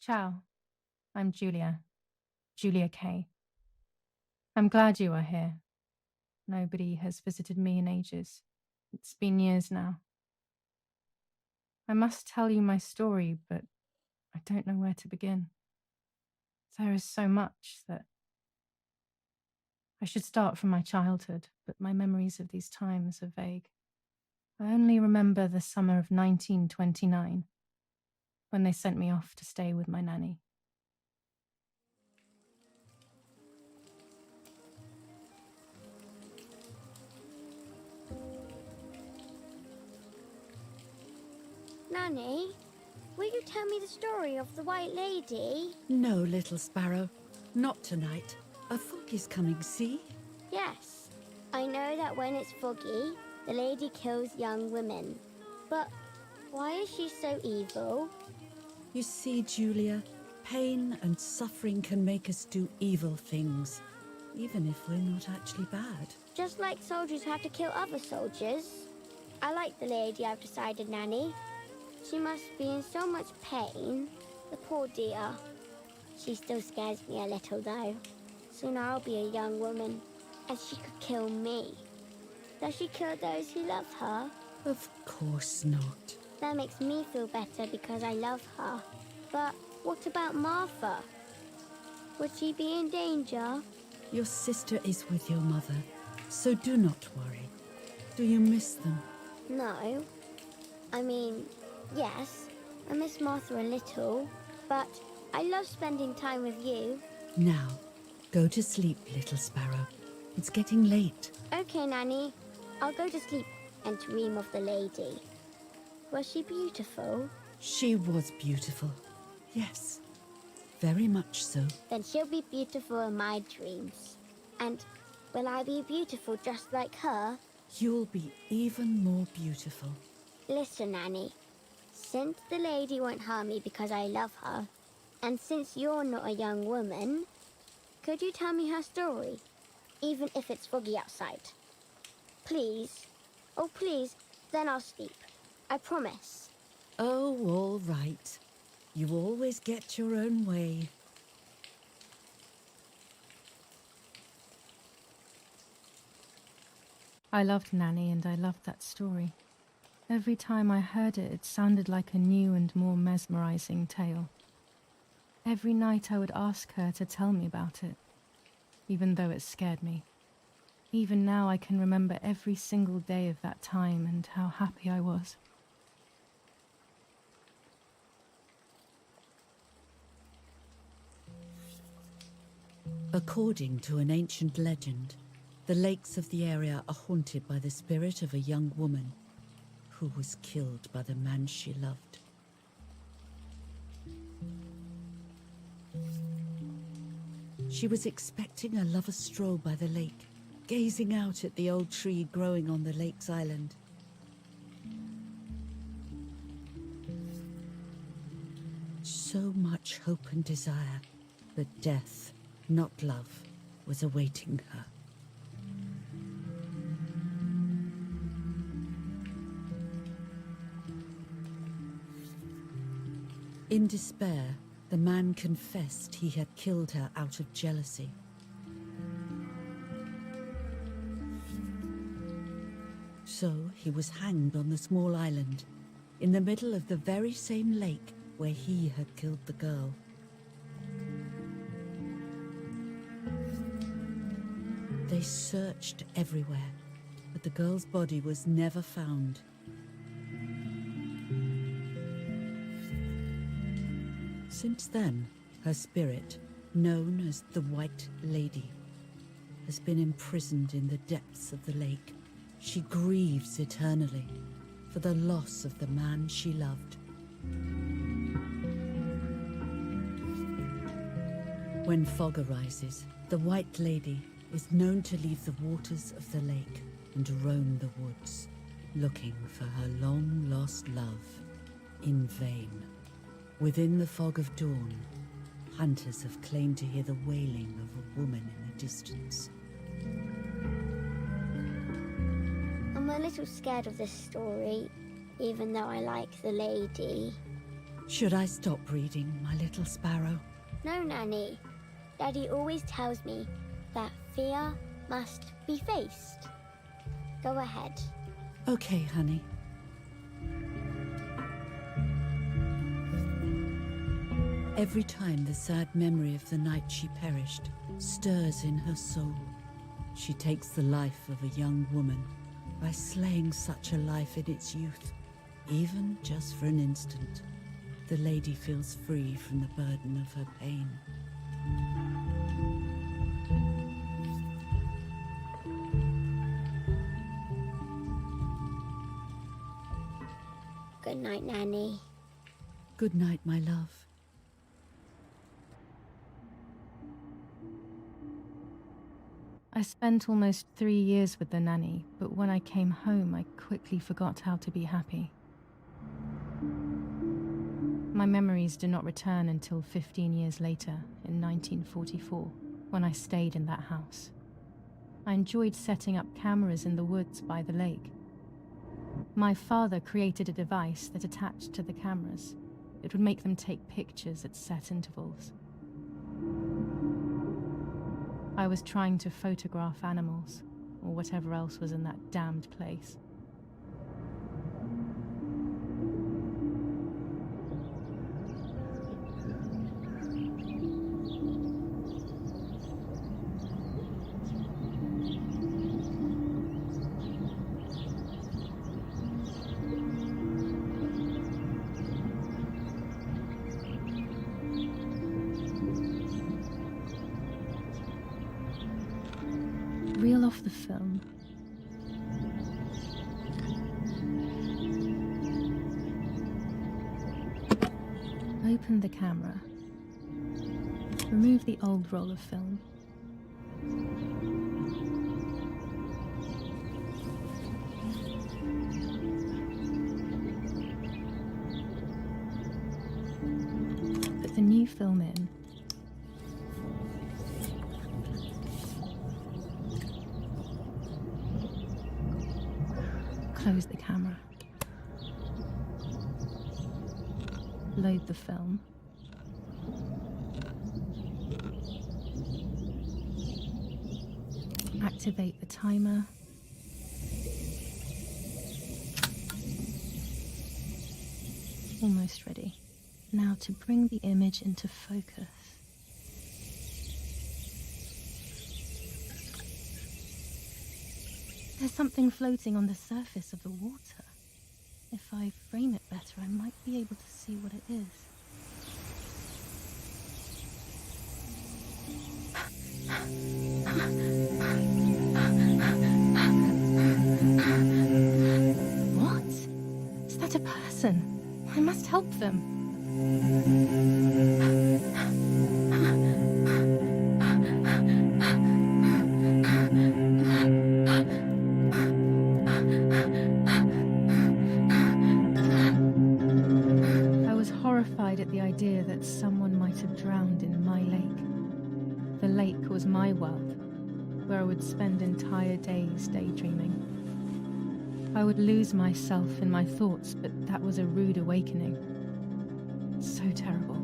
Ciao, I'm Julia K. I'm glad you are here. Nobody has visited me in ages. It's been years now. I must tell you my story, but I don't know where to begin. There is so much that I should start from my childhood, but my memories of these times are vague. I only remember the summer of 1929, when they sent me off to stay with my nanny. Nanny, will you tell me the story of the White Lady? No, little sparrow. Not tonight. A fog is coming, see? Yes. I know that when it's foggy, the lady kills young women. But why is she so evil? You see, Julia, pain and suffering can make us do evil things, even if we're not actually bad. Just like soldiers have to kill other soldiers. I like the lady I've decided, Nanny. She must be in so much pain. The poor dear. She still scares me a little, though. Soon I'll be a young woman, and she could kill me. Does she kill those who love her? Of course not. That makes me feel better because I love her. But what about Martha? Would she be in danger? Your sister is with your mother, so do not worry. Do you miss them? No. I mean, yes, I miss Martha a little, but I love spending time with you. Now, go to sleep, little sparrow. It's getting late. Okay, Nanny. I'll go to sleep and dream of the lady. Was she beautiful? She was beautiful. Yes, very much so. Then she'll be beautiful in my dreams. And will I be beautiful just like her? You'll be even more beautiful. Listen, Nanny. Since the lady won't harm me because I love her, and since you're not a young woman, could you tell me her story? Even if it's foggy outside. Please. Oh, please. Then I'll sleep. I promise. Oh, all right. You always get your own way. I loved Nanny and I loved that story. Every time I heard it, it sounded like a new and more mesmerizing tale. Every night I would ask her to tell me about it, even though it scared me. Even now I can remember every single day of that time and how happy I was. According to an ancient legend, the lakes of the area are haunted by the spirit of a young woman who was killed by the man she loved. She was expecting a lover's stroll by the lake, gazing out at the old tree growing on the lake's island. So much hope and desire, but death, not love, was awaiting her. In despair, the man confessed he had killed her out of jealousy. So he was hanged on the small island, in the middle of the very same lake where he had killed the girl. They searched everywhere, but the girl's body was never found. Since then, her spirit, known as the White Lady, has been imprisoned in the depths of the lake. She grieves eternally for the loss of the man she loved. When fog arises, the White Lady is known to leave the waters of the lake and roam the woods, looking for her long-lost love in vain. Within the fog of dawn, hunters have claimed to hear the wailing of a woman in the distance. I'm a little scared of this story, even though I like the lady. Should I stop reading, my little sparrow? No, Nanny. Daddy always tells me that fear must be faced. Go ahead. Okay, honey. Every time the sad memory of the night she perished stirs in her soul, she takes the life of a young woman by slaying such a life in its youth. Even just for an instant, the lady feels free from the burden of her pain. Good night, Nanny. Good night, my love. I spent almost 3 years with the nanny, but when I came home, I quickly forgot how to be happy. My memories do not return until 15 years later, in 1944, when I stayed in that house. I enjoyed setting up cameras in the woods by the lake. My father created a device that attached to the cameras. It would make them take pictures at set intervals. I was trying to photograph animals, or whatever else was in that damned place. Reel off the film. Open the camera. Remove the old roll of film. Put the new film in. Close the camera. Load the film. Activate the timer. Almost ready. Now to bring the image into focus. There's something floating on the surface of the water. If I frame it better, I might be able to see what it is. What? Is that a person? I must help them. At the idea that someone might have drowned in my lake. The lake was my world, where I would spend entire days daydreaming. I would lose myself in my thoughts, but that was a rude awakening. So terrible.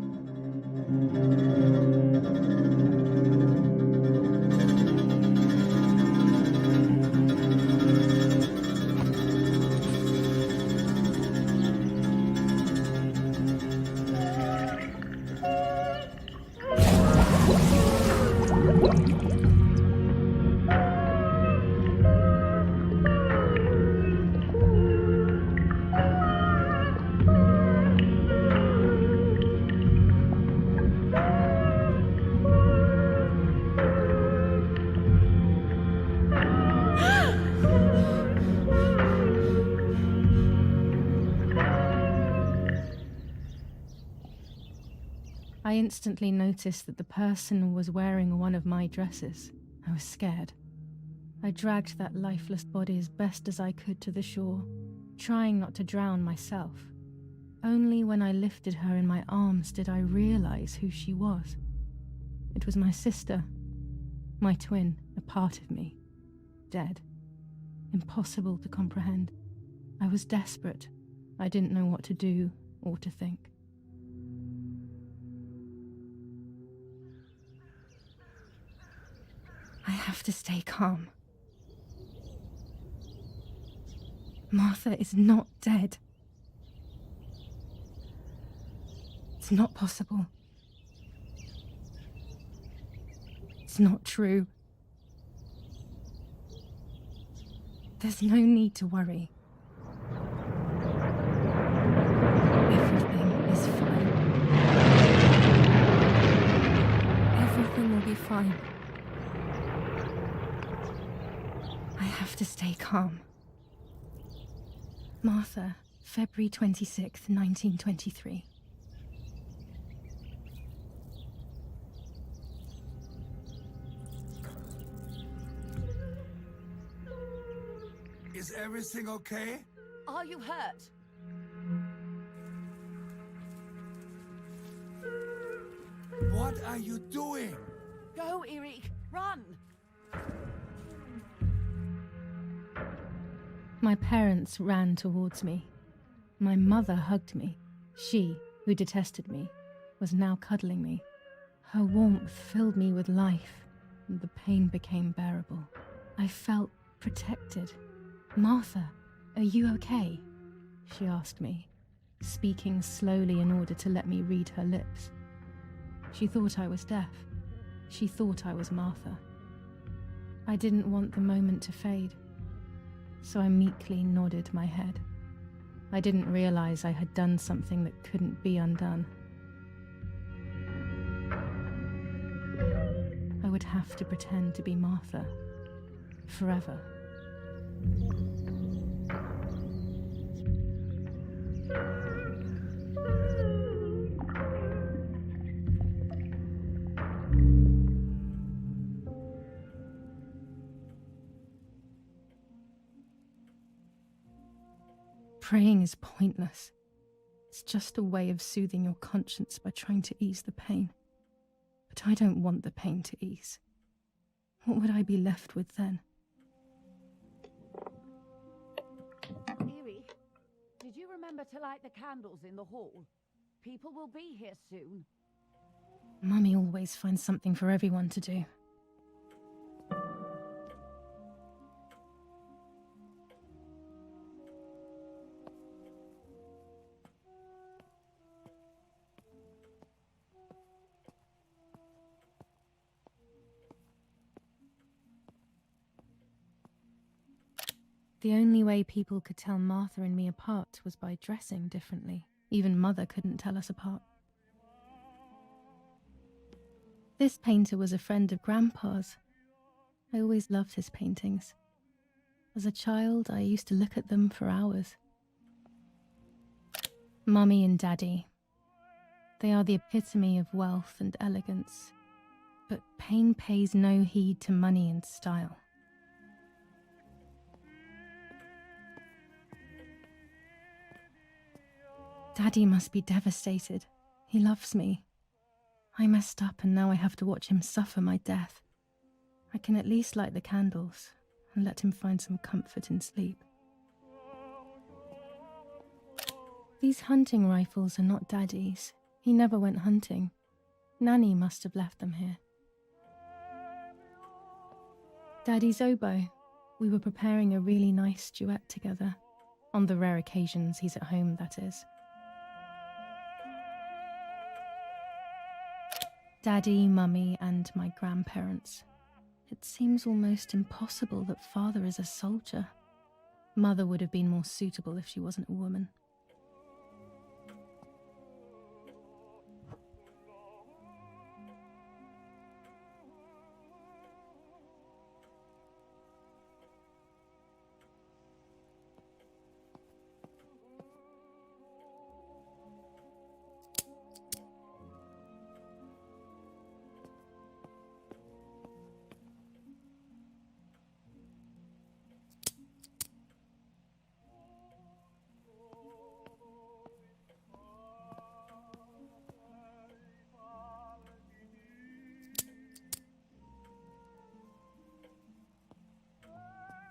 I instantly noticed that the person was wearing one of my dresses. I was scared. I dragged that lifeless body as best as I could to the shore, trying not to drown myself. Only when I lifted her in my arms did I realize who she was. It was my sister, my twin, a part of me, dead. Impossible to comprehend. I was desperate. I didn't know what to do or to think. I have to stay calm. Martha is not dead. It's not possible. It's not true. There's no need to worry. Everything is fine. Everything will be fine. I have to stay calm. Martha, February 26th, 1923. Is everything okay? Are you hurt? What are you doing? Go, Eric, run! My parents ran towards me. My mother hugged me. She, who detested me, was now cuddling me. Her warmth filled me with life, and the pain became bearable. I felt protected. Martha, are you okay? She asked me, speaking slowly in order to let me read her lips. She thought I was deaf. She thought I was Martha. I didn't want the moment to fade, so I meekly nodded my head. I didn't realize I had done something that couldn't be undone. I would have to pretend to be Martha forever. Praying is pointless. It's just a way of soothing your conscience by trying to ease the pain. But I don't want the pain to ease. What would I be left with then? Eric, did you remember to light the candles in the hall? People will be here soon. Mummy always finds something for everyone to do. The only way people could tell Martha and me apart was by dressing differently. Even Mother couldn't tell us apart. This painter was a friend of Grandpa's. I always loved his paintings. As a child, I used to look at them for hours. Mummy and Daddy. They are the epitome of wealth and elegance. But pain pays no heed to money and style. Daddy must be devastated. He loves me. I messed up and now I have to watch him suffer my death. I can at least light the candles and let him find some comfort in sleep. These hunting rifles are not Daddy's. He never went hunting. Nanny must have left them here. Daddy's oboe. We were preparing a really nice duet together. On the rare occasions he's at home, that is. Daddy, Mummy, and my grandparents. It seems almost impossible that Father is a soldier. Mother would have been more suitable if she wasn't a woman.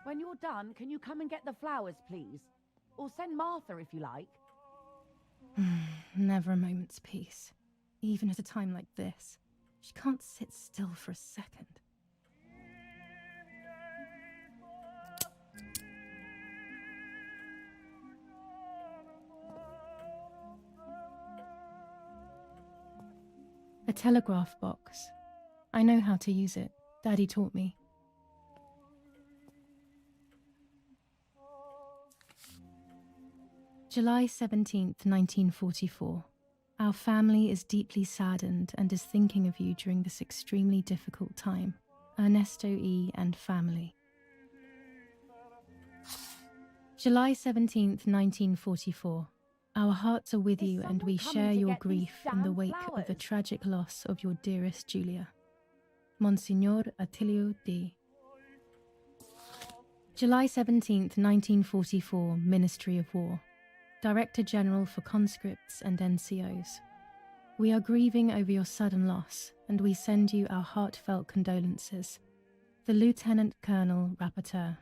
When you're done, can you come and get the flowers, please? Or send Martha if you like. Never a moment's peace. Even at a time like this. She can't sit still for a second. telegraph box. I know how to use it. Daddy taught me. July 17th, 1944. Our family is deeply saddened and is thinking of you during this extremely difficult time. Ernesto-E and family. July 17th, 1944. Our hearts are with you and we share your grief in the wake of the tragic loss of your dearest Julia. Monsignor Attilio D. July 17th, 1944, Ministry of War. Director General for Conscripts and NCOs. We are grieving over your sudden loss, and we send you our heartfelt condolences. The Lieutenant Colonel Rapporteur.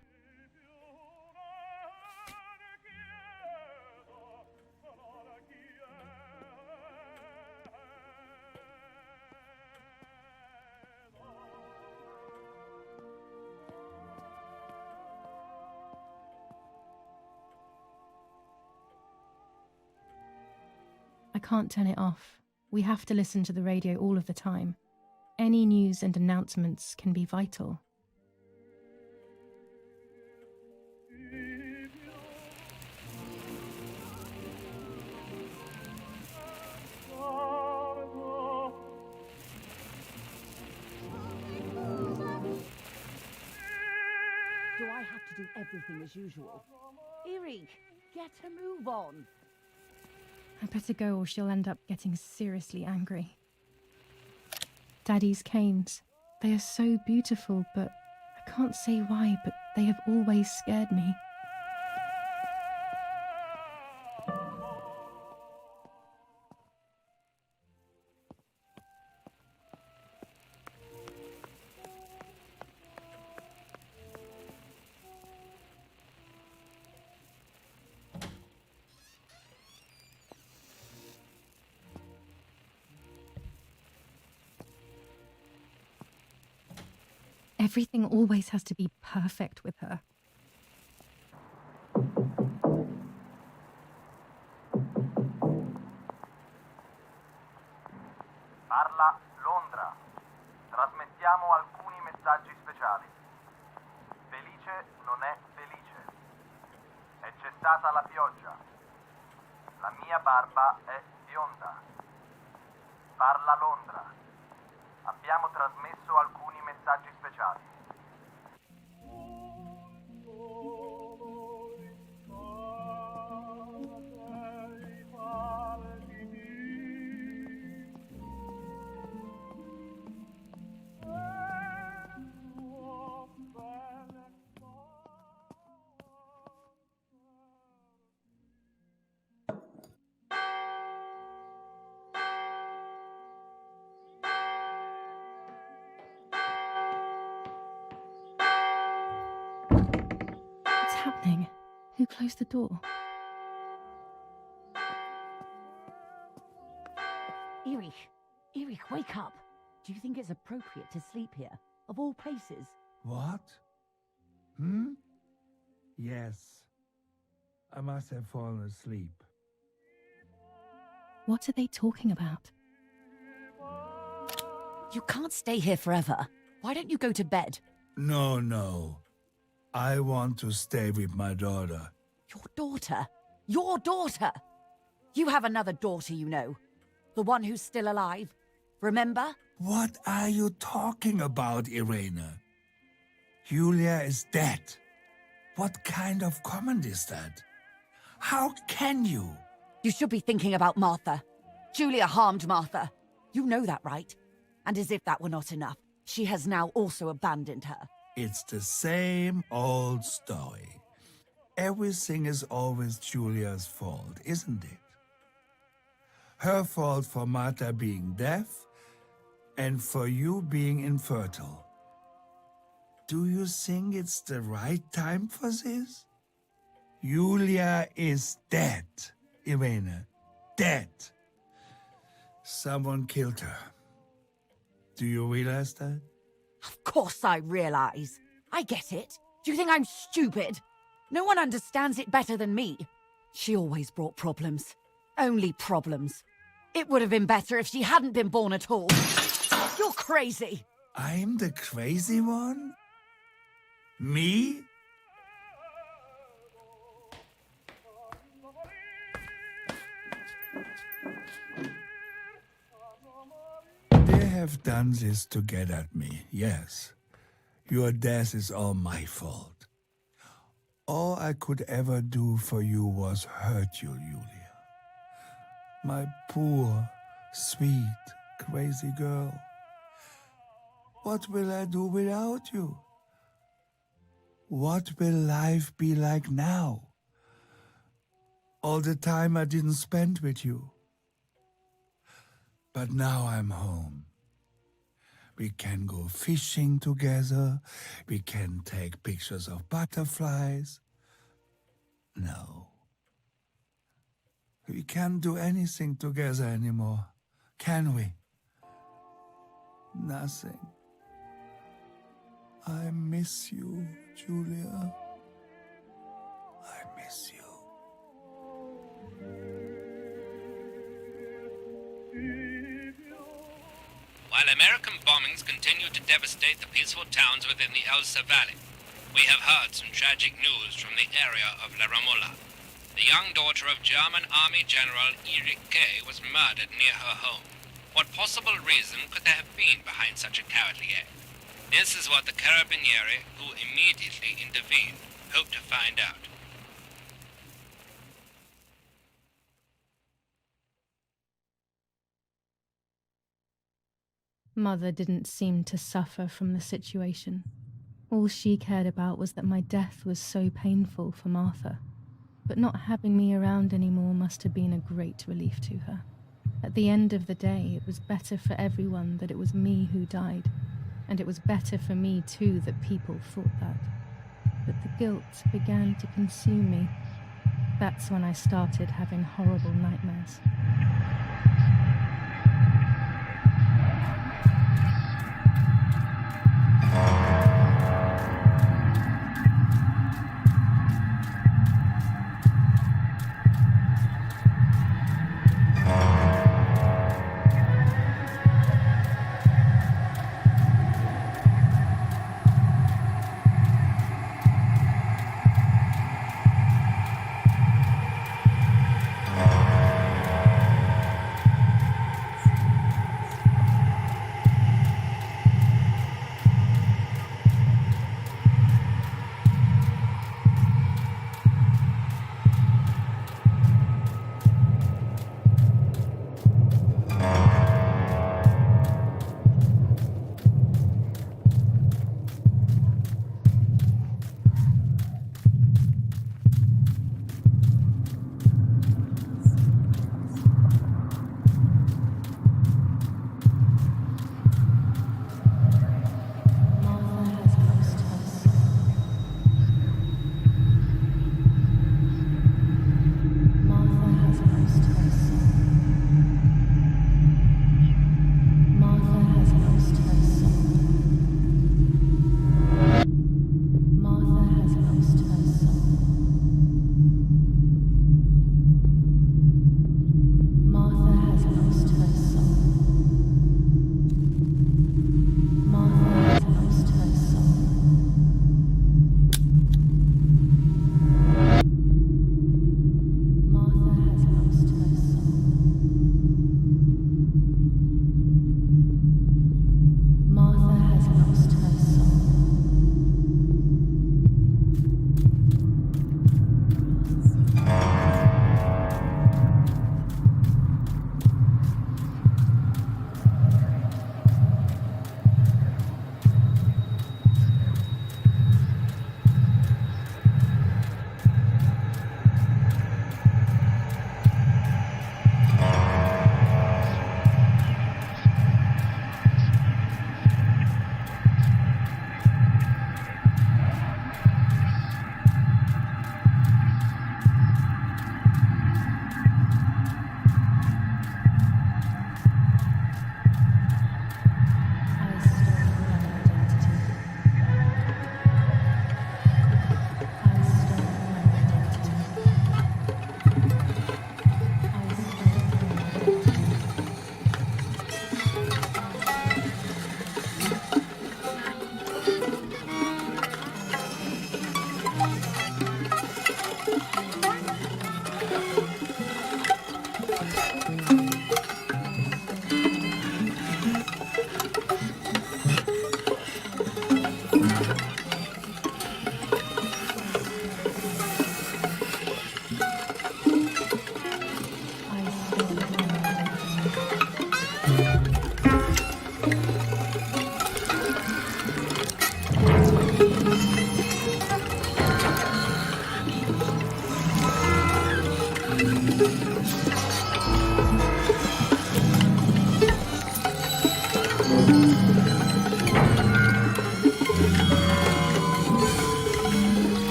I can't turn it off. We have to listen to the radio all of the time. Any news and announcements can be vital. Do I have to do everything as usual? Erik, get a move on. I better go or she'll end up getting seriously angry. Daddy's canes. They are so beautiful, but I can't say why, but they have always scared me. Everything always has to be perfect with her. Parla Londra. Trasmettiamo alcuni messaggi speciali. Felice non è felice. E c'è stata la pioggia. La mia barba è bionda. Parla Londra. Abbiamo trasmesso alcuni messaggi speciali. What's happening? Who closed the door? Erik, wake up. Do you think it's appropriate to sleep here, of all places? What? Yes. I must have fallen asleep. What are they talking about? You can't stay here forever. Why don't you go to bed? No. I want to stay with my daughter. Your daughter? Your daughter? You have another daughter, you know. The one who's still alive. Remember? What are you talking about, Irene? Julia is dead. What kind of comment is that? How can you? You should be thinking about Martha. Julia harmed Martha. You know that, right? And as if that were not enough, she has now also abandoned her. It's the same old story. Everything is always Julia's fault, isn't it? Her fault for Martha being deaf and for you being infertile. Do you think it's the right time for this? Julia is dead, Irene. Dead. Someone killed her. Do you realize that? Of course I realize. I get it. Do you think I'm stupid? No one understands it better than me. She always brought problems. Only problems. It would have been better if she hadn't been born at all. You're crazy. I'm the crazy one? Me? They have done this to get at me, yes. Your death is all my fault. All I could ever do for you was hurt you, Julia. My poor, sweet, crazy girl. What will I do without you? What will life be like now? All the time I didn't spend with you. But now I'm home. We can go fishing together. We can take pictures of butterflies. No. We can't do anything together anymore, can we? Nothing. I miss you, Julia. I miss you. While American bombings continue to devastate the peaceful towns within the Elsa Valley, we have heard some tragic news from the area of La Ramola. The young daughter of German Army General Erich K. was murdered near her home. What possible reason could there have been behind such a cowardly act? This is what the Carabinieri, who immediately intervened, hope to find out. Mother didn't seem to suffer from the situation. All she cared about was that my death was so painful for Martha. But not having me around anymore must have been a great relief to her. At the end of the day, it was better for everyone that it was me who died. And it was better for me too that people thought that. But the guilt began to consume me. That's when I started having horrible nightmares.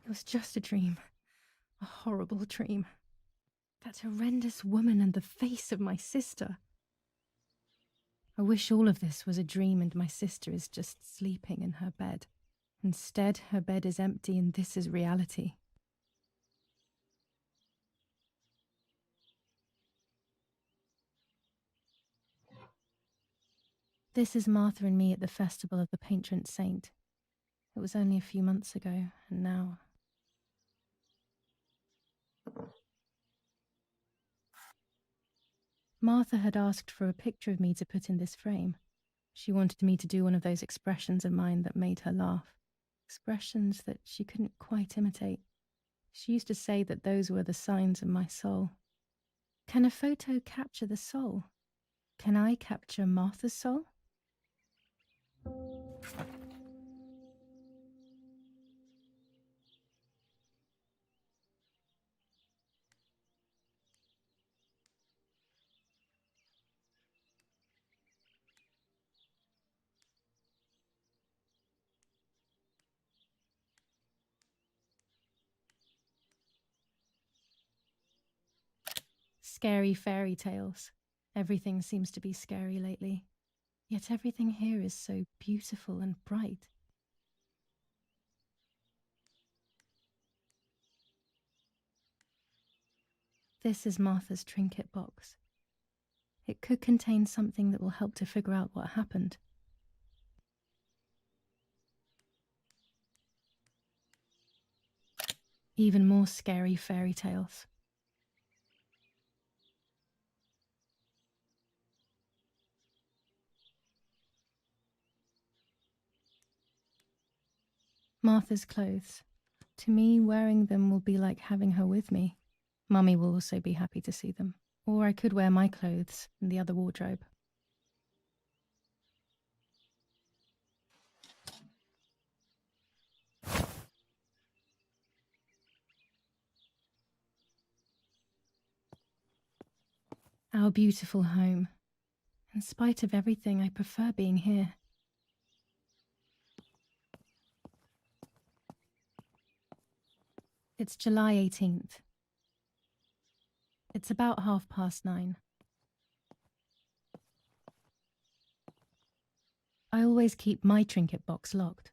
It was just a dream. A horrible dream. That horrendous woman and the face of my sister. I wish all of this was a dream and my sister is just sleeping in her bed. Instead, her bed is empty and this is reality. This is Martha and me at the festival of the patron saint. It was only a few months ago, and now... Martha had asked for a picture of me to put in this frame. She wanted me to do one of those expressions of mine that made her laugh. Expressions that she couldn't quite imitate. She used to say that those were the signs of my soul. Can a photo capture the soul? Can I capture Martha's soul? Scary fairy tales. Everything seems to be scary lately. Yet everything here is so beautiful and bright. This is Martha's trinket box. It could contain something that will help to figure out what happened. Even more scary fairy tales. Martha's clothes. To me, wearing them will be like having her with me. Mummy will also be happy to see them. Or I could wear my clothes in the other wardrobe. Our beautiful home. In spite of everything, I prefer being here. It's July 18th. It's about 9:30. I always keep my trinket box locked.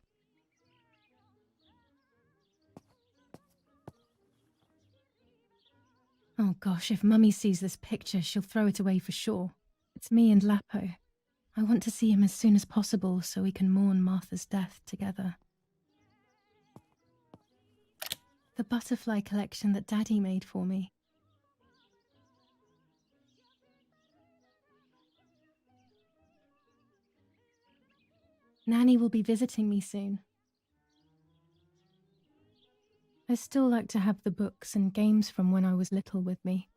Oh gosh, if Mummy sees this picture, she'll throw it away for sure. It's me and Lapo. I want to see him as soon as possible so we can mourn Martha's death together. The butterfly collection that Daddy made for me. Nanny will be visiting me soon. I still like to have the books and games from when I was little with me.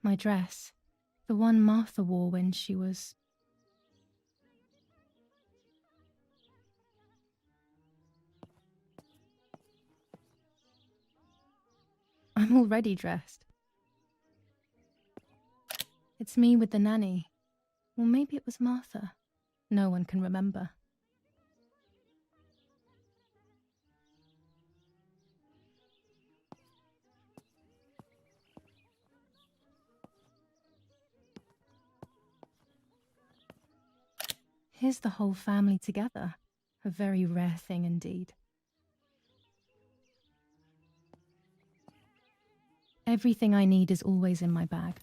My dress, the one Martha wore when she was... I'm already dressed. It's me with the nanny. Or maybe it was Martha. No one can remember. Here's the whole family together. A very rare thing indeed. Everything I need is always in my bag.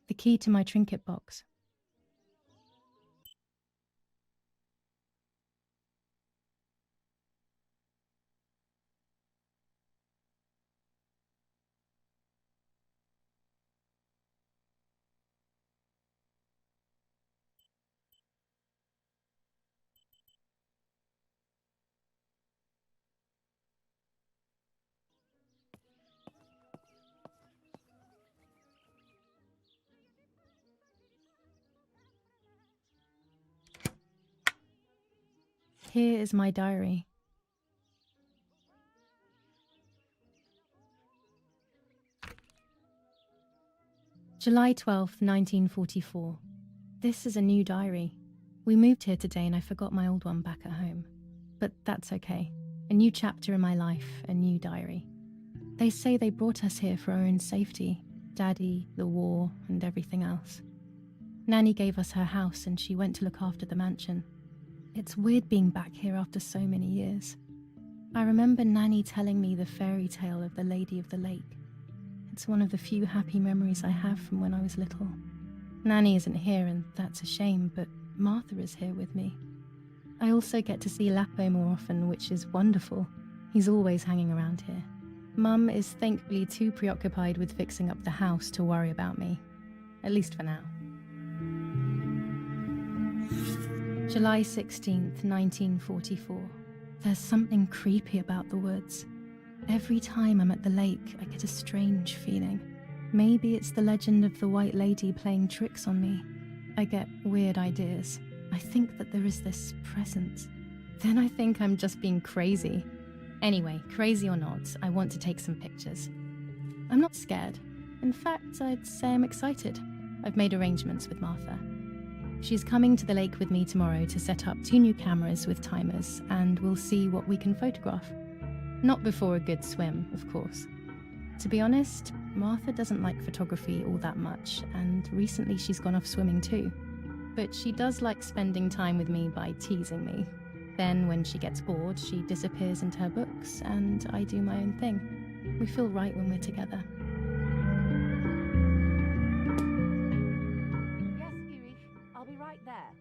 The key to my trinket box. Here is my diary. July 12th, 1944. This is a new diary. We moved here today and I forgot my old one back at home. But that's okay. A new chapter in my life, a new diary. They say they brought us here for our own safety. Daddy, the war, and everything else. Nanny gave us her house and she went to look after the mansion. It's weird being back here after so many years. I remember Nanny telling me the fairy tale of the Lady of the Lake. It's one of the few happy memories I have from when I was little. Nanny isn't here and that's a shame, but Martha is here with me. I also get to see Lapo more often, which is wonderful. He's always hanging around here. Mum is thankfully too preoccupied with fixing up the house to worry about me. At least for now. July 16th, 1944. There's something creepy about the woods. Every time I'm at the lake, I get a strange feeling. Maybe it's the legend of the White Lady playing tricks on me. I get weird ideas. I think that there is this presence. Then I think I'm just being crazy. Anyway, crazy or not, I want to take some pictures. I'm not scared. In fact, I'd say I'm excited. I've made arrangements with Martha. She's coming to the lake with me tomorrow to set up 2 new cameras with timers, and we'll see what we can photograph. Not before a good swim, of course. To be honest, Martha doesn't like photography all that much, and recently she's gone off swimming too. But she does like spending time with me by teasing me. Then when she gets bored, she disappears into her books, and I do my own thing. We feel right when we're together. I'll be right there.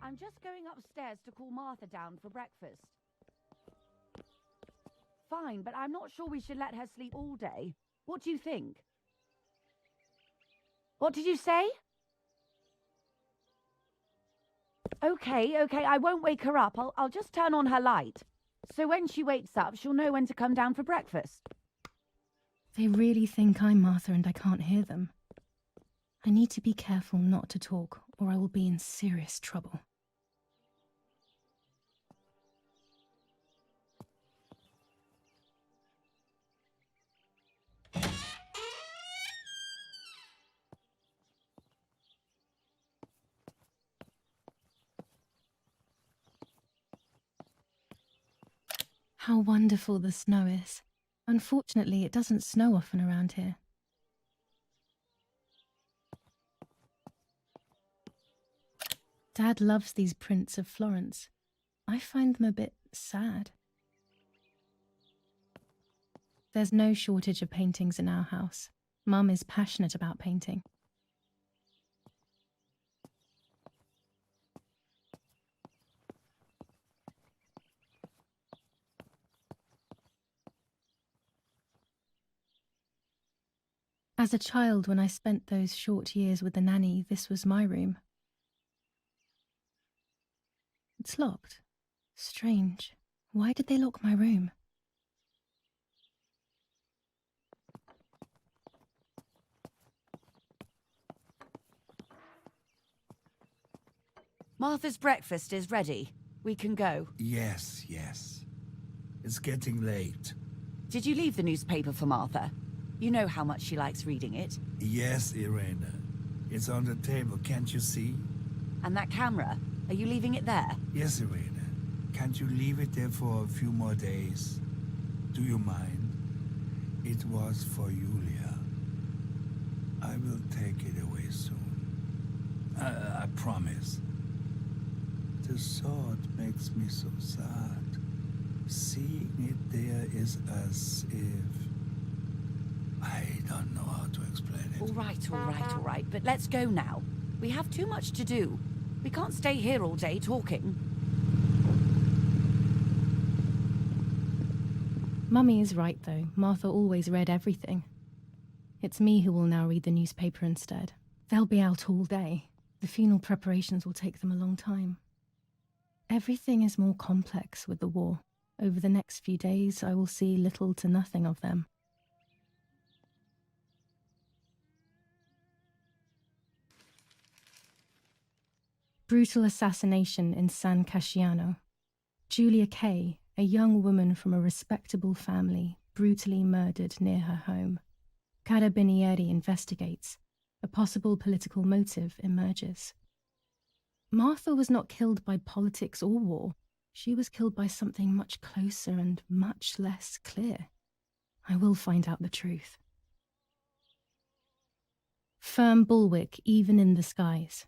I'm just going upstairs to call Martha down for breakfast. Fine, but I'm not sure we should let her sleep all day. What do you think? What did you say? Okay, I won't wake her up. I'll just turn on her light. So when she wakes up, she'll know when to come down for breakfast. They really think I'm Martha and I can't hear them. I need to be careful not to talk, or I will be in serious trouble. How wonderful the snow is. Unfortunately, it doesn't snow often around here. Dad loves these prints of Florence. I find them a bit sad. There's no shortage of paintings in our house. Mum is passionate about painting. As a child, when I spent those short years with the nanny, this was my room. It's locked. Strange. Why did they lock my room? Martha's breakfast is ready. We can go. Yes. It's getting late. Did you leave the newspaper for Martha? You know how much she likes reading it. Yes, Irena. It's on the table, can't you see? And that camera, are you leaving it there? Yes, Irene. Can't you leave it there for a few more days? Do you mind? It was for Julia. I will take it away soon. I promise. The thought makes me so sad. Seeing it there is as if... I don't know how to explain it. All right, but let's go now. We have too much to do. We can't stay here all day talking. Mummy is right, though. Martha always read everything. It's me who will now read the newspaper instead. They'll be out all day. The funeral preparations will take them a long time. Everything is more complex with the war. Over the next few days, I will see little to nothing of them. Brutal assassination in San Casciano. Julia Kay, a young woman from a respectable family, brutally murdered near her home. Carabinieri investigates. A possible political motive emerges. Martha was not killed by politics or war. She was killed by something much closer and much less clear. I will find out the truth. Firm bulwark even in the skies.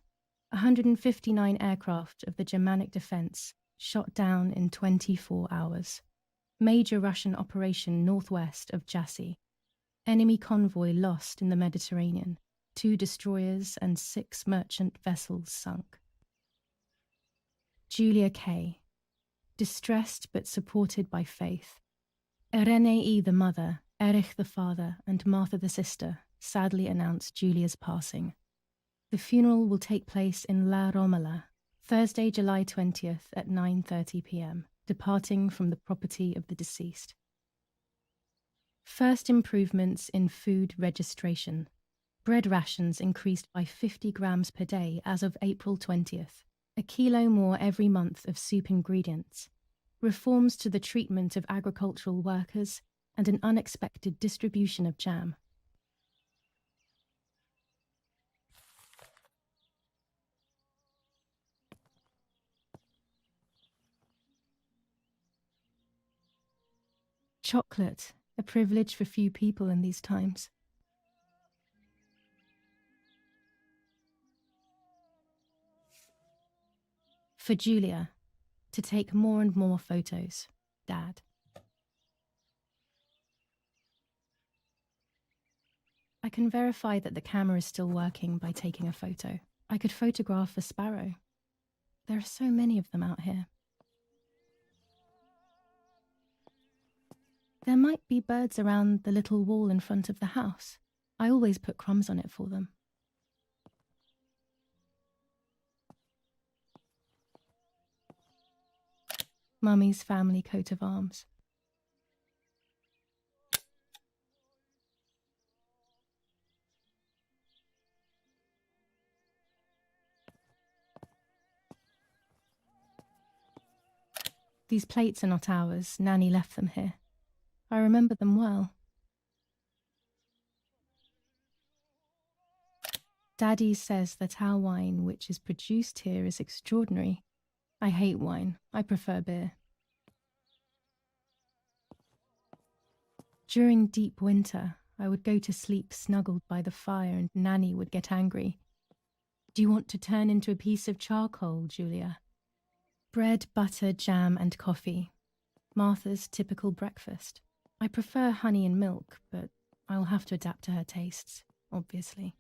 159 aircraft of the Germanic defense shot down in 24 hours. Major Russian operation northwest of Jassy. Enemy convoy lost in the Mediterranean. 2 destroyers and 6 merchant vessels sunk. Julia Kay. Distressed but supported by faith. Irene the mother, Erich the father, and Martha the sister sadly announced Julia's passing. The funeral will take place in La Romola, Thursday, July 20th at 9:30 p.m., departing from the property of the deceased. First improvements in food registration. Bread rations increased by 50 grams per day as of April 20th. A kilo more every month of soup ingredients. Reforms to the treatment of agricultural workers and an unexpected distribution of jam. Chocolate, a privilege for few people in these times. For Julia, to take more and more photos, Dad. I can verify that the camera is still working by taking a photo. I could photograph a sparrow. There are so many of them out here. There might be birds around the little wall in front of the house. I always put crumbs on it for them. Mummy's family coat of arms. These plates are not ours. Nanny left them here. I remember them well. Daddy says that our wine, which is produced here, is extraordinary. I hate wine. I prefer beer. During deep winter, I would go to sleep snuggled by the fire and Nanny would get angry. Do you want to turn into a piece of charcoal, Julia? Bread, butter, jam and coffee. Martha's typical breakfast. I prefer honey and milk, but I'll have to adapt to her tastes, obviously.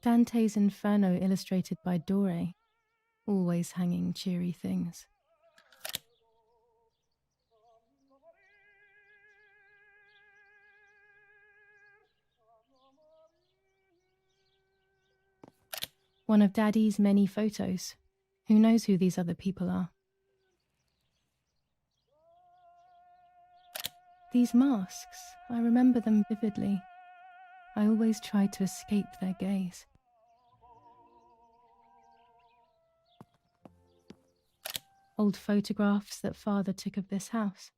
Dante's Inferno illustrated by Dore, always hanging cheery things. One of Daddy's many photos. Who knows who these other people are? These masks, I remember them vividly. I always tried to escape their gaze. Old photographs that father took of this house.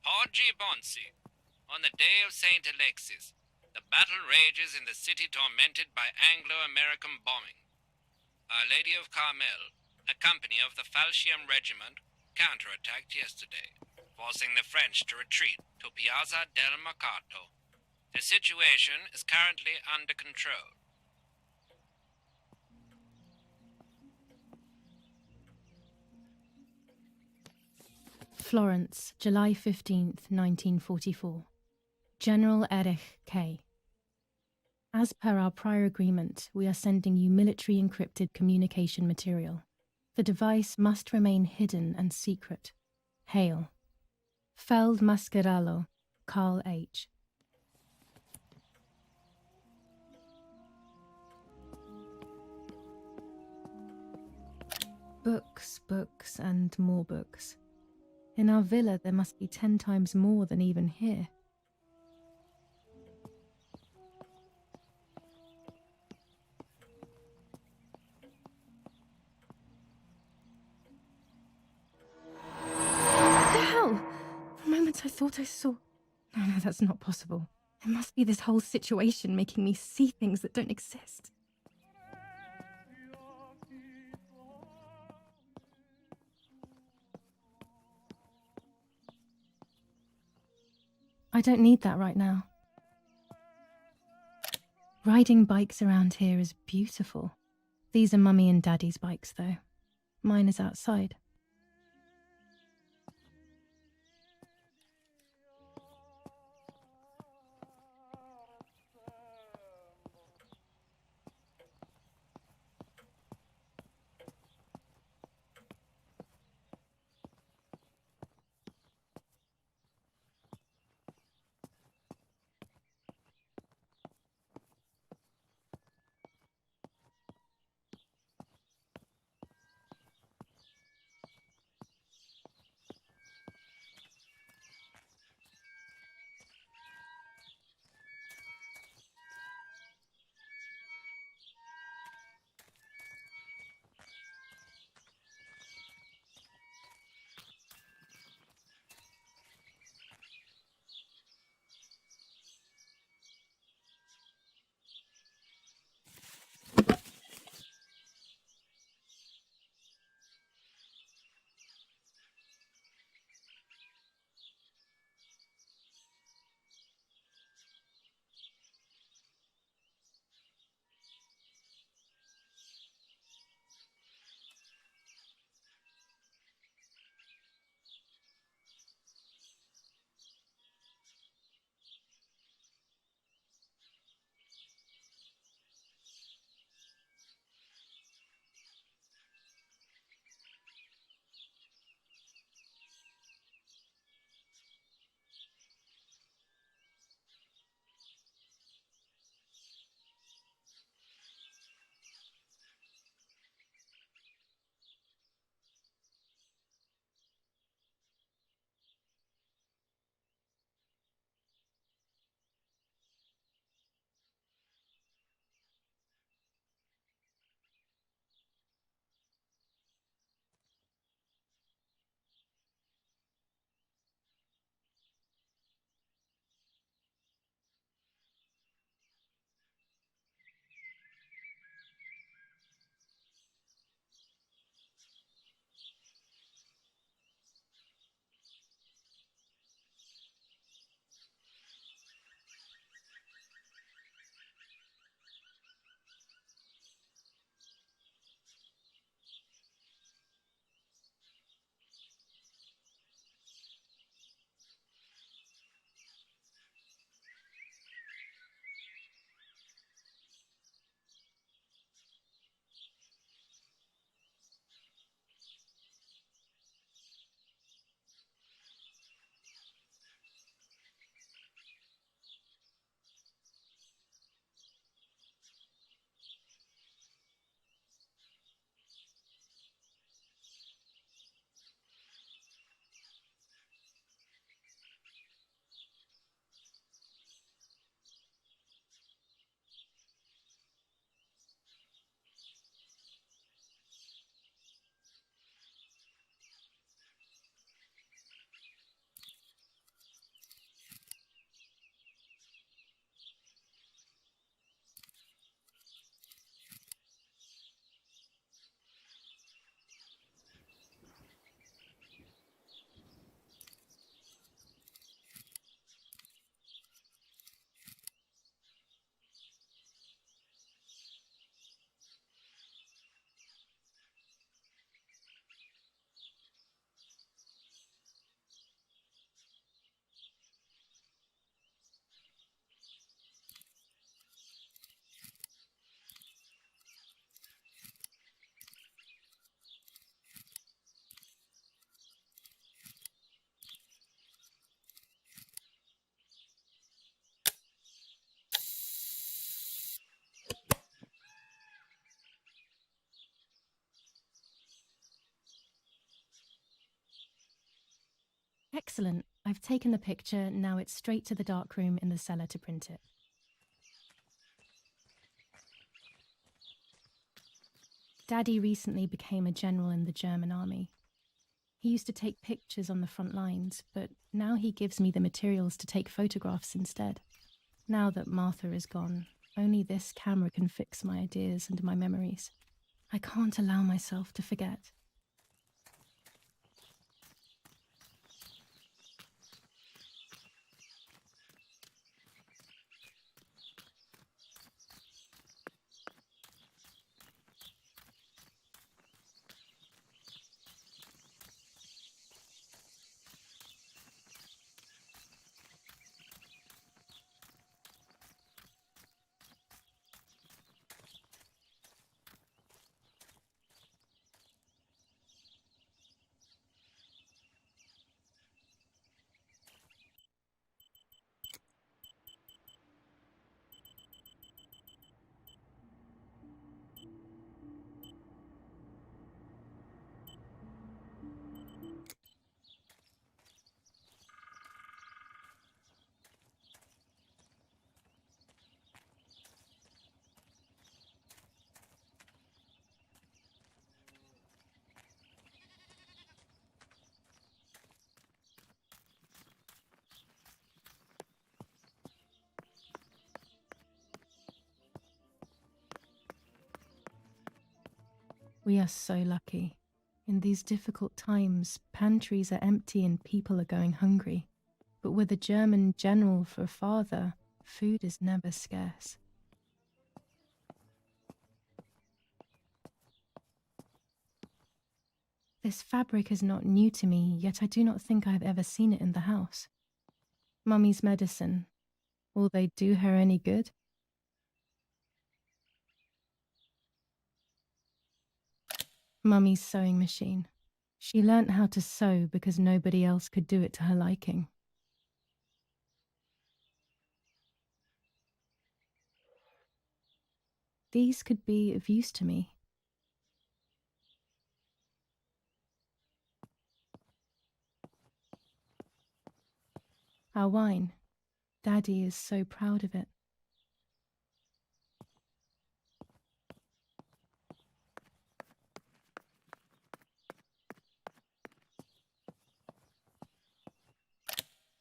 Oggi Bonsi. On the day of St. Alexis, the battle rages in the city tormented by Anglo-American bombing. Our Lady of Carmel, a company of the Falcium Regiment, counterattacked yesterday, forcing the French to retreat to Piazza del Mercato. The situation is currently under control. Florence, July 15th, 1944. General Erich K. As per our prior agreement, we are sending you military encrypted communication material. The device must remain hidden and secret. Hail. Feldmaskerallo, Carl H. Books, books, and more books. In our villa, there must be 10 times more than even here. What the hell? For a moment I thought I saw... No, that's not possible. It must be this whole situation making me see things that don't exist. I don't need that right now. Riding bikes around here is beautiful. These are Mummy and Daddy's bikes, though. Mine is outside. Excellent. I've taken the picture, now it's straight to the darkroom in the cellar to print it. Daddy recently became a general in the German army. He used to take pictures on the front lines, but now he gives me the materials to take photographs instead. Now that Martha is gone, only this camera can fix my ideas and my memories. I can't allow myself to forget. We are so lucky. In these difficult times, pantries are empty and people are going hungry. But with a German general for a father, food is never scarce. This fabric is not new to me, yet I do not think I have ever seen it in the house. Mummy's medicine. Will they do her any good? Mummy's sewing machine. She learnt how to sew because nobody else could do it to her liking. These could be of use to me. Our wine. Daddy is so proud of it.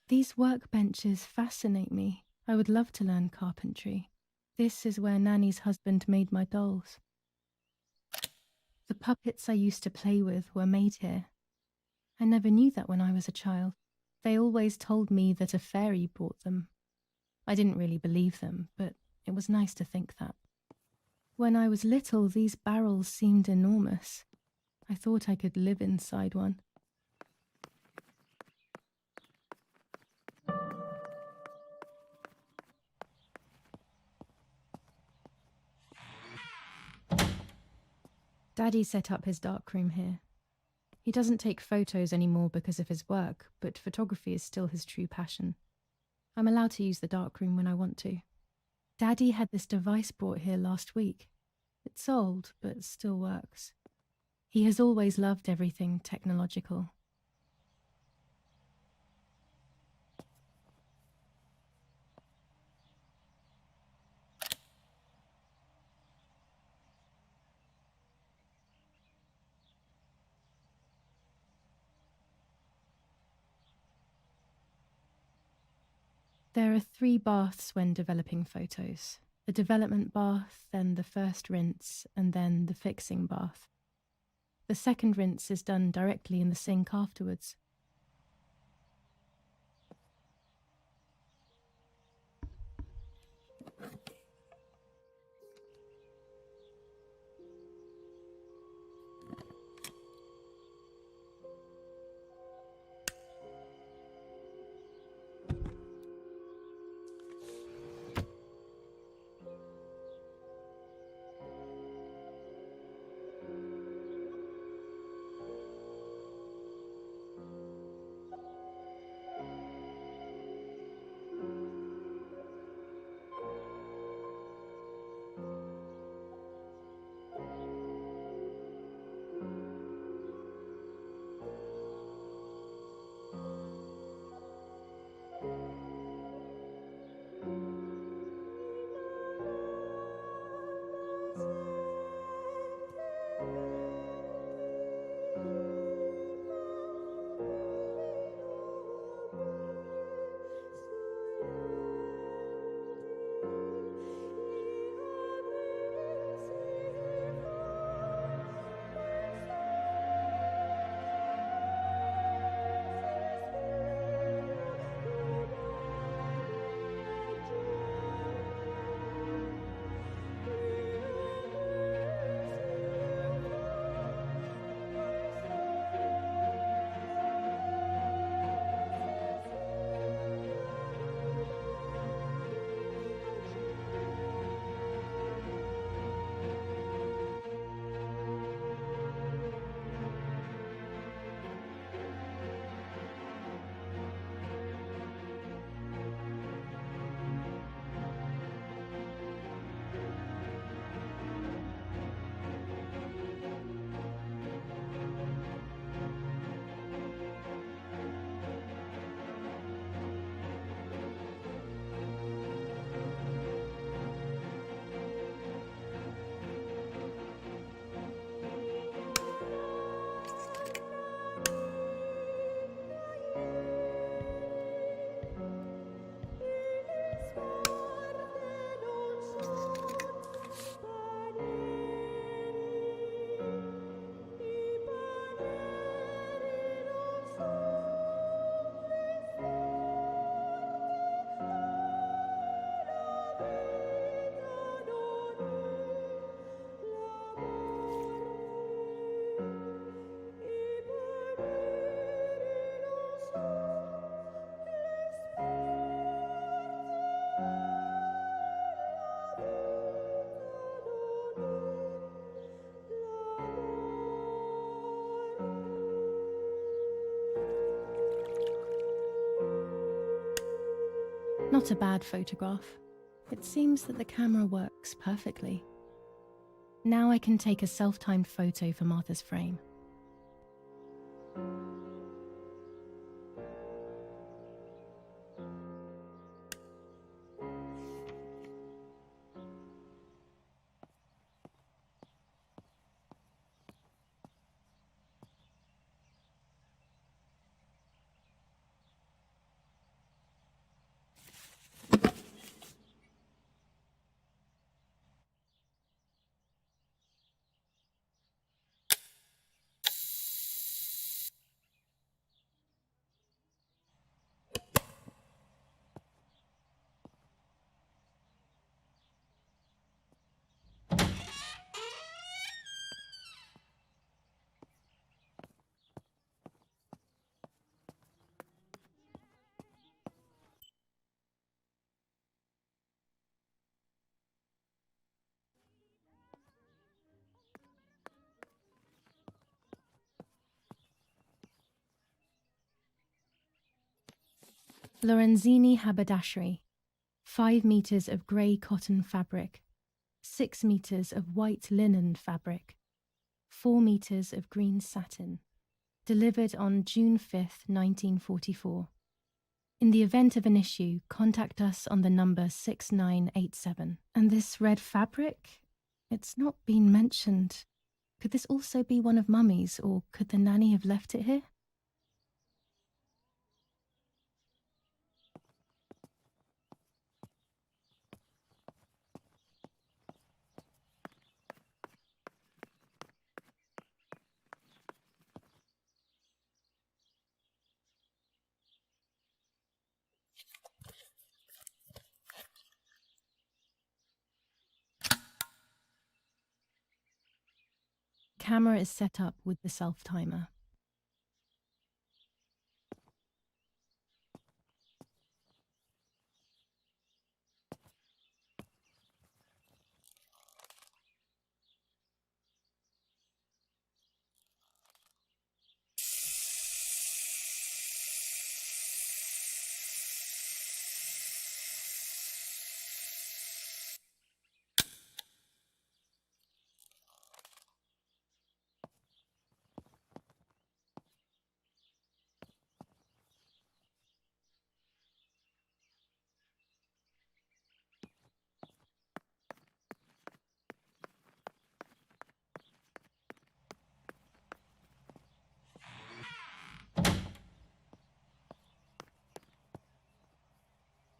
These workbenches fascinate me. I would love to learn carpentry. This is where Nanny's husband made my dolls. The puppets I used to play with were made here. I never knew that when I was a child. They always told me that a fairy brought them. I didn't really believe them, but it was nice to think that. When I was little, these barrels seemed enormous. I thought I could live inside one. Daddy set up his darkroom here. He doesn't take photos anymore because of his work, but photography is still his true passion. I'm allowed to use the darkroom when I want to. Daddy had this device brought here last week. It's old, but still works. He has always loved everything technological. There are 3 baths when developing photos. The development bath, then the first rinse, and then the fixing bath. The second rinse is done directly in the sink afterwards. Not a bad photograph. It seems that the camera works perfectly. Now I can take a self-timed photo for Martha's frame. Lorenzini haberdashery, 5 meters of grey cotton fabric, 6 meters of white linen fabric, 4 meters of green satin, delivered on June 5th, 1944. In the event of an issue, contact us on the number 6987. And this red fabric? It's not been mentioned. Could this also be one of Mummy's, or could the nanny have left it here? Camera is set up with the self-timer.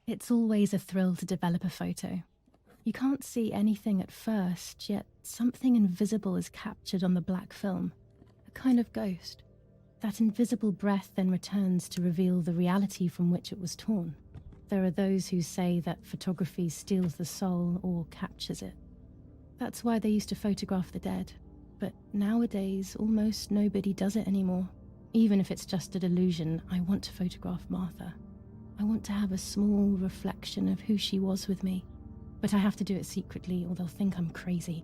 It's always a thrill to develop a photo. You can't see anything at first, yet something invisible is captured on the black film, a kind of ghost. That invisible breath then returns to reveal the reality from which it was torn. There are those who say that photography steals the soul or captures it. That's why they used to photograph the dead, but nowadays almost nobody does it anymore. Even if it's just a delusion, I want to photograph Martha. I want to have a small reflection of who she was with me, but I have to do it secretly or they'll think I'm crazy.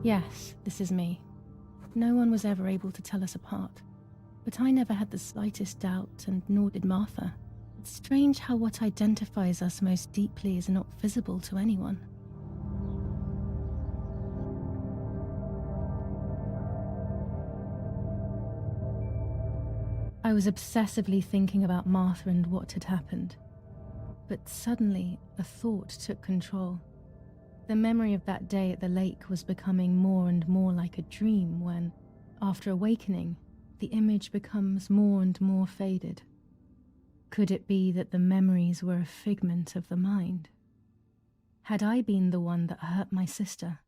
Yes, this is me. No one was ever able to tell us apart. But I never had the slightest doubt, and nor did Martha. It's strange how what identifies us most deeply is not visible to anyone. I was obsessively thinking about Martha and what had happened. But suddenly, a thought took control. The memory of that day at the lake was becoming more and more like a dream when, after awakening, the image becomes more and more faded. Could it be that the memories were a figment of the mind? Had I been the one that hurt my sister?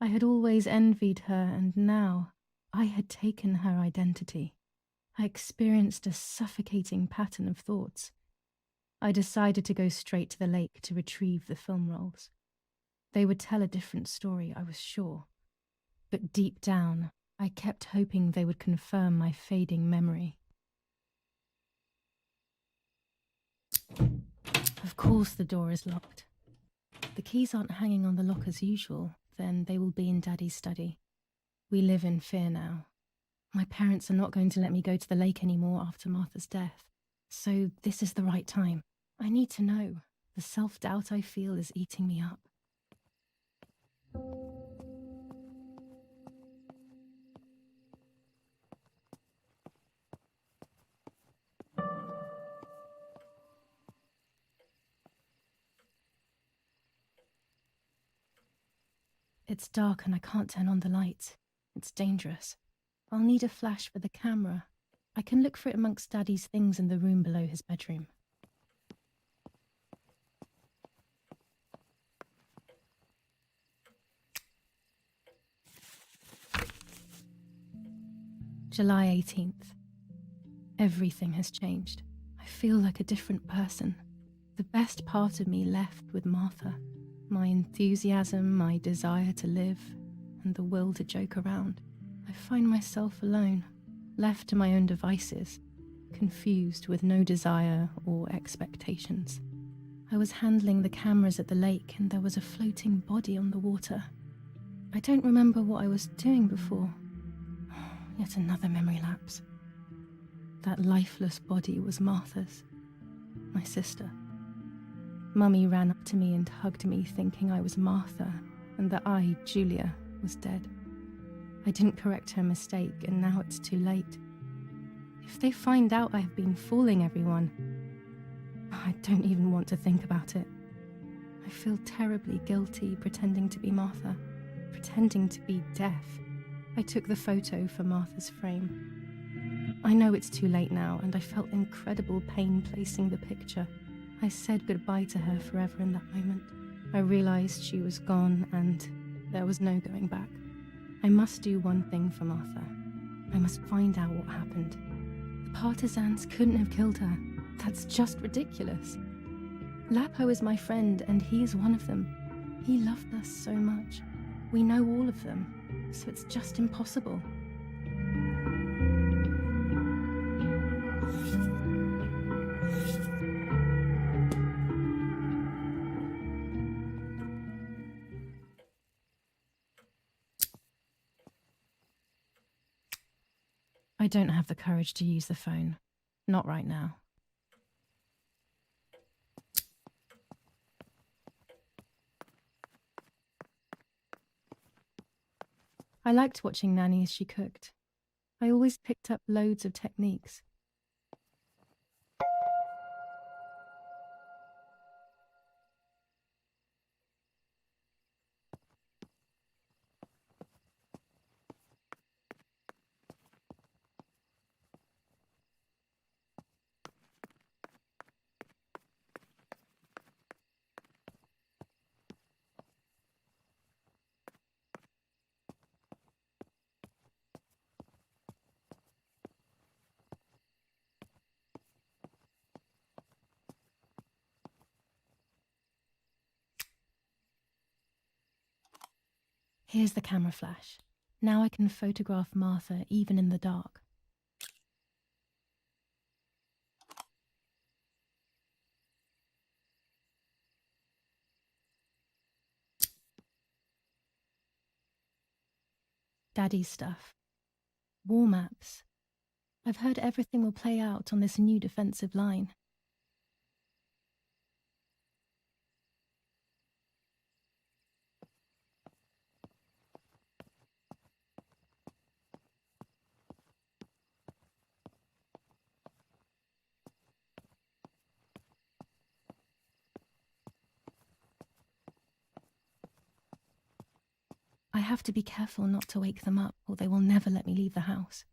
I had always envied her, and now I had taken her identity. I experienced a suffocating pattern of thoughts. I decided to go straight to the lake to retrieve the film rolls. They would tell a different story, I was sure. But deep down, I kept hoping they would confirm my fading memory. Of course the door is locked. The keys aren't hanging on the lock as usual, then they will be in Daddy's study. We live in fear now. My parents are not going to let me go to the lake anymore after Martha's death. So this is the right time. I need to know. The self-doubt I feel is eating me up. It's dark and I can't turn on the light. It's dangerous. I'll need a flash for the camera. I can look for it amongst Daddy's things in the room below his bedroom. July 18th. Everything has changed. I feel like a different person. The best part of me left with Martha. My enthusiasm, my desire to live, and the will to joke around. I find myself alone, left to my own devices, confused with no desire or expectations. I was handling the cameras at the lake and there was a floating body on the water. I don't remember what I was doing before. Yet another memory lapse. That lifeless body was Martha's, my sister. Mummy ran up to me and hugged me, thinking I was Martha and that I, Julia, was dead. I didn't correct her mistake and now it's too late. If they find out I have been fooling everyone, I don't even want to think about it. I feel terribly guilty pretending to be Martha, pretending to be deaf. I took the photo for Martha's frame. I know it's too late now and I felt incredible pain placing the picture. I said goodbye to her forever in that moment. I realized she was gone and there was no going back. I must do one thing for Martha. I must find out what happened. The partisans couldn't have killed her. That's just ridiculous. Lapo is my friend and he is one of them. He loved us so much. We know all of them, so it's just impossible. I don't have the courage to use the phone. Not right now. I liked watching Nanny as she cooked. I always picked up loads of techniques. Here's the camera flash. Now I can photograph Martha even in the dark. Daddy's stuff. War maps. I've heard everything will play out on this new defensive line. I have to be careful not to wake them up, or they will never let me leave the house.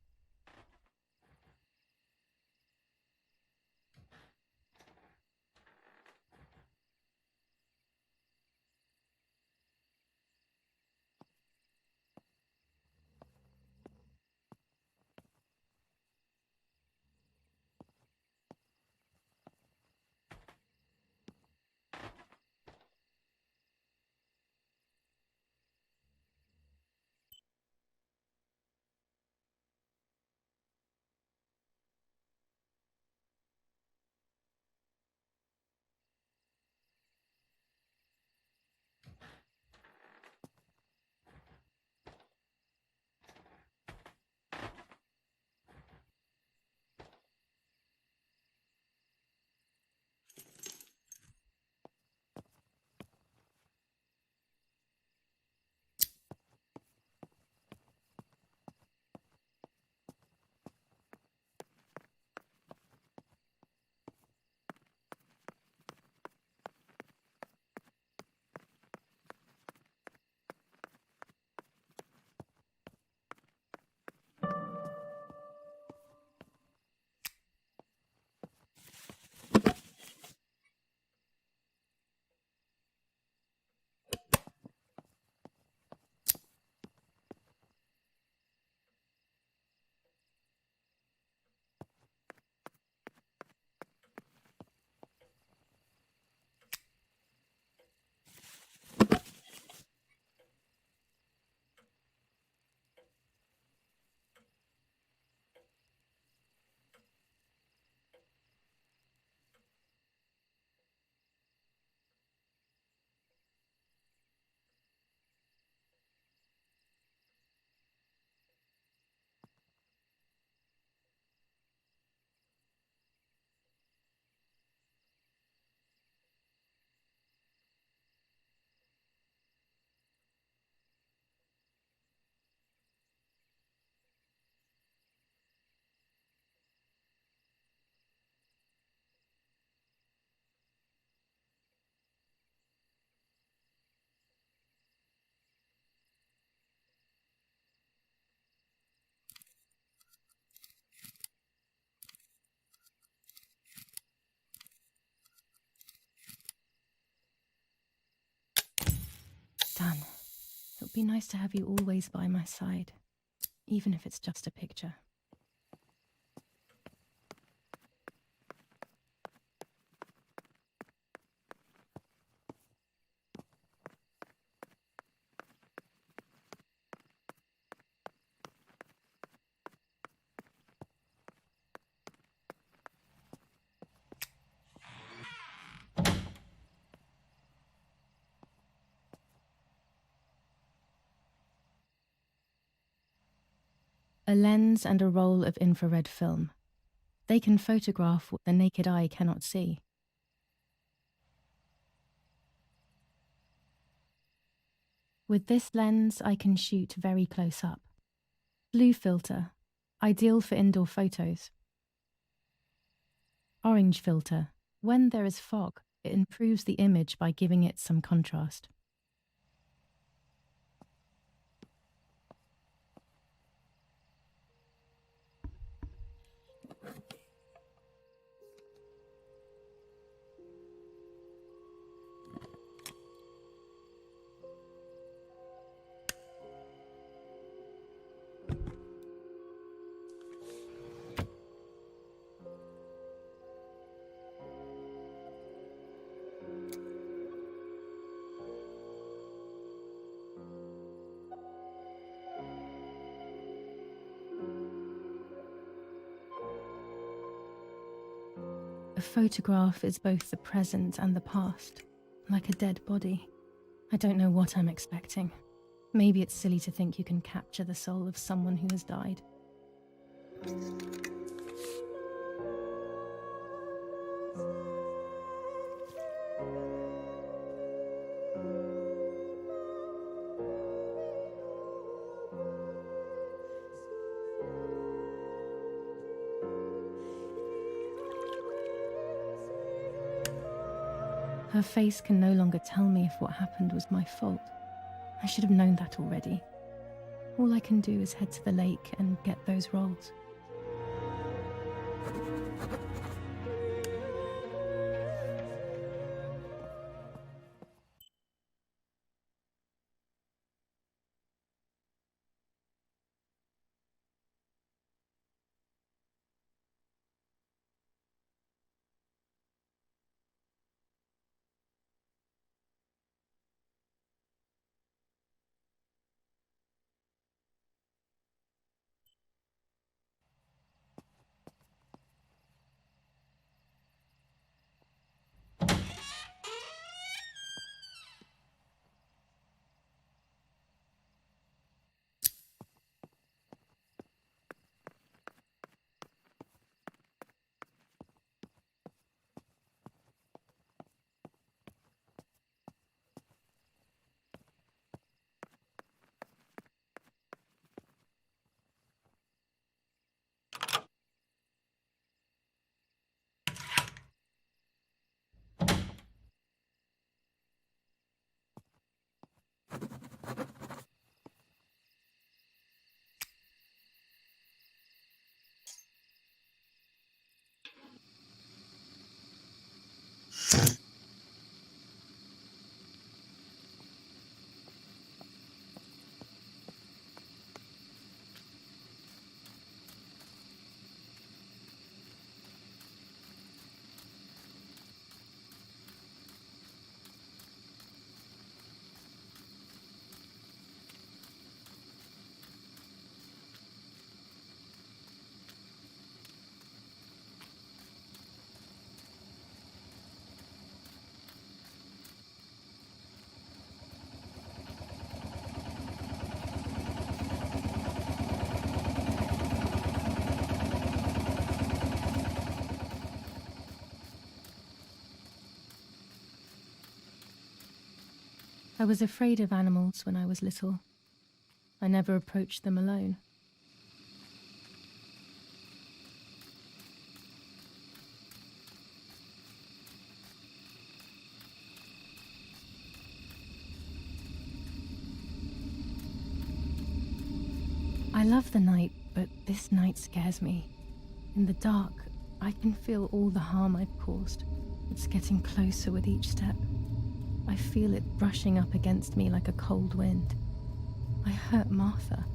would be nice to have you always by my side, even if it's just a picture. A lens and a roll of infrared film. They can photograph what the naked eye cannot see. With this lens, I can shoot very close up. Blue filter, ideal for indoor photos. Orange filter, when there is fog, it improves the image by giving it some contrast. A photograph is both the present and the past, like a dead body. I don't know what I'm expecting. Maybe it's silly to think you can capture the soul of someone who has died. Her face can no longer tell me if what happened was my fault. I should have known that already. All I can do is head to the lake and get those rolls. I was afraid of animals when I was little. I never approached them alone. I love the night, but this night scares me. In the dark, I can feel all the harm I've caused. It's getting closer with each step. I feel it brushing up against me like a cold wind. I hurt Martha.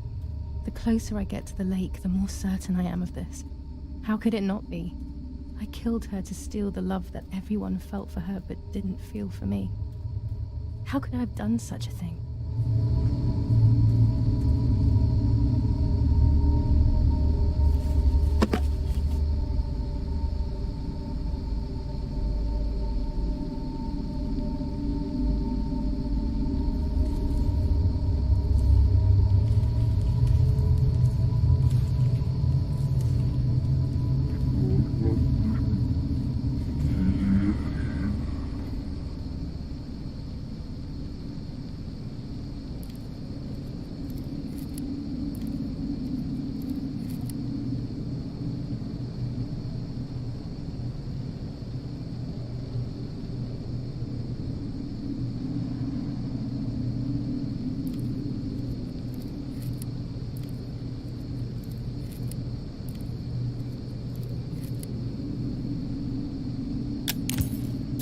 The closer I get to the lake, the more certain I am of this. How could it not be? I killed her to steal the love that everyone felt for her but didn't feel for me. How could I have done such a thing?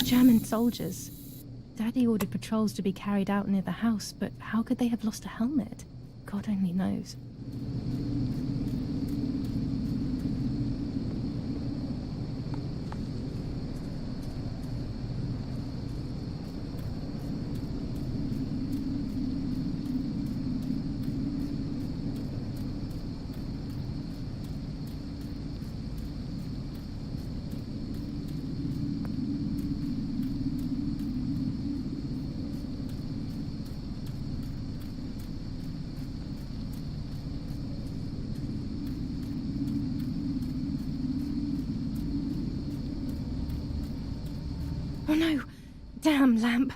German soldiers. Daddy ordered patrols to be carried out near the house, but how could they have lost a helmet? God only knows. Oh no! Damn lamp!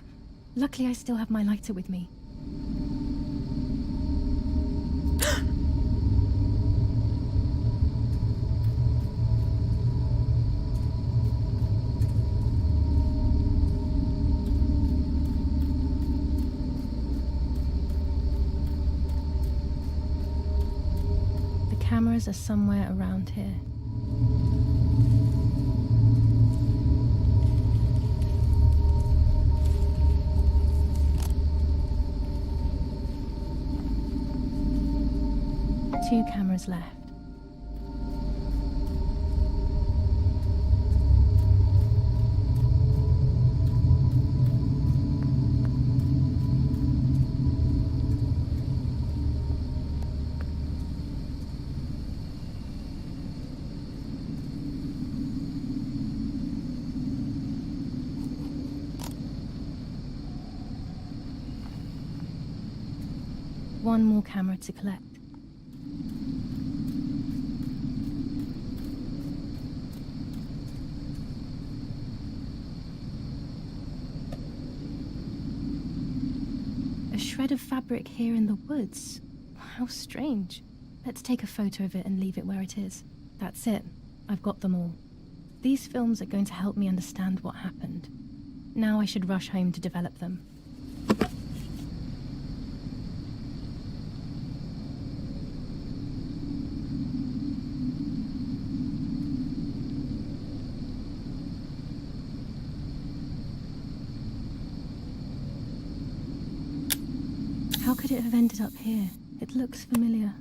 Luckily I still have my lighter with me. The cameras are somewhere around here. Two cameras left. One more camera to collect. A shred of fabric here in the woods. How strange. Let's take a photo of it and leave it where it is. That's it. I've got them all. These films are going to help me understand what happened. Now I should rush home to develop them. How could it have ended up here? It looks familiar.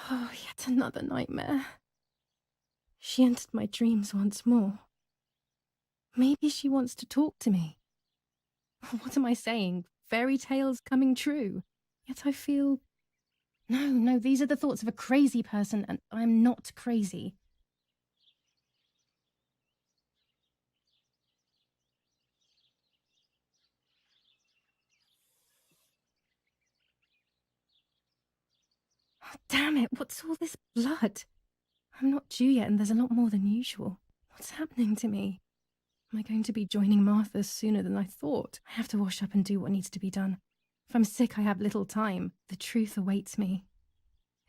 Oh, yet another nightmare. She entered my dreams once more. Maybe she wants to talk to me. What am I saying? Fairy tales coming true. Yet I feel... No, these are the thoughts of a crazy person, and I'm not crazy. Oh, damn it, what's all this blood? I'm not due yet, and there's a lot more than usual. What's happening to me? Am I going to be joining Martha sooner than I thought? I have to wash up and do what needs to be done. If I'm sick, I have little time. The truth awaits me.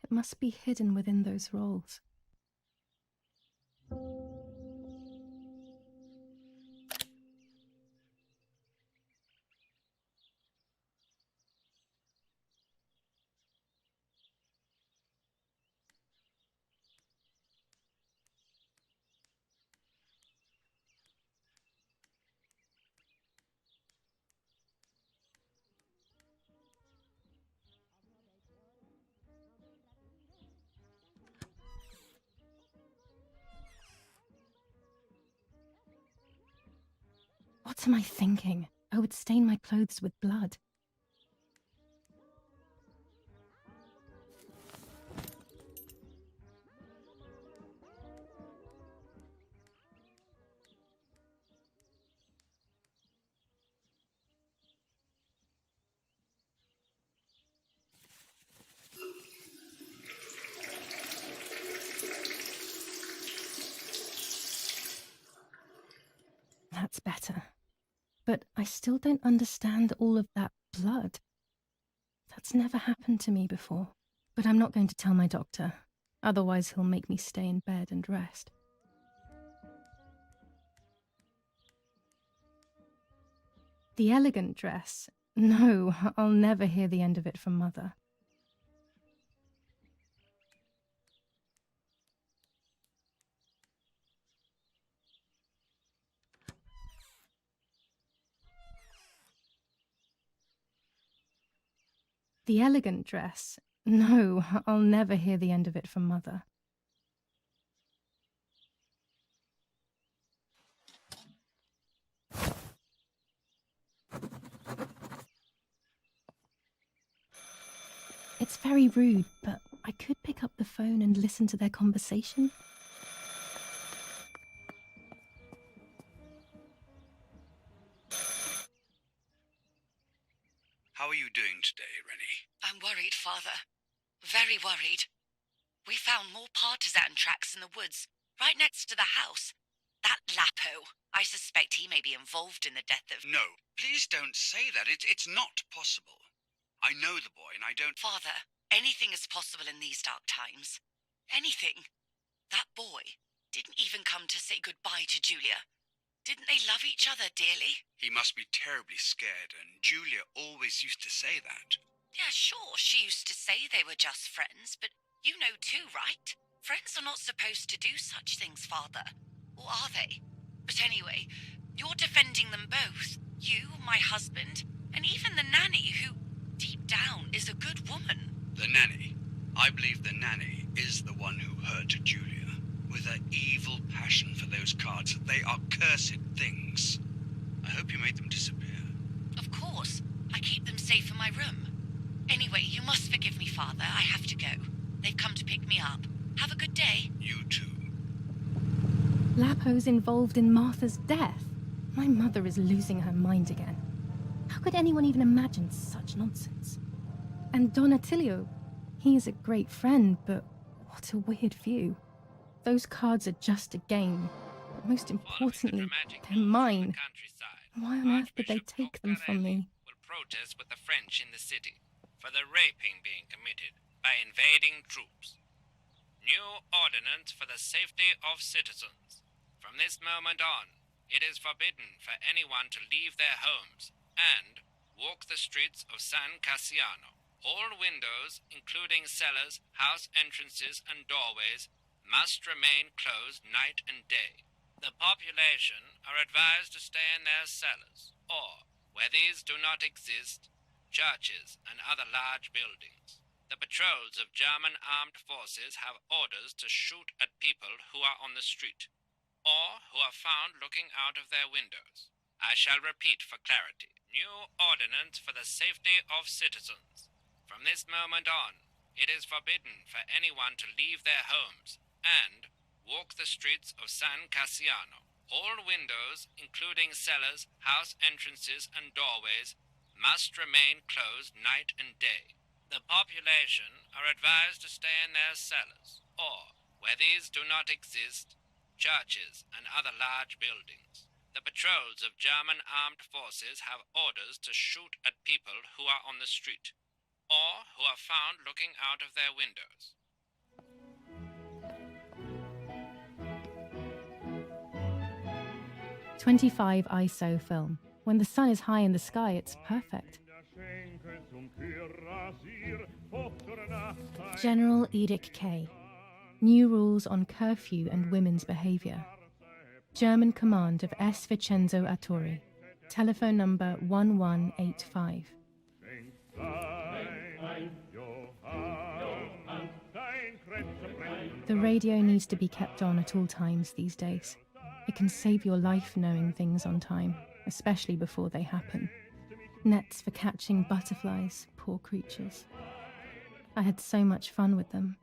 It must be hidden within those rolls. What am I thinking? I would stain my clothes with blood. That's better. But I still don't understand all of that blood. That's never happened to me before. But I'm not going to tell my doctor. Otherwise he'll make me stay in bed and rest. The elegant dress? No, I'll never hear the end of it from Mother. The elegant dress? No, I'll never hear the end of it from Mother. It's very rude, but I could pick up the phone and listen to their conversation. How are you doing today, Rennie? I'm worried, Father. Very worried. We found more partisan tracks in the woods, right next to the house. That Lapo, I suspect he may be involved in the death of... No, please don't say that. It's not possible. I know the boy and I don't... Father, anything is possible in these dark times. Anything. That boy didn't even come to say goodbye to Julia. Didn't they love each other dearly? He must be terribly scared, and Julia always used to say that. Yeah, sure, she used to say they were just friends, but you know too, right? Friends are not supposed to do such things, Father. Or are they? But anyway, you're defending them both. You, my husband, and even the nanny who, deep down, is a good woman. The nanny. I believe the nanny is the one who hurt Julia. With her evil passion for those cards. They are cursed things. I hope you made them disappear. Of course. I keep them safe in my room. Anyway, you must forgive me, Father. I have to go. They've come to pick me up. Have a good day. You too. Lapo's involved in Martha's death. My mother is losing her mind again. How could anyone even imagine such nonsense? And Don Attilio, he is a great friend, but what a weird view. Those cards are just a game. But most importantly, they're mine. Why on earth did they take them from me? Will protest with the French in the city for the raping being committed by invading troops. New ordinance for the safety of citizens. From this moment on, it is forbidden for anyone to leave their homes and walk the streets of San Cassiano. All windows, including cellars, house entrances, and doorways, must remain closed night and day. The population are advised to stay in their cellars, or, where these do not exist, churches and other large buildings. The patrols of German armed forces have orders to shoot at people who are on the street, or who are found looking out of their windows. I shall repeat for clarity. New ordinance for the safety of citizens. From this moment on, it is forbidden for anyone to leave their homes and walk the streets of San Cassiano. All windows, including cellars, house entrances, and doorways, must remain closed night and day. The population are advised to stay in their cellars, or, where these do not exist, churches and other large buildings. The patrols of German armed forces have orders to shoot at people who are on the street, or who are found looking out of their windows. '25 ISO film. When the sun is high in the sky, it's perfect. General Edict K. New rules on curfew and women's behavior. German command of S. Vincenzo Attori. Telephone number 1185. The radio needs to be kept on at all times these days. It can save your life knowing things on time, especially before they happen. Nets for catching butterflies, poor creatures. I had so much fun with them.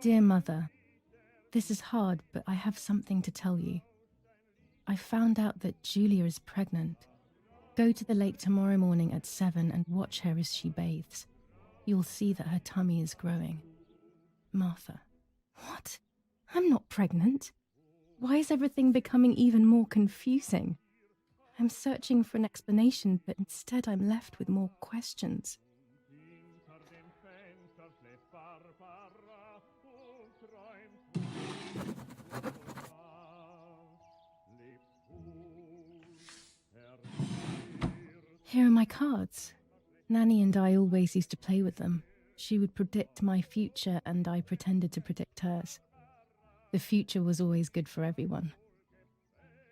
Dear Mother, this is hard, but I have something to tell you. I found out that Julia is pregnant. Go to the lake tomorrow morning at 7 and watch her as she bathes. You'll see that her tummy is growing. Martha. What? I'm not pregnant. Why is everything becoming even more confusing? I'm searching for an explanation, but instead I'm left with more questions. Here are my cards. Nanny and I always used to play with them. She would predict my future and I pretended to predict hers. The future was always good for everyone.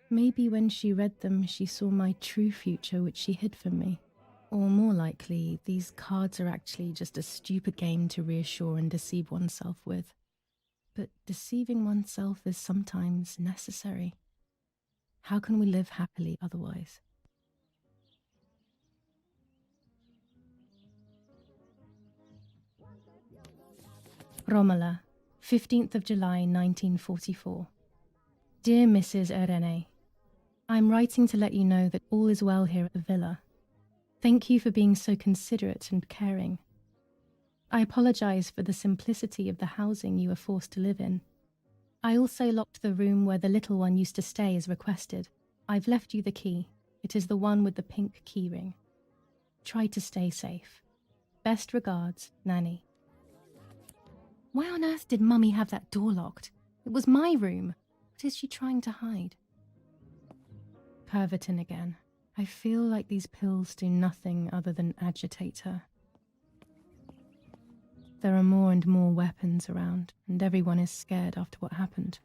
Maybe when she read them, she saw my true future, which she hid from me. Or more likely, these cards are actually just a stupid game to reassure and deceive oneself with. But deceiving oneself is sometimes necessary. How can we live happily otherwise? Romola, 15th of July 1944. Dear Mrs. Irene, I'm writing to let you know that all is well here at the villa. Thank you for being so considerate and caring. I apologize for the simplicity of the housing you were forced to live in. I also locked the room where the little one used to stay as requested. I've left you the key. It is the one with the pink keyring. Try to stay safe. Best regards, Nanny. Why on earth did Mummy have that door locked? It was my room. What is she trying to hide? Pervertin again. I feel like these pills do nothing other than agitate her. There are more and more weapons around, and everyone is scared after what happened.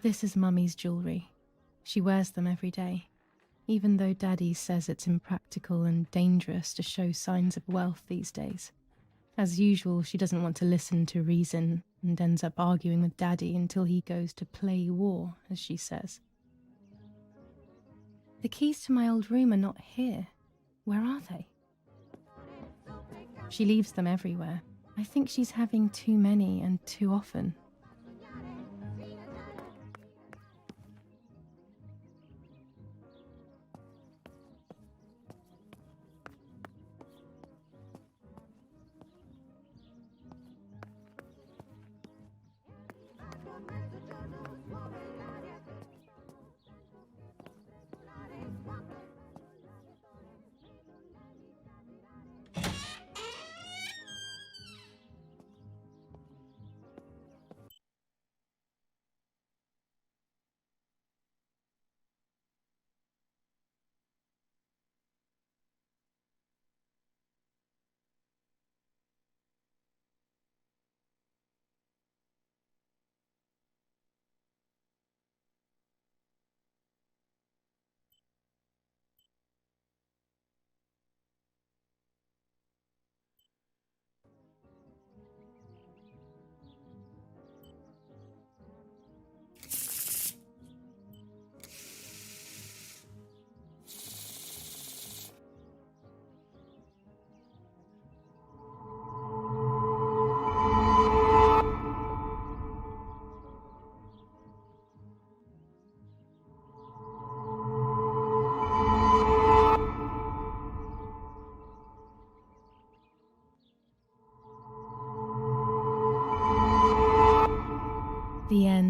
This is Mummy's jewellery. She wears them every day, even though Daddy says it's impractical and dangerous to show signs of wealth these days. As usual, she doesn't want to listen to reason and ends up arguing with Daddy until he goes to play war, as she says. The keys to my old room are not here. Where are they? She leaves them everywhere. I think she's having too many and too often.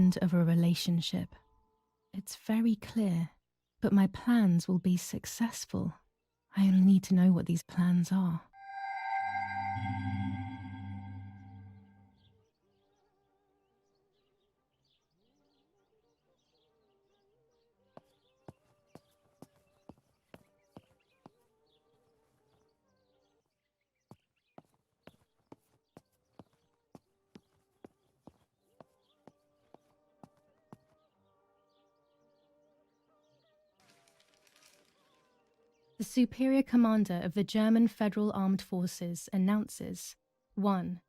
end of a relationship. It's very clear, but my plans will be successful. I only need to know what these plans are. The Superior Commander of the German Federal Armed Forces announces: 1.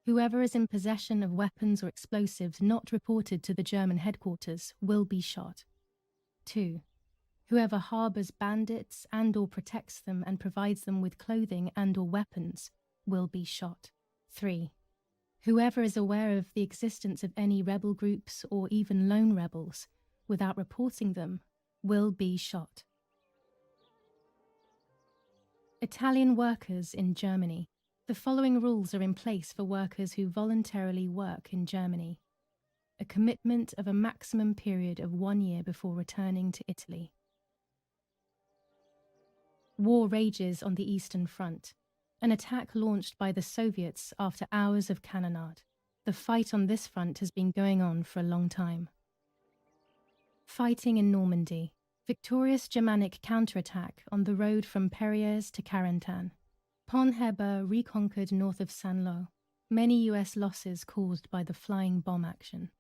Whoever is in possession of weapons or explosives not reported to the German headquarters will be shot. 2. Whoever harbors bandits and/or protects them and provides them with clothing and/or weapons will be shot. 3. Whoever is aware of the existence of any rebel groups or even lone rebels without reporting them will be shot. Italian workers in Germany. The following rules are in place for workers who voluntarily work in Germany. A commitment of a maximum period of 1 year before returning to Italy. War rages on the Eastern Front. An attack launched by the Soviets after hours of cannonade. The fight on this front has been going on for a long time. Fighting in Normandy. Victorious Germanic counterattack on the road from Perrières to Carentan. Pont Heber reconquered north of Saint-Lô. Many US losses caused by the flying bomb action.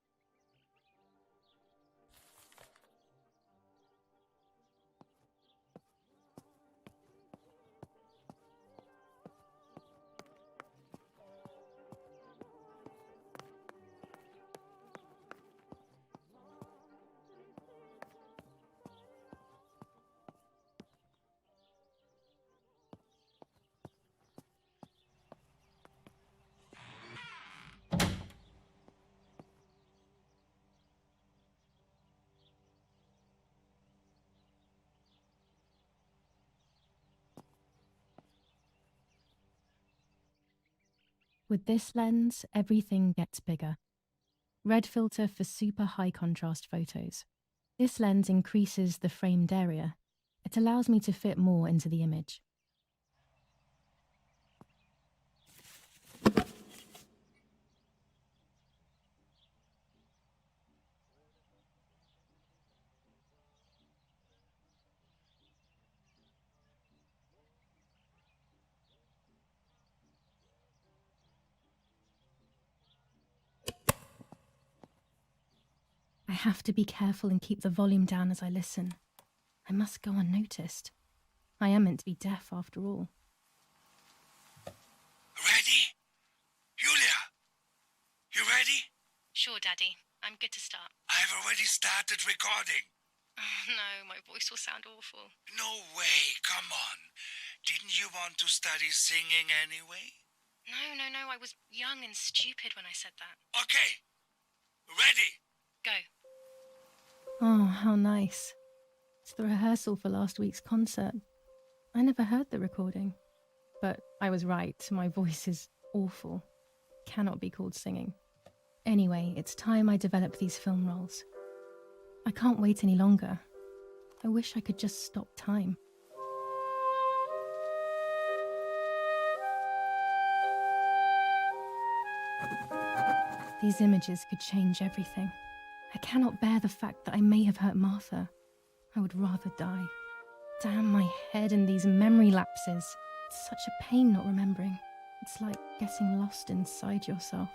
With this lens, everything gets bigger. Red filter for super high contrast photos. This lens increases the framed area. It allows me to fit more into the image. I have to be careful and keep the volume down as I listen. I must go unnoticed. I am meant to be deaf after all. Ready? Julia? You ready? Sure, Daddy. I'm good to start. I've already started recording. Oh, no, my voice will sound awful. No way, come on. Didn't you want to study singing anyway? No. I was young and stupid when I said that. Okay. Ready? Go. Oh, how nice. It's the rehearsal for last week's concert. I never heard the recording. But I was right, my voice is awful. Cannot be called singing. Anyway, it's time I develop these film roles. I can't wait any longer. I wish I could just stop time. These images could change everything. I cannot bear the fact that I may have hurt Martha. I would rather die. Damn my head and these memory lapses. It's such a pain not remembering. It's like getting lost inside yourself.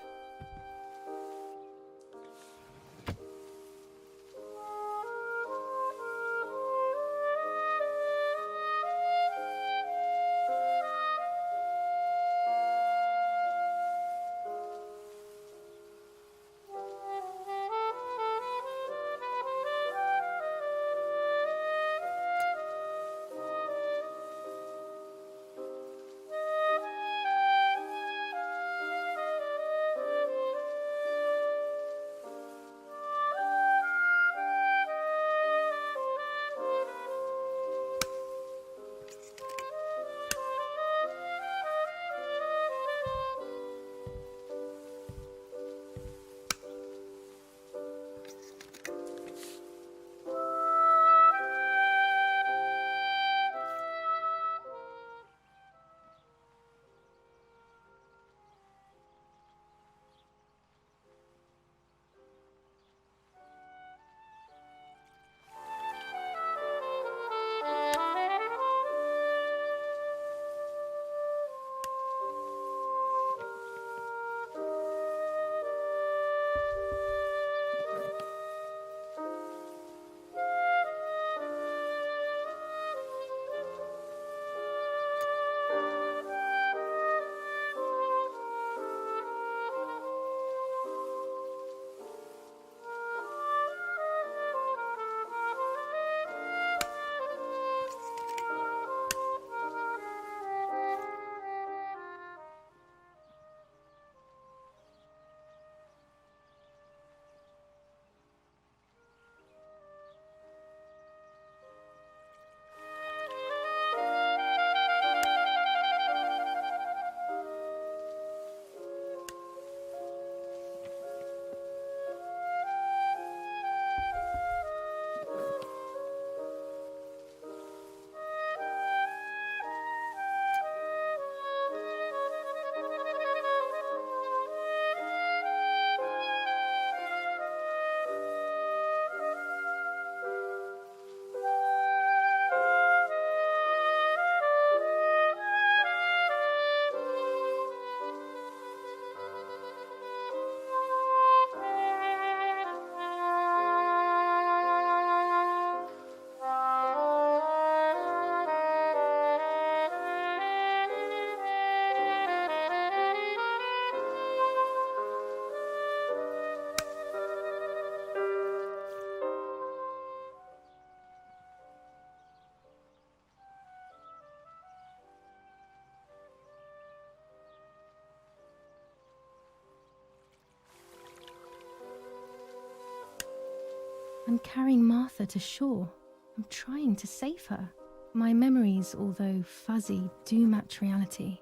I'm carrying Martha to shore. I'm trying to save her. My memories, although fuzzy, do match reality.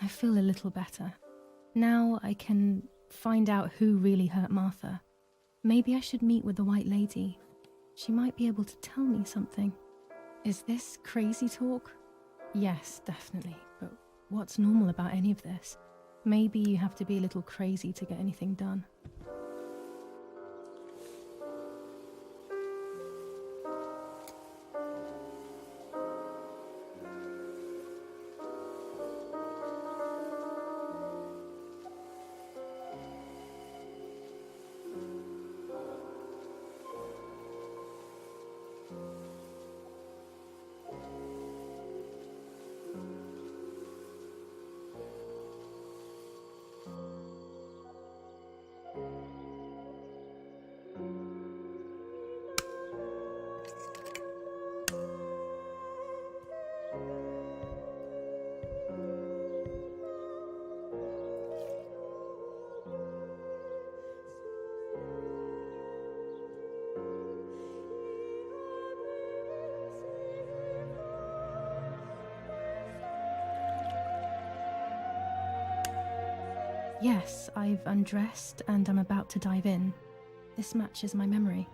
I feel a little better. Now I can find out who really hurt Martha. Maybe I should meet with the White Lady. She might be able to tell me something. Is this crazy talk? Yes, definitely. But what's normal about any of this? Maybe you have to be a little crazy to get anything done. Yes, I've undressed and I'm about to dive in. This matches my memory.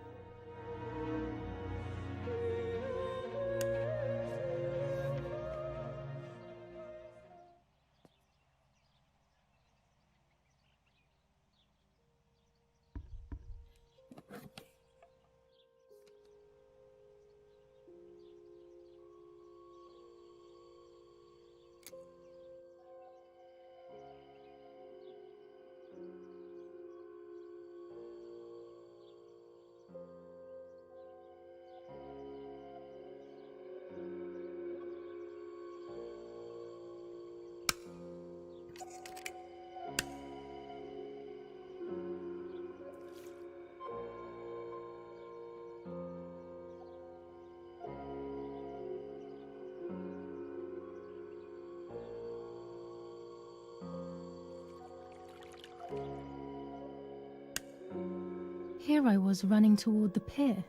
Here I was running toward the pier,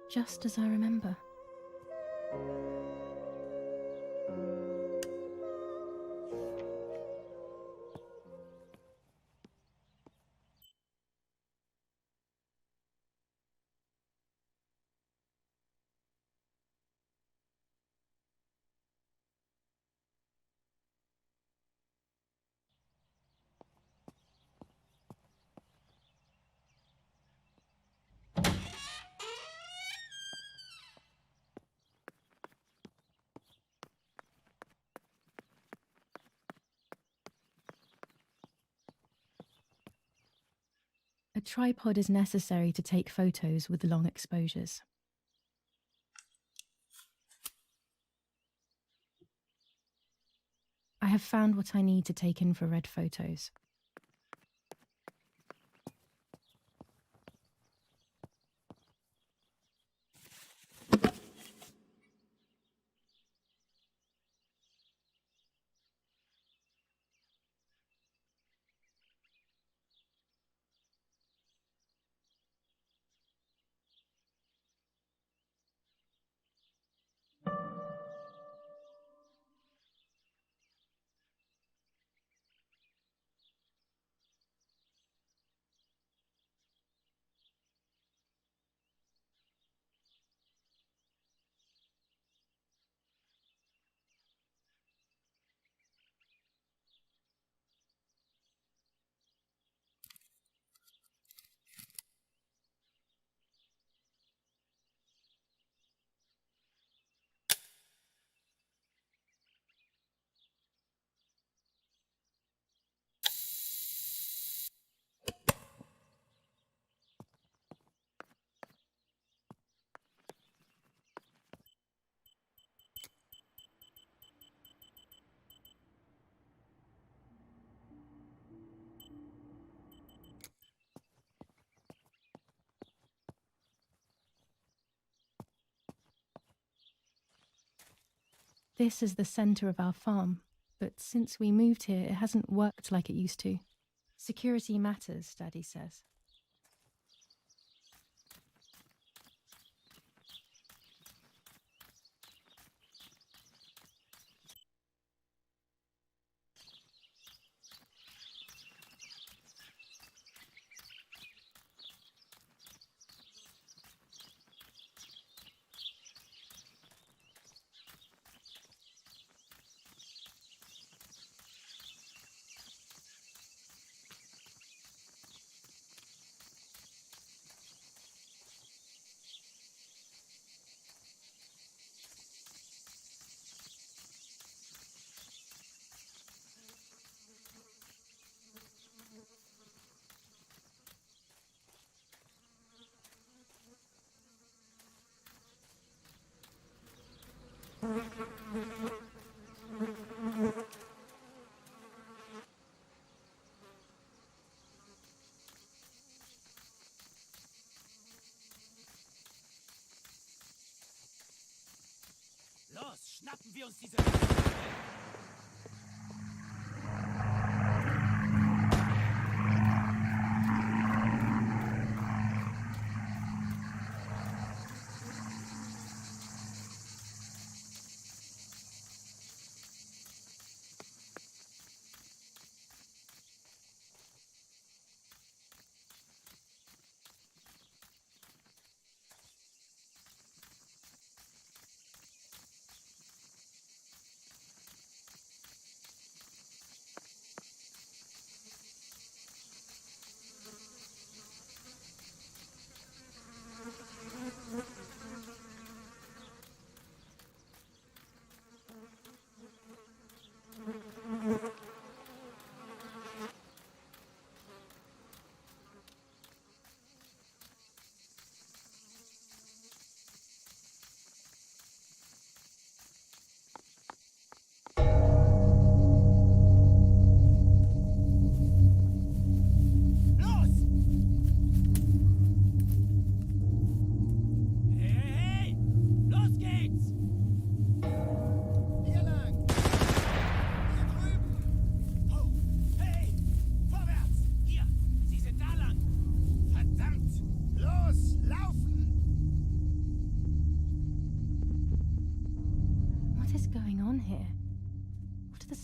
just as I remember. A tripod is necessary to take photos with long exposures. I have found what I need to take infrared photos. This is the centre of our farm, but since we moved here, it hasn't worked like it used to. Security matters, Daddy says. Los, schnappen wir uns diese...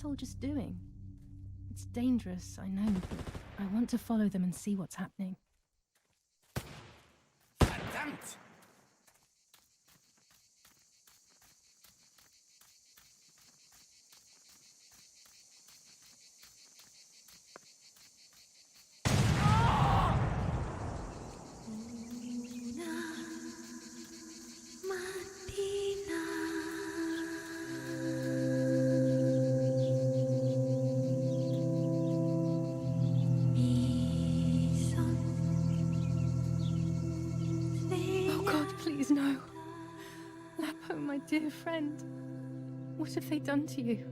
Soldiers doing? It's dangerous, I know, but I want to follow them and see what's happening. Verdammt! Dear friend, what have they done to you?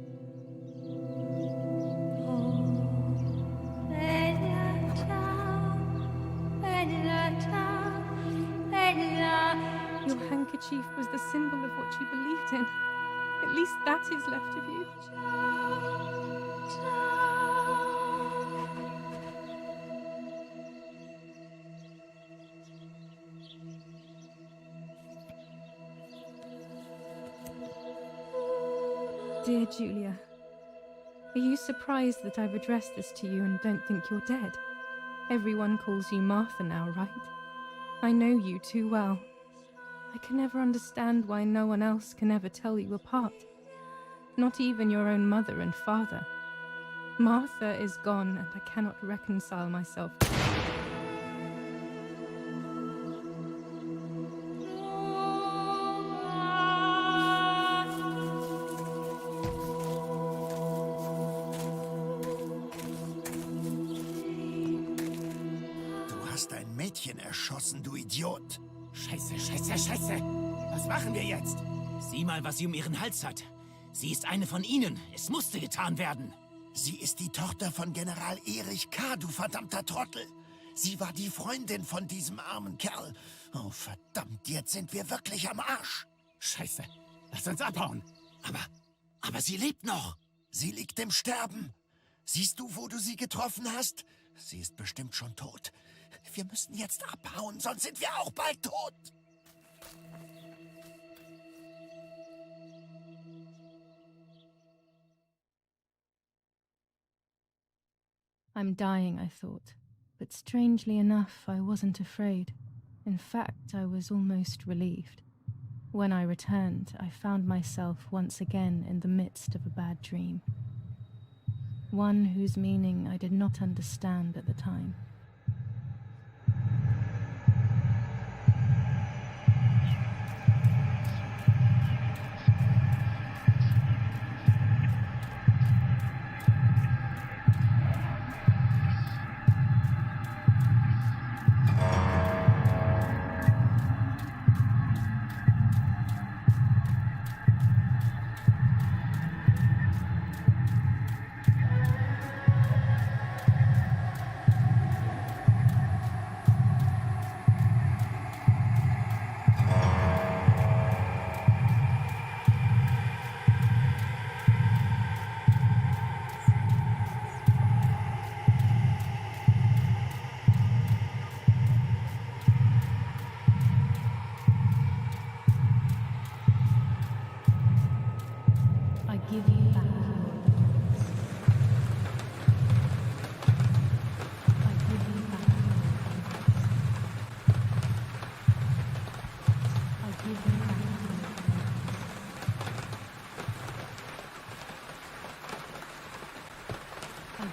Your handkerchief was the symbol of what you believed in. At least that is left of you. Dear Julia, are you surprised that I've addressed this to you and don't think you're dead? Everyone calls you Martha now, right? I know you too well. I can never understand why no one else can ever tell you apart. Not even your own mother and father. Martha is gone and I cannot reconcile myself. Ein Mädchen erschossen, du Idiot. Scheiße, scheiße, scheiße. Was machen wir jetzt? Sieh mal, was sie um ihren Hals hat. Sie ist eine von ihnen. Es musste getan werden. Sie ist die Tochter von General Erich K., du verdammter Trottel. Sie war die Freundin von diesem armen Kerl. Oh, verdammt, jetzt sind wir wirklich am Arsch. Scheiße. Lass uns abhauen. Aber sie lebt noch. Sie liegt im Sterben. Siehst du, wo du sie getroffen hast? Sie ist bestimmt schon tot. Wir müssen jetzt abhauen, sonst sind wir auch bald tot. I'm dying, I thought. But strangely enough, I wasn't afraid. In fact, I was almost relieved. When I returned, I found myself once again in the midst of a bad dream. One whose meaning I did not understand at the time.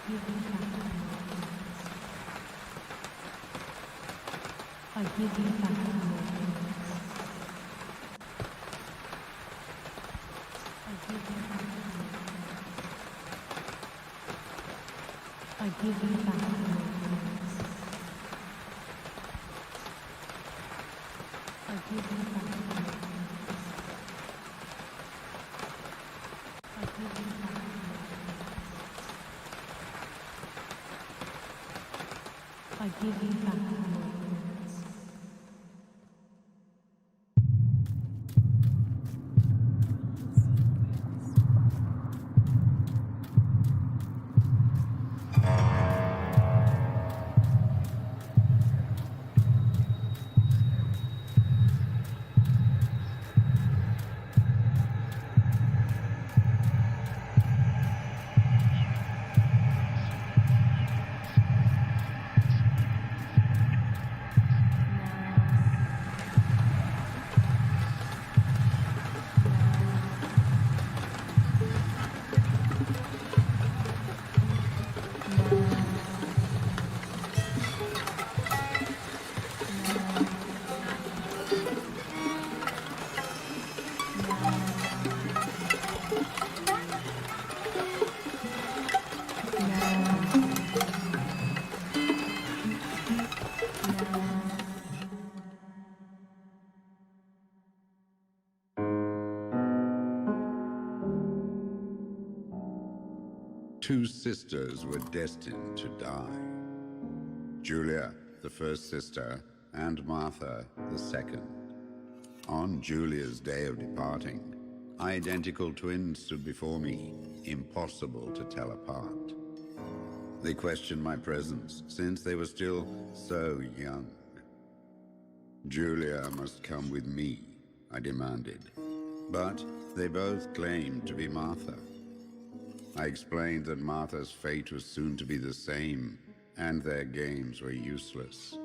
give you back my words. I give you back my words. I give you back my words. I give you back my words. I give you back my words. I give you back my words. I give you back my words. Two sisters were destined to die. Julia, the first sister, and Martha, the second. On Julia's day of departing, identical twins stood before me, impossible to tell apart. They questioned my presence, since they were still so young. Julia must come with me, I demanded, but they both claimed to be Martha. I explained that Martha's fate was soon to be the same, and their games were useless.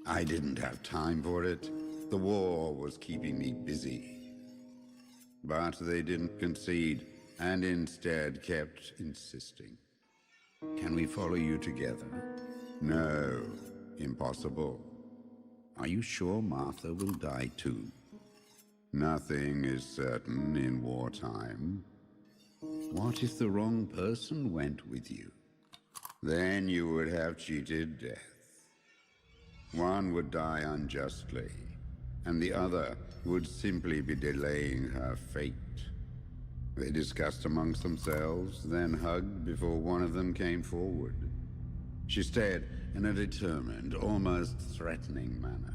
I didn't have time for it. The war was keeping me busy. But they didn't concede, and instead kept insisting. Can we follow you together? No, impossible. Are you sure Martha will die too? Nothing is certain in wartime. What if the wrong person went with you? Then you would have cheated death. One would die unjustly, and the other would simply be delaying her fate. They discussed amongst themselves, then hugged before one of them came forward. She stared in a determined, almost threatening manner.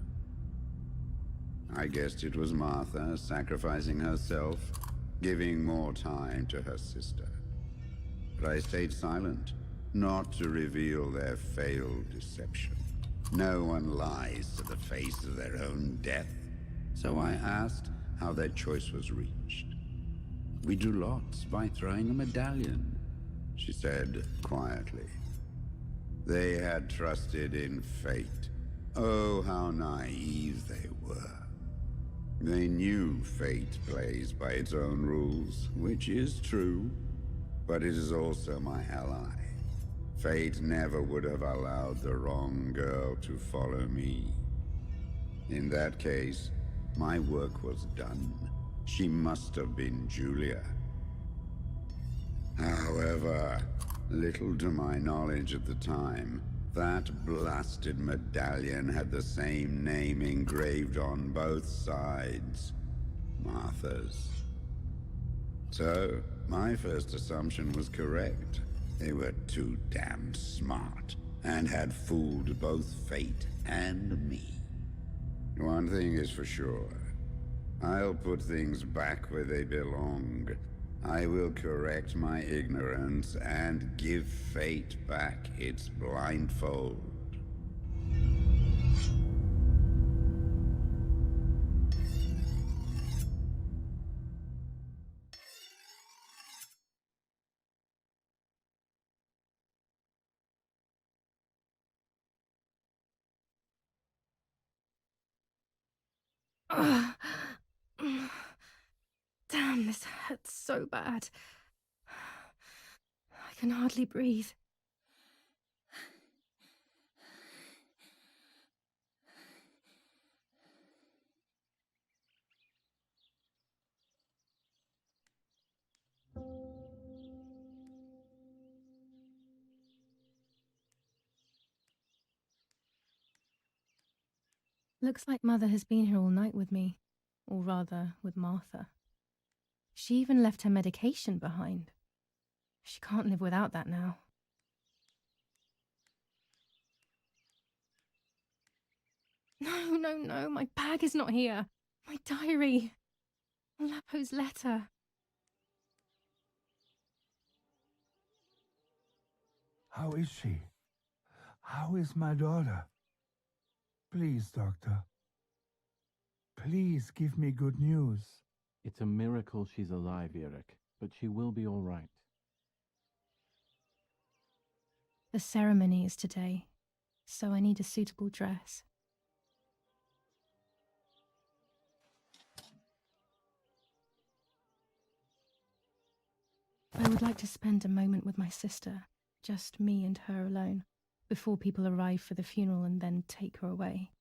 I guessed it was Martha sacrificing herself, giving more time to her sister. But I stayed silent, not to reveal their failed deception. No one lies to the face of their own death. So I asked how their choice was reached. We drew lots by throwing a medallion, she said quietly. They had trusted in fate. Oh, how naive they were. They knew fate plays by its own rules, which is true, but it is also my ally. Fate never would have allowed the wrong girl to follow me. In that case, my work was done. She must have been Julia. However, little to my knowledge at the time, that blasted medallion had the same name engraved on both sides. Martha's. So, my first assumption was correct. They were too damn smart, and had fooled both fate and me. One thing is for sure. I'll put things back where they belong. I will correct my ignorance and give fate back its blindfold. Damn, this hurts so bad. I can hardly breathe. Looks like Mother has been here all night with me, or rather, with Martha. She even left her medication behind. She can't live without that now. No, my bag is not here. My diary. Lapo's letter. How is she? How is my daughter? Please, doctor. Please give me good news. It's a miracle she's alive, Eric, but she will be all right. The ceremony is today, so I need a suitable dress. I would like to spend a moment with my sister, just me and her alone, before people arrive for the funeral and then take her away.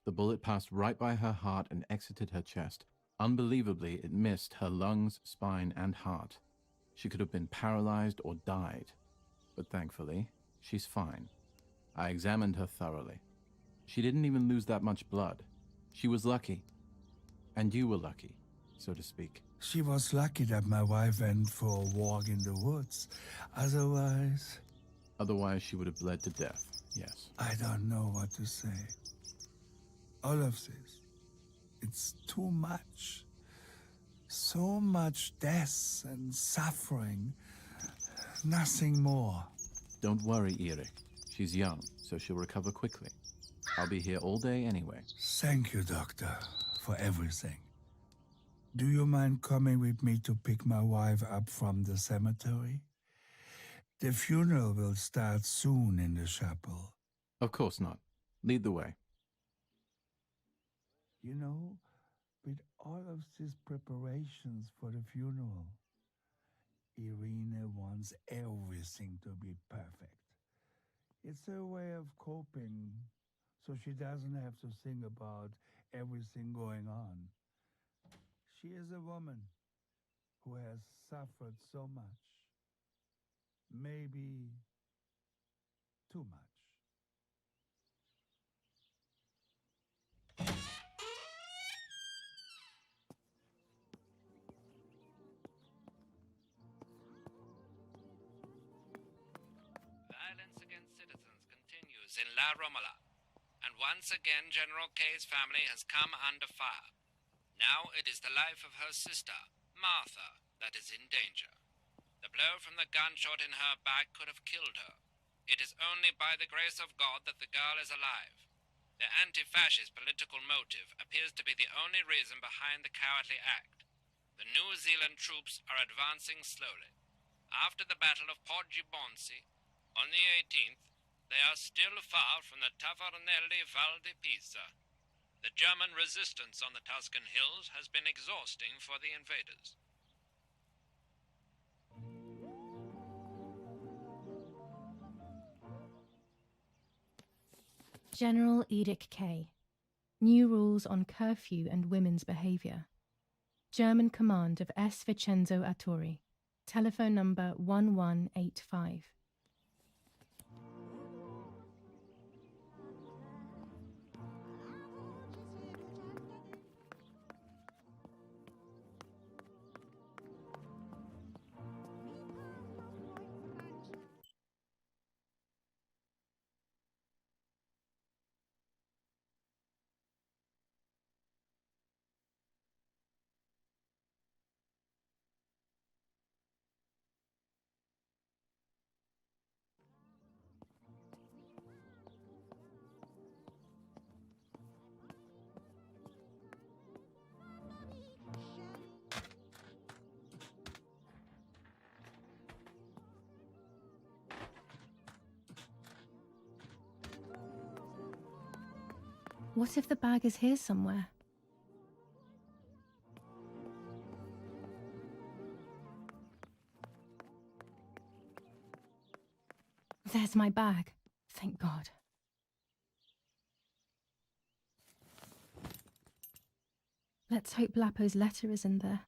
The bullet passed right by her heart and exited her chest. Unbelievably, it missed her lungs, spine, and heart. She could have been paralyzed or died. But thankfully, she's fine. I examined her thoroughly. She didn't even lose that much blood. She was lucky. And you were lucky, so to speak. She was lucky that my wife went for a walk in the woods. Otherwise, she would have bled to death, yes. I don't know what to say. All of this, it's too much. So much death and suffering. Nothing more. Don't worry, Eric. She's young, so she'll recover quickly. I'll be here all day anyway. Thank you, doctor, for everything. Do you mind coming with me to pick my wife up from the cemetery? The funeral will start soon in the chapel. Of course not. Lead the way. You know, with all of these preparations for the funeral, Irina wants everything to be perfect. It's her way of coping, so she doesn't have to think about everything going on. She is a woman who has suffered so much. Maybe too much. Violence against citizens continues in La Romola, and once again General K's family has come under fire. Now it is the life of her sister, Martha, that is in danger. The blow from the gunshot in her back could have killed her. It is only by the grace of God that the girl is alive. The anti-fascist political motive appears to be the only reason behind the cowardly act. The New Zealand troops are advancing slowly. After the Battle of Poggibonsi, on the 18th, they are still far from the Tavernelli Val di Pisa. The German resistance on the Tuscan hills has been exhausting for the invaders. General Edict K. New rules on curfew and women's behavior. German command of S. Vincenzo Arturi. Telephone number 1185. What if the bag is here somewhere? There's my bag. Thank God. Let's hope Lapo's letter is in there.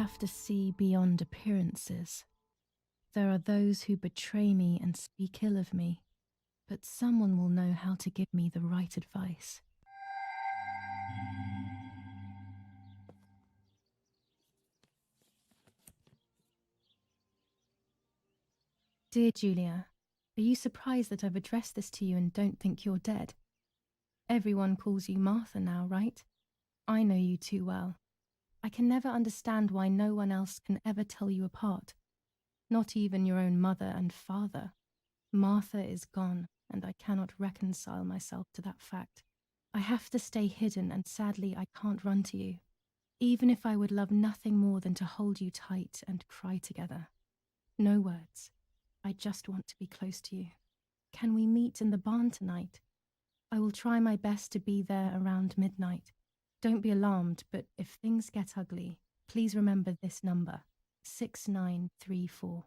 have to see beyond appearances. There are those who betray me and speak ill of me, but someone will know how to give me the right advice. Dear Julia, are you surprised that I've addressed this to you and don't think you're dead? Everyone calls you Martha now, right? I know you too well. I can never understand why no one else can ever tell you apart. Not even your own mother and father. Martha is gone, and I cannot reconcile myself to that fact. I have to stay hidden, and sadly I can't run to you, even if I would love nothing more than to hold you tight and cry together. No words. I just want to be close to you. Can we meet in the barn tonight? I will try my best to be there around midnight. Don't be alarmed, but if things get ugly, please remember this number, 6934.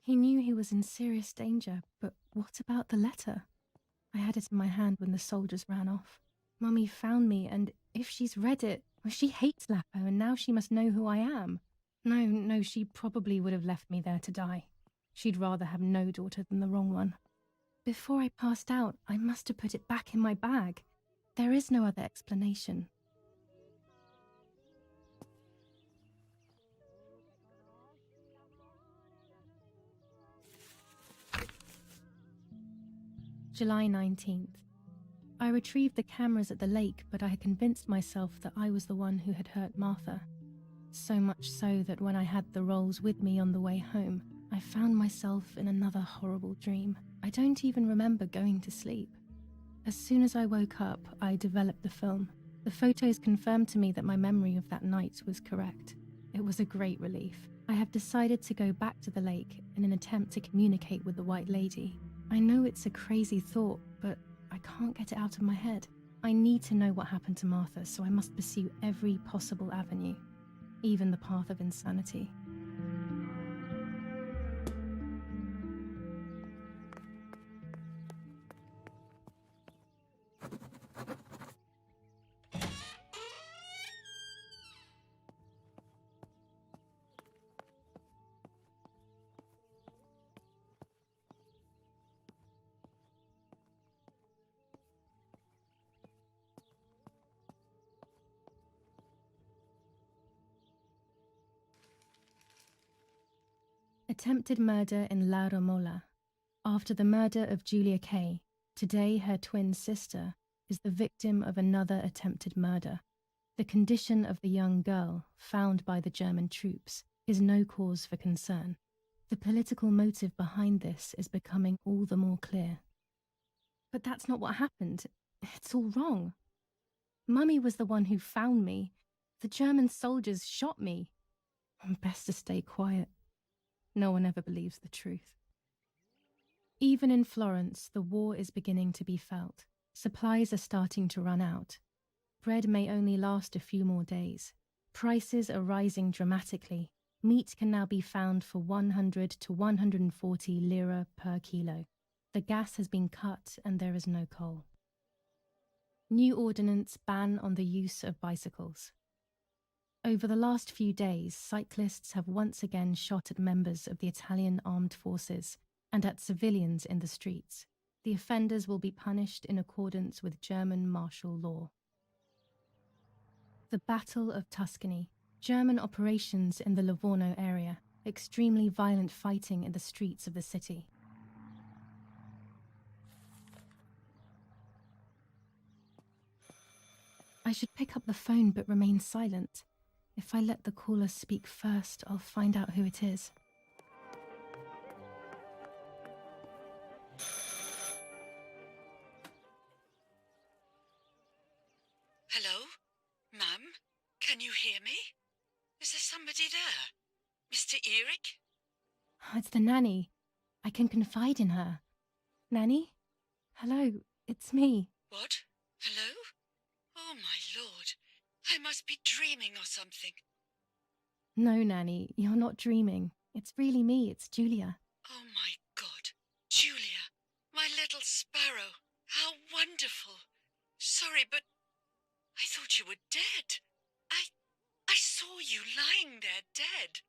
He knew he was in serious danger, but what about the letter? I had it in my hand when the soldiers ran off. Mummy found me, and if she's read it, well, she hates Lapo, and now she must know who I am. No, she probably would have left me there to die. She'd rather have no daughter than the wrong one. Before I passed out, I must have put it back in my bag. There is no other explanation. July 19th. I retrieved the cameras at the lake, but I had convinced myself that I was the one who had hurt Martha. So much so that when I had the rolls with me on the way home, I found myself in another horrible dream. I don't even remember going to sleep. As soon as I woke up, I developed the film. The photos confirmed to me that my memory of that night was correct. It was a great relief. I have decided to go back to the lake in an attempt to communicate with the White Lady. I know it's a crazy thought, but I can't get it out of my head. I need to know what happened to Martha, so I must pursue every possible avenue, even the path of insanity. Attempted murder in La Romola. After the murder of Julia Kay, today her twin sister is the victim of another attempted murder. The condition of the young girl, found by the German troops, is no cause for concern. The political motive behind this is becoming all the more clear. But that's not what happened. It's all wrong. Mummy was the one who found me. The German soldiers shot me. Best to stay quiet. No one ever believes the truth. Even in Florence, the war is beginning to be felt. Supplies are starting to run out. Bread may only last a few more days. Prices are rising dramatically. Meat can now be found for 100 to 140 lira per kilo. The gas has been cut and there is no coal. New ordinance ban on the use of bicycles. Over the last few days, cyclists have once again shot at members of the Italian armed forces and at civilians in the streets. The offenders will be punished in accordance with German martial law. The Battle of Tuscany. German operations in the Livorno area. Extremely violent fighting in the streets of the city. I should pick up the phone but remain silent. If I let the caller speak first, I'll find out who it is. Hello? Ma'am? Can you hear me? Is there somebody there? Mr. Eric? It's the nanny. I can confide in her. Nanny? Hello, it's me. What? Hello? Oh, my lord. I must be dreaming or something. No, Nanny, you're not dreaming. It's really me, it's Julia. Oh, my God. Julia, my little sparrow. How wonderful. Sorry, but I thought you were dead. I saw you lying there dead.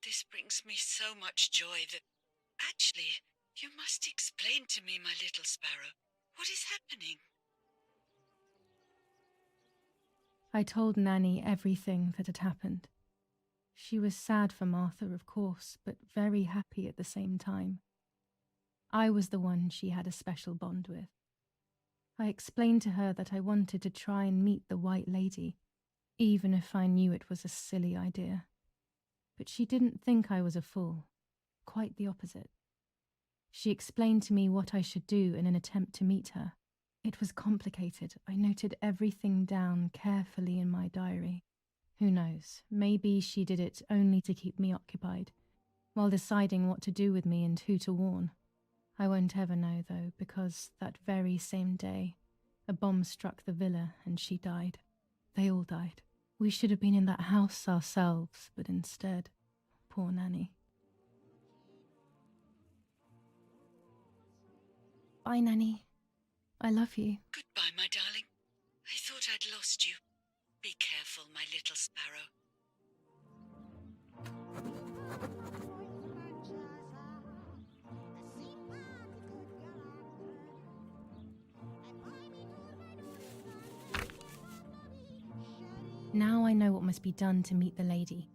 This brings me so much joy that... Actually, you must explain to me, my little sparrow. What is happening? I told Nanny everything that had happened. She was sad for Martha, of course, but very happy at the same time. I was the one she had a special bond with. I explained to her that I wanted to try and meet the White Lady, even if I knew it was a silly idea. But she didn't think I was a fool. Quite the opposite. She explained to me what I should do in an attempt to meet her. It was complicated. I noted everything down carefully in my diary. Who knows, maybe she did it only to keep me occupied, while deciding what to do with me and who to warn. I won't ever know, though, because that very same day, a bomb struck the villa and she died. They all died. We should have been in that house ourselves, but instead, poor Nanny. Bye, Nanny. I love you. Goodbye, my darling. I thought I'd lost you. Be careful, my little sparrow. Now I know what must be done to meet the lady.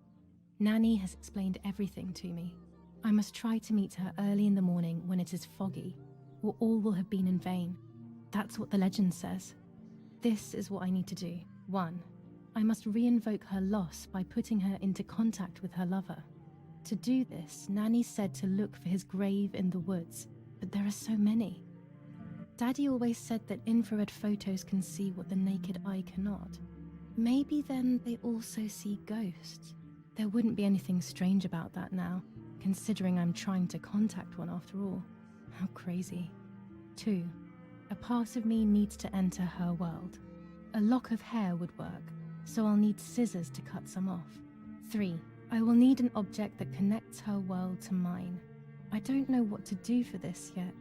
Nanny has explained everything to me. I must try to meet her early in the morning when it is foggy, or all will have been in vain. That's what the legend says. This is what I need to do. 1. I must re-invoke her loss by putting her into contact with her lover. To do this, Nanny said to look for his grave in the woods, but there are so many. Daddy always said that infrared photos can see what the naked eye cannot. Maybe then they also see ghosts. There wouldn't be anything strange about that now, considering I'm trying to contact one after all. How crazy. 2. A part of me needs to enter her world. A lock of hair would work, so I'll need scissors to cut some off. 3. I will need an object that connects her world to mine. I don't know what to do for this yet.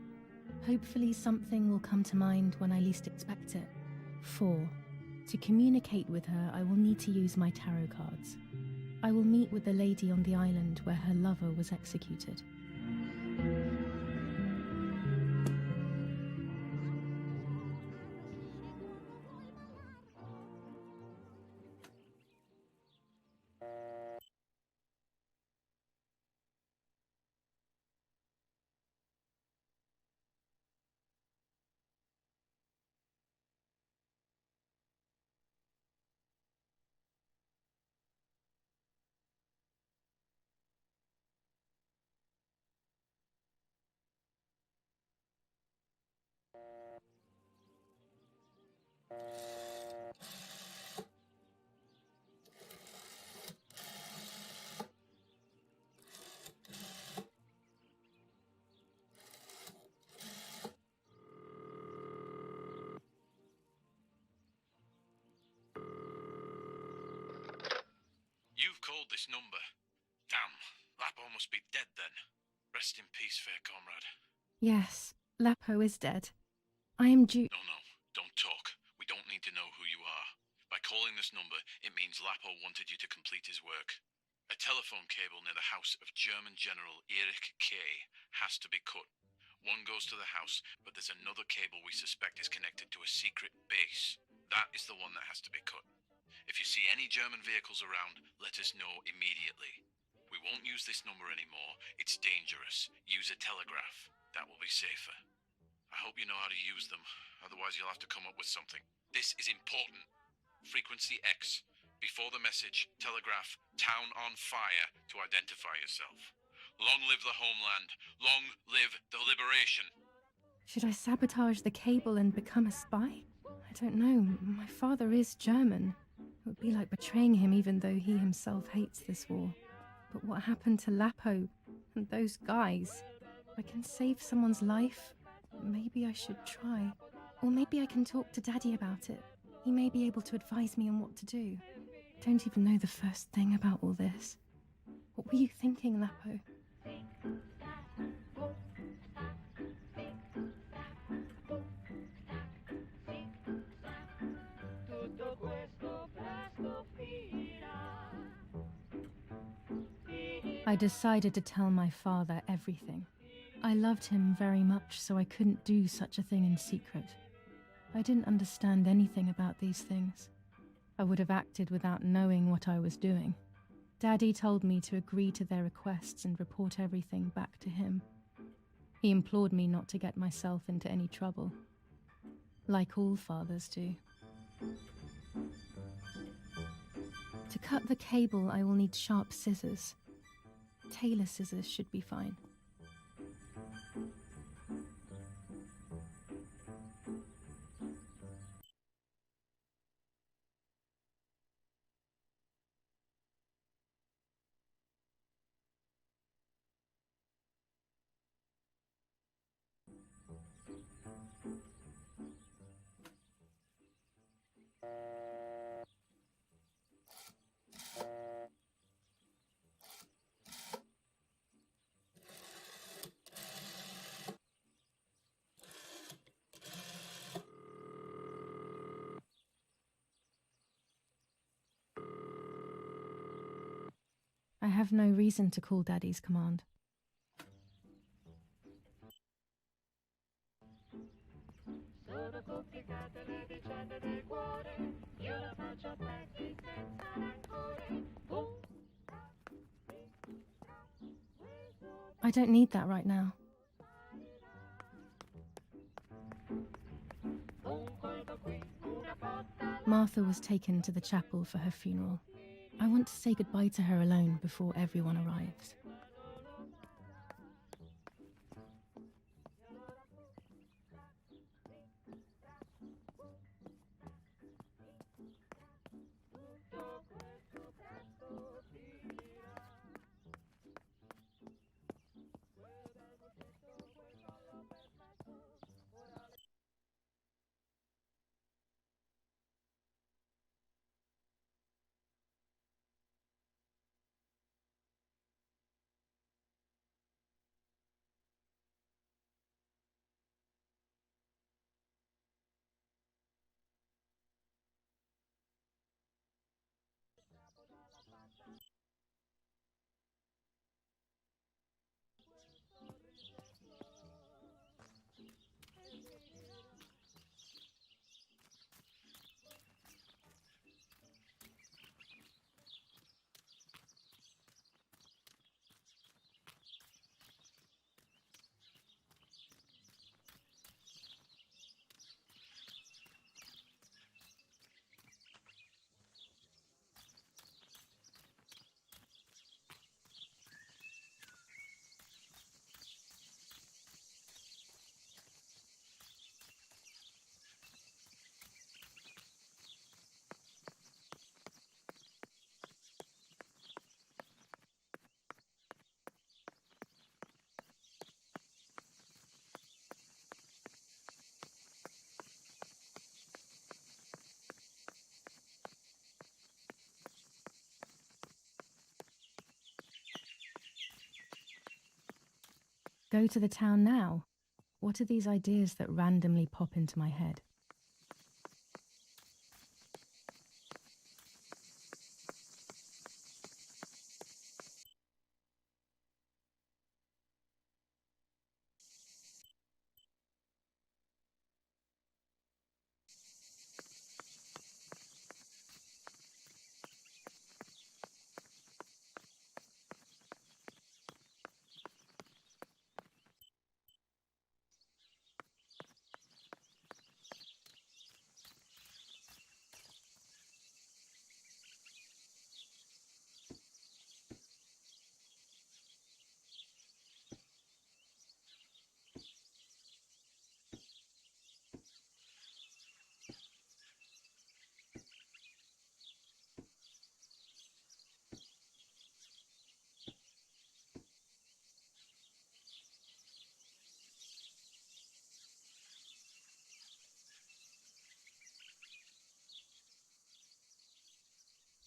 Hopefully something will come to mind when I least expect it. 4. To communicate with her, I will need to use my tarot cards. I will meet with the lady on the island where her lover was executed. You've called this number. Damn, Lapo must be dead then. Rest in peace, fair comrade. Yes, Lapo is dead. I am due... No, don't talk. We don't need to know who you are. By calling this number, it means Lapo wanted you to complete his work. A telephone cable near the house of German General Erich K. has to be cut. One goes to the house, but there's another cable we suspect is connected to a secret base. That is the one that has to be cut. If you see any German vehicles around, let us know immediately. We won't use this number anymore. It's dangerous. Use a telegraph. That will be safer. I hope you know how to use them. Otherwise, you'll have to come up with something. This is important. Frequency X. Before the message, telegraph town on fire to identify yourself. Long live the homeland. Long live the liberation. Should I sabotage the cable and become a spy? I don't know. My father is German. It would be like betraying him even though he himself hates this war. But what happened to Lapo and those guys? If I can save someone's life, maybe I should try. Or maybe I can talk to Daddy about it. He may be able to advise me on what to do. I don't even know the first thing about all this. What were you thinking, Lapo? I decided to tell my father everything. I loved him very much, so I couldn't do such a thing in secret. I didn't understand anything about these things. I would have acted without knowing what I was doing. Daddy told me to agree to their requests and report everything back to him. He implored me not to get myself into any trouble, like all fathers do. To cut the cable, I will need sharp scissors. Tailor scissors should be fine. I have no reason to call Daddy's command. I don't need that right now. Martha was taken to the chapel for her funeral. I want to say goodbye to her alone before everyone arrives. Go to the town now? What are these ideas that randomly pop into my head?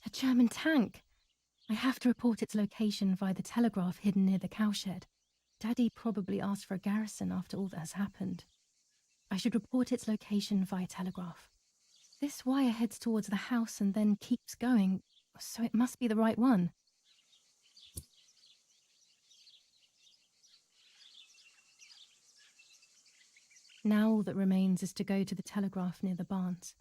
A German tank! I have to report its location via the telegraph hidden near the cowshed. Daddy probably asked for a garrison after all that has happened. I should report its location via telegraph. This wire heads towards the house and then keeps going, so it must be the right one. Now all that remains is to go to the telegraph near the barns.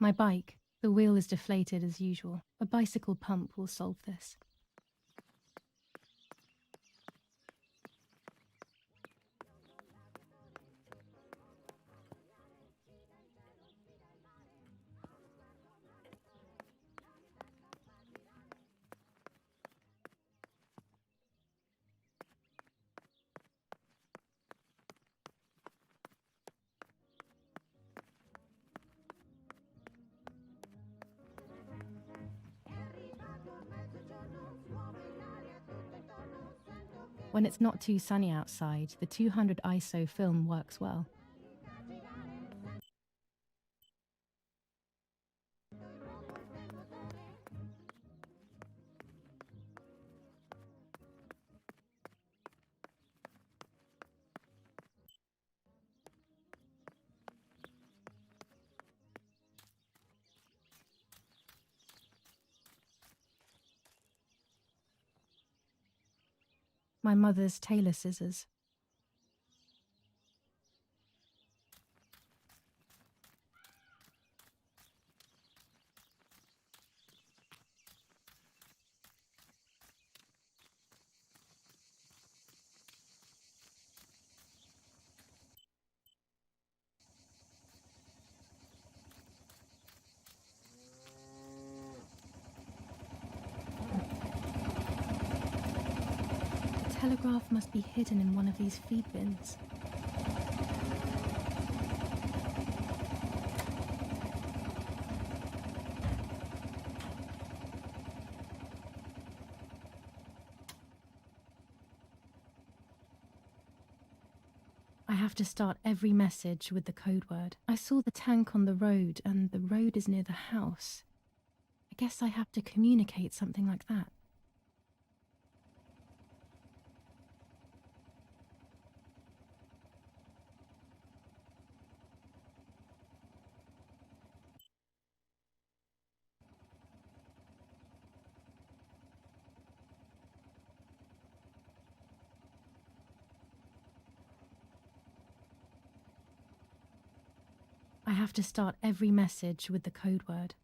My bike, the wheel is deflated as usual. A bicycle pump will solve this. When it's not too sunny outside, the 200 ISO film works well. My mother's tailor scissors. The telegraph must be hidden in one of these feed bins. I have to start every message with the code word. I saw the tank on the road, and the road is near the house. I guess I have to communicate something like that. I have to start every message with the code word.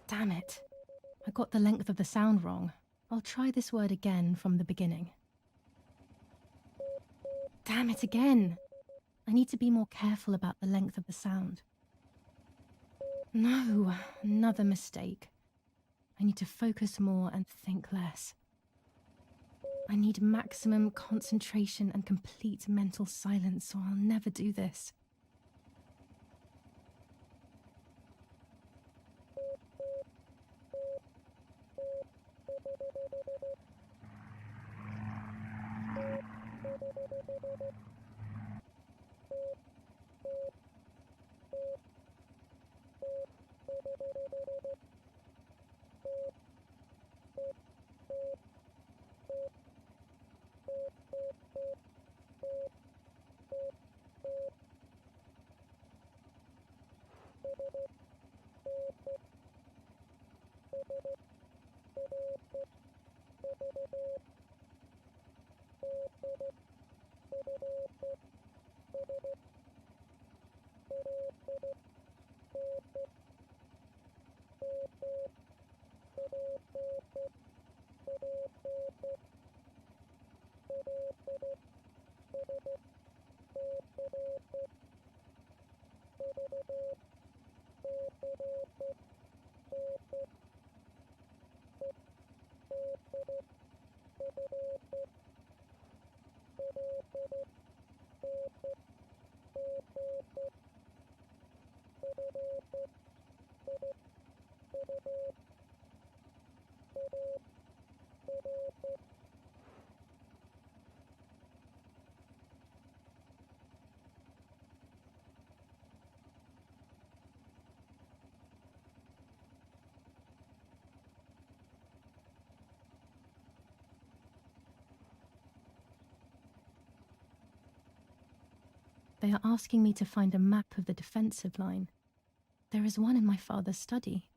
Damn it. I got the length of the sound wrong. I'll try this word again from the beginning. Damn it again. I need to be more careful about the length of the sound. No, another mistake. I need to focus more and think less. I need maximum concentration and complete mental silence, or I'll never do this. They are asking me to find a map of the defensive line. There is one in my father's study.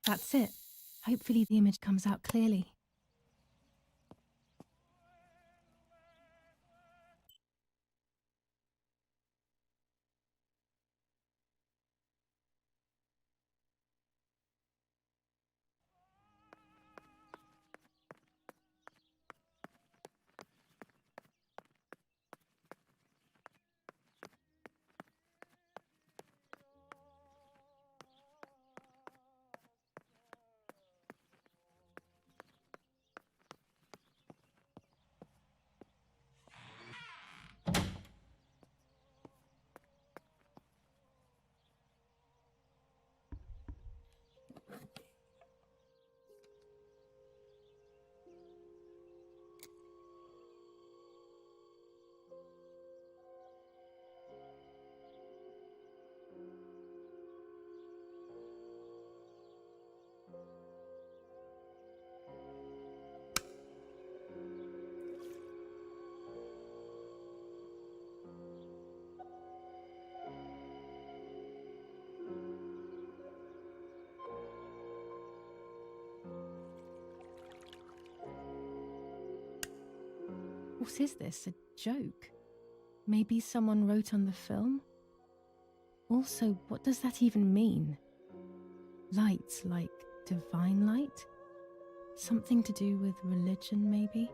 That's it. Hopefully the image comes out clearly. What is this? A joke? Maybe someone wrote on the film? Also, what does that even mean? Light, like divine light? Something to do with religion, maybe?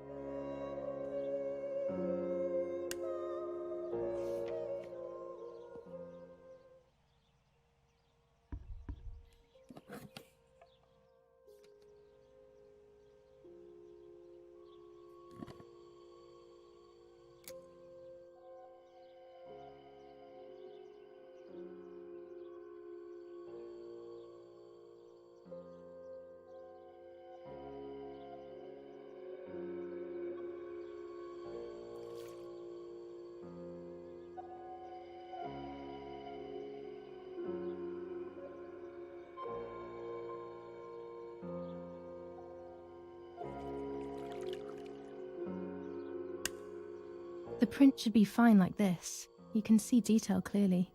The print should be fine like this. You can see detail clearly.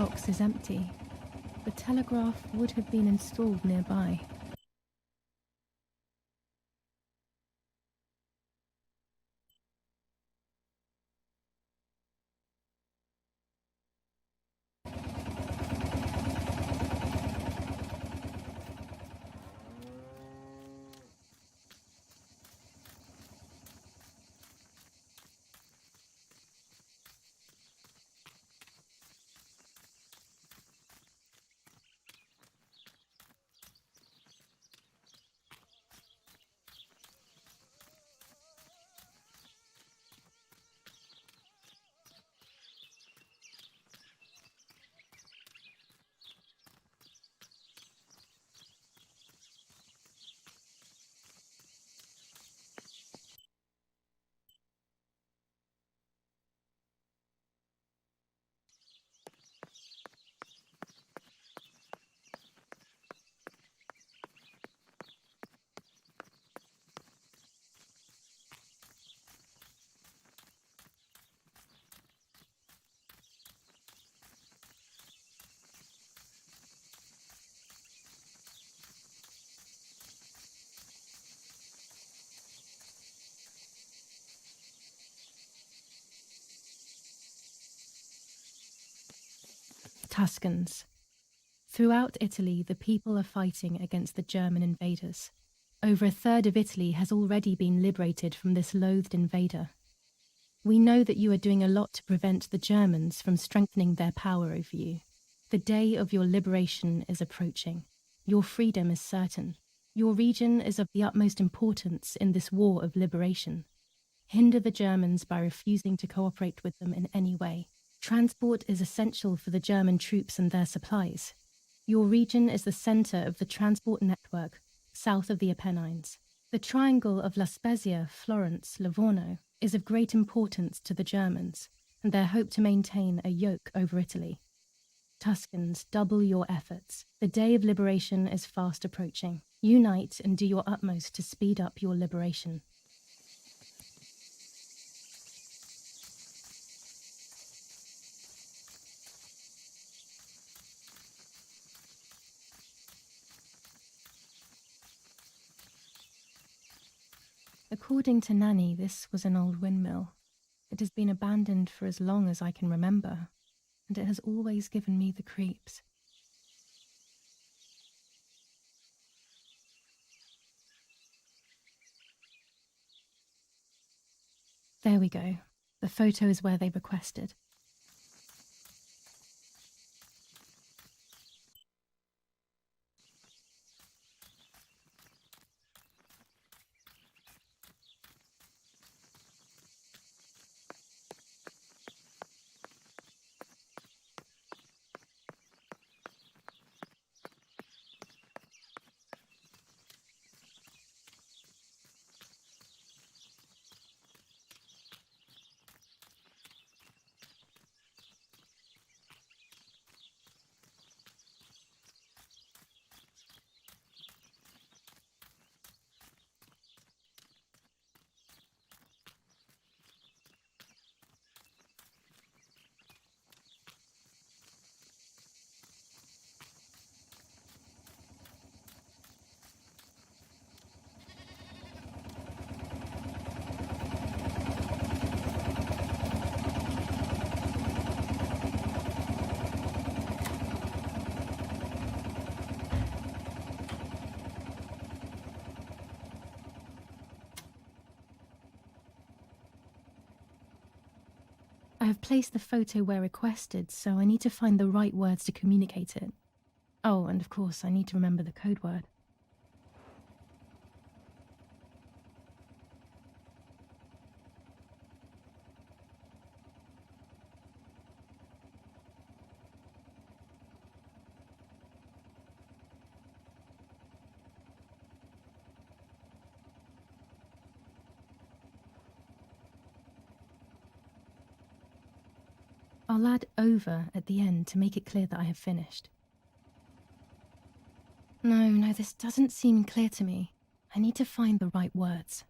box is empty. The telegraph would have been installed nearby. Tuscans. Throughout Italy, the people are fighting against the German invaders. Over a third of Italy has already been liberated from this loathed invader. We know that you are doing a lot to prevent the Germans from strengthening their power over you. The day of your liberation is approaching. Your freedom is certain. Your region is of the utmost importance in this war of liberation. Hinder the Germans by refusing to cooperate with them in any way. Transport is essential for the German troops and their supplies. Your region is the centre of the transport network south of the Apennines. The triangle of La Spezia, Florence, Livorno is of great importance to the Germans and their hope to maintain a yoke over Italy. Tuscans, double your efforts. The day of liberation is fast approaching. Unite and do your utmost to speed up your liberation. According to Nanny, this was an old windmill. It has been abandoned for as long as I can remember, and it has always given me the creeps. There we go. The photo is where they requested. I have placed the photo where requested, so I need to find the right words to communicate it. Oh, and of course, I need to remember the code word. I'll add over at the end to make it clear that I have finished. No, this doesn't seem clear to me. I need to find the right words.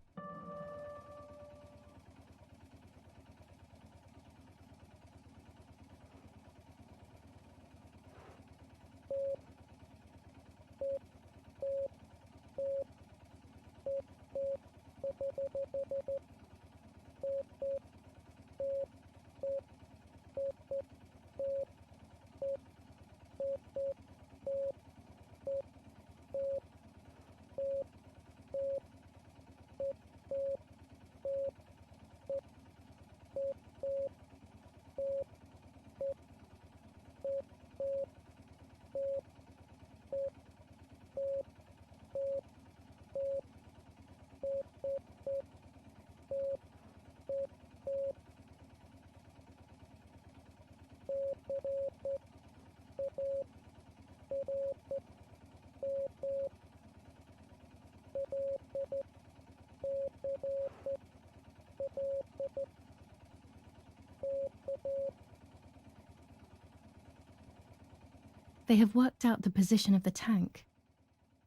They have worked out the position of the tank.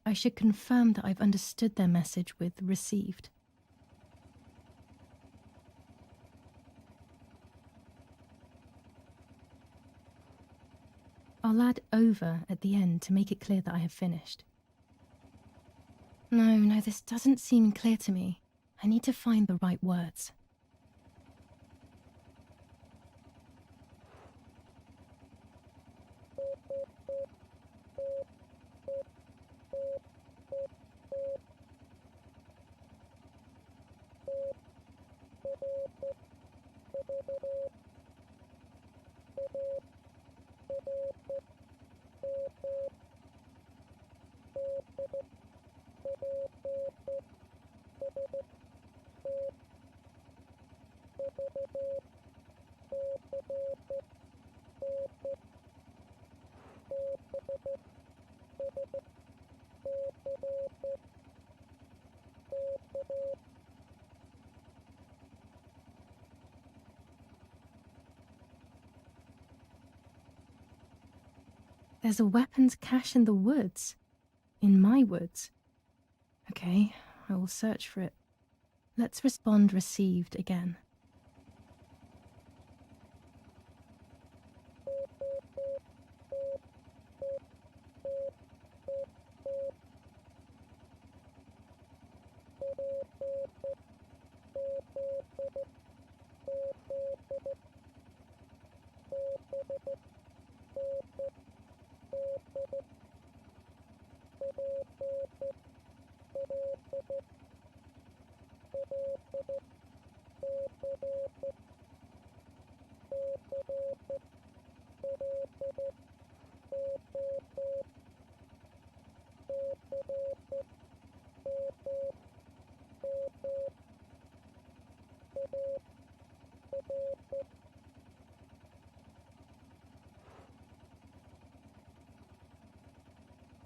I should confirm that I've understood their message with received. I'll add over at the end to make it clear that I have finished. No, this doesn't seem clear to me. I need to find the right words. There's a weapons cache in the woods. In my woods. Okay, I will search for it. Let's respond received again.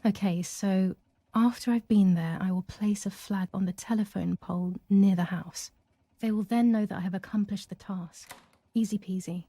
Okay, so after I've been there, I will place a flag on the telephone pole near the house. They will then know that I have accomplished the task. Easy peasy.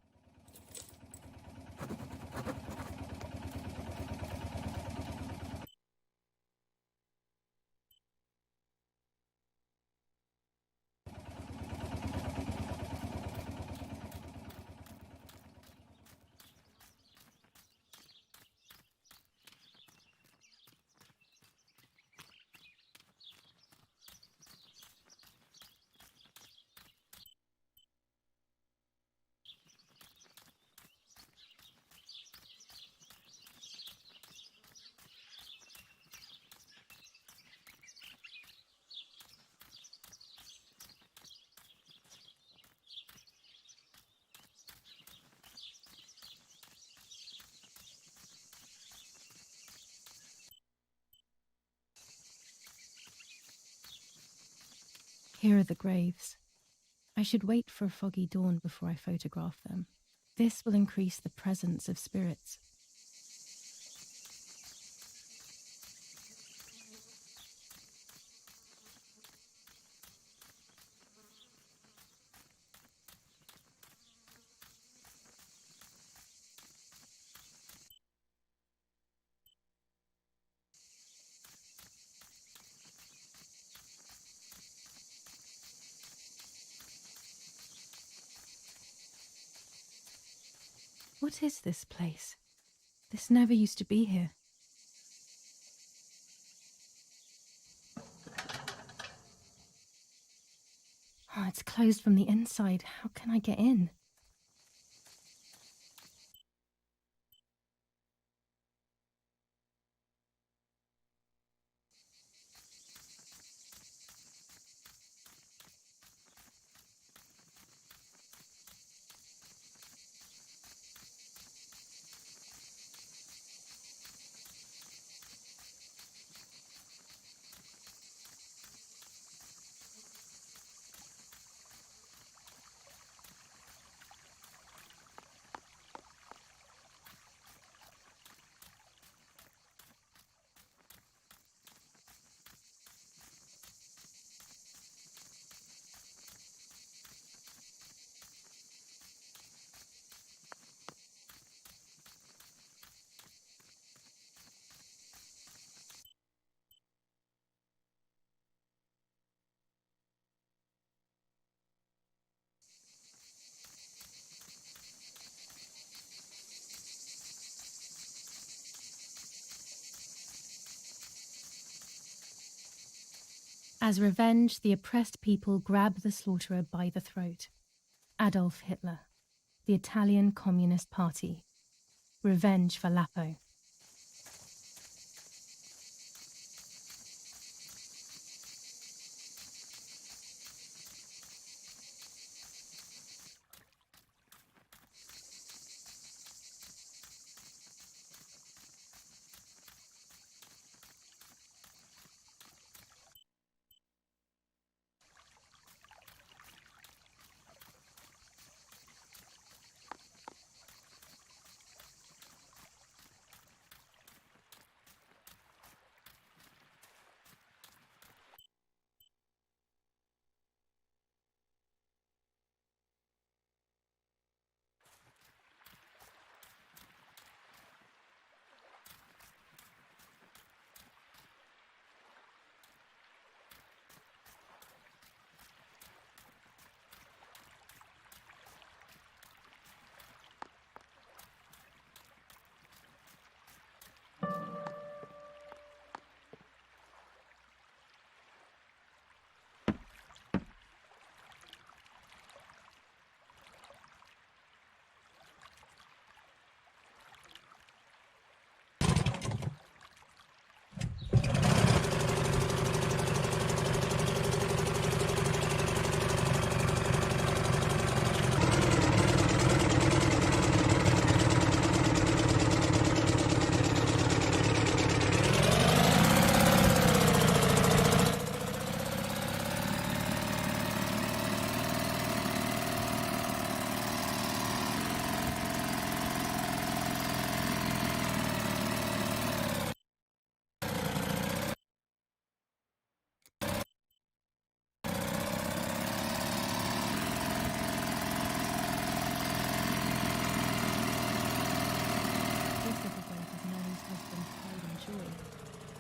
Here are the graves. I should wait for a foggy dawn before I photograph them. This will increase the presence of spirits. What is this place? This never used to be here. Oh, it's closed from the inside. How can I get in? As revenge, the oppressed people grab the slaughterer by the throat. Adolf Hitler, the Italian Communist Party. Revenge for Lapo.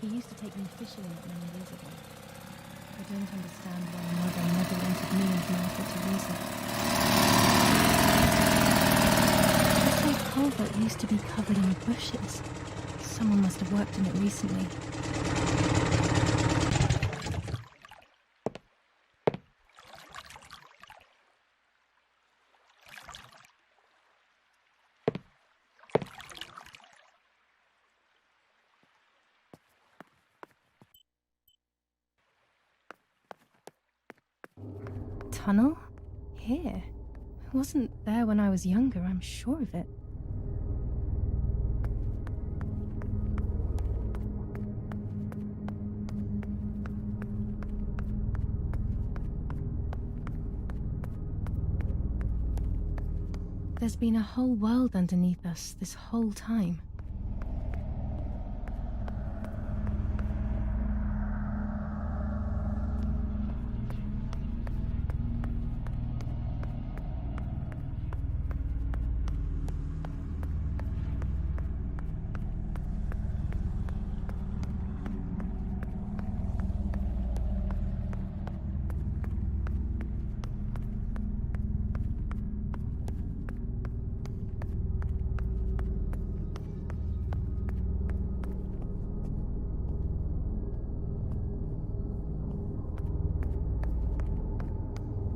He used to take me fishing many years ago. I don't understand why Mother never wanted me and Martha to use it. This old culvert used to be covered in bushes. Someone must have worked in it recently. Tunnel? Here? It wasn't there when I was younger, I'm sure of it. There's been a whole world underneath us this whole time.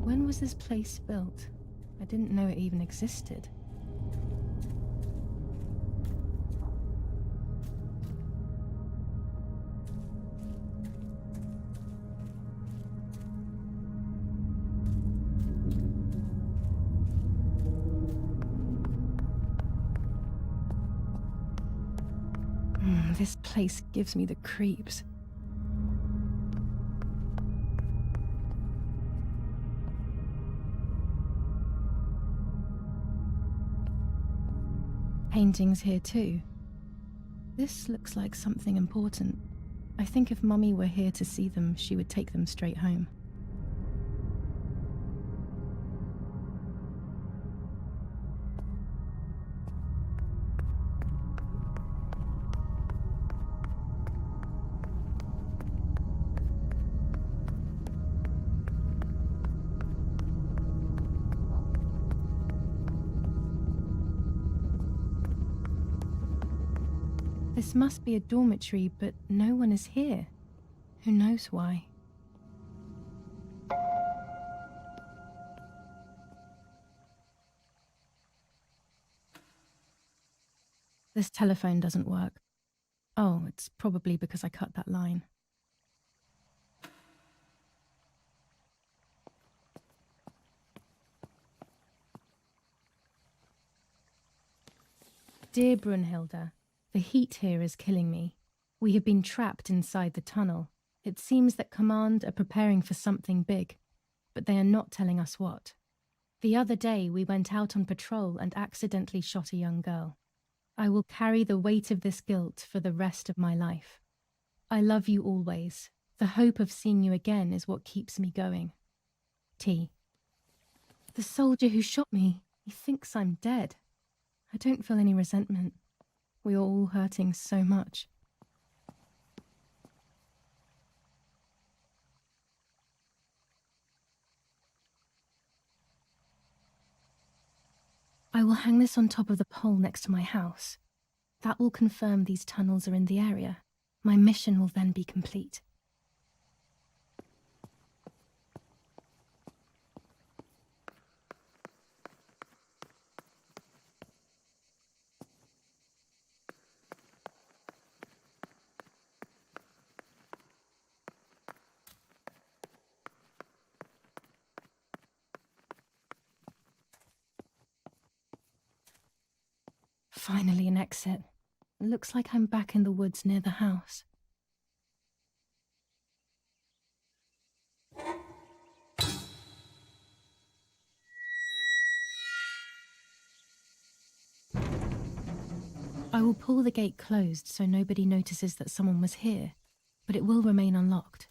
When was this place built? I didn't know it even existed. This place gives me the creeps. Paintings here too. This looks like something important. I think if Mummy were here to see them, she would take them straight home. This must be a dormitory, but no one is here. Who knows why? This telephone doesn't work. Oh, it's probably because I cut that line. Dear Brunhilde, the heat here is killing me. We have been trapped inside the tunnel. It seems that Command are preparing for something big, but they are not telling us what. The other day we went out on patrol and accidentally shot a young girl. I will carry the weight of this guilt for the rest of my life. I love you always. The hope of seeing you again is what keeps me going. T. The soldier who shot me, he thinks I'm dead. I don't feel any resentment. We are all hurting so much. I will hang this on top of the pole next to my house. That will confirm these tunnels are in the area. My mission will then be complete. Finally an exit. It looks like I'm back in the woods near the house. I will pull the gate closed so nobody notices that someone was here, but it will remain unlocked.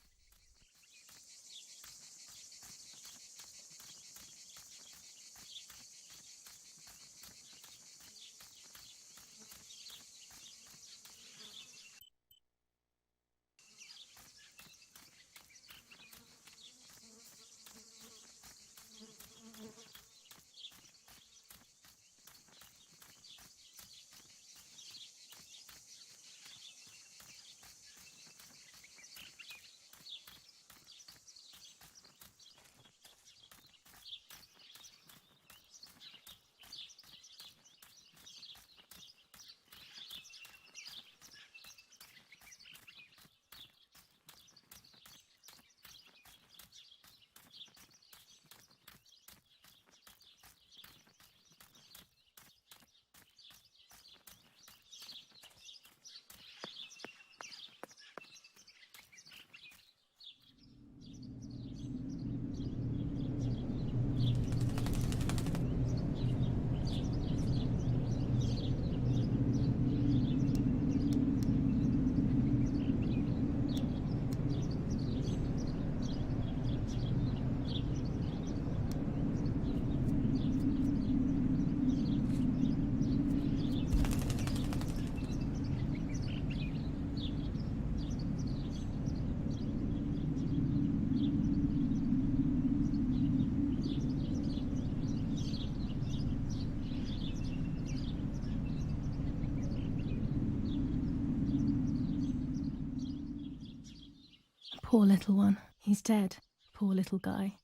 Poor little one. He's dead. Poor little guy.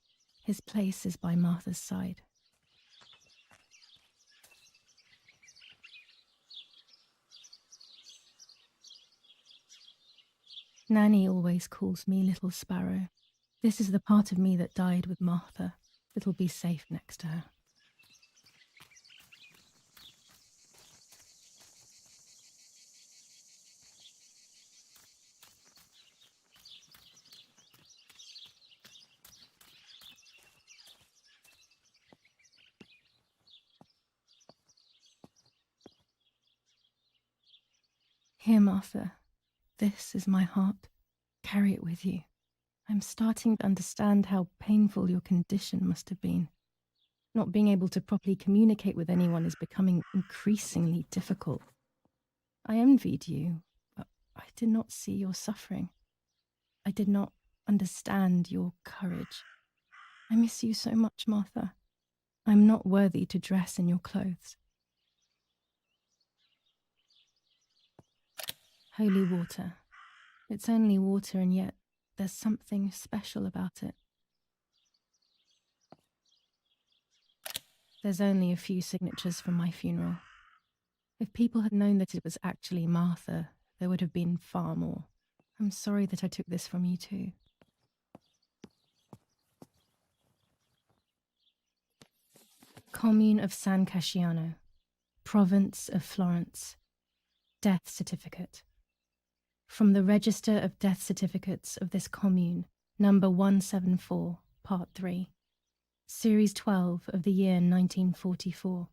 His place is by Martha's side. Nanny always calls me Little Sparrow. This is the part of me that died with Martha. It'll be safe next to her. Here, Martha. This is my heart. Carry it with you. I'm starting to understand how painful your condition must have been. Not being able to properly communicate with anyone is becoming increasingly difficult. I envied you, but I did not see your suffering. I did not understand your courage. I miss you so much, Martha. I'm not worthy to dress in your clothes. Holy water. It's only water, and yet there's something special about it. There's only a few signatures from my funeral. If people had known that it was actually Martha, there would have been far more. I'm sorry that I took this from you too. Commune of San Casciano, Province of Florence. Death certificate. From the Register of Death Certificates of this commune, number 174, part 3, series 12 of the year 1944.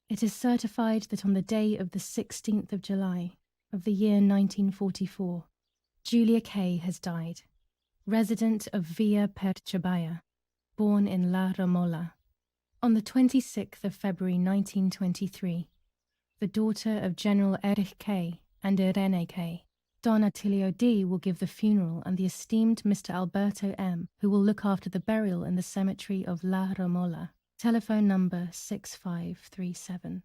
It is certified that on the day of the 16th of July of the year 1944, Julia K. has died, resident of Via Perciabaya, born in La Romola. On the 26th of February 1923, the daughter of General Erich K. and Irene K., Don Attilio D. will give the funeral, and the esteemed Mr. Alberto M., who will look after the burial in the cemetery of La Romola. Telephone number 6537.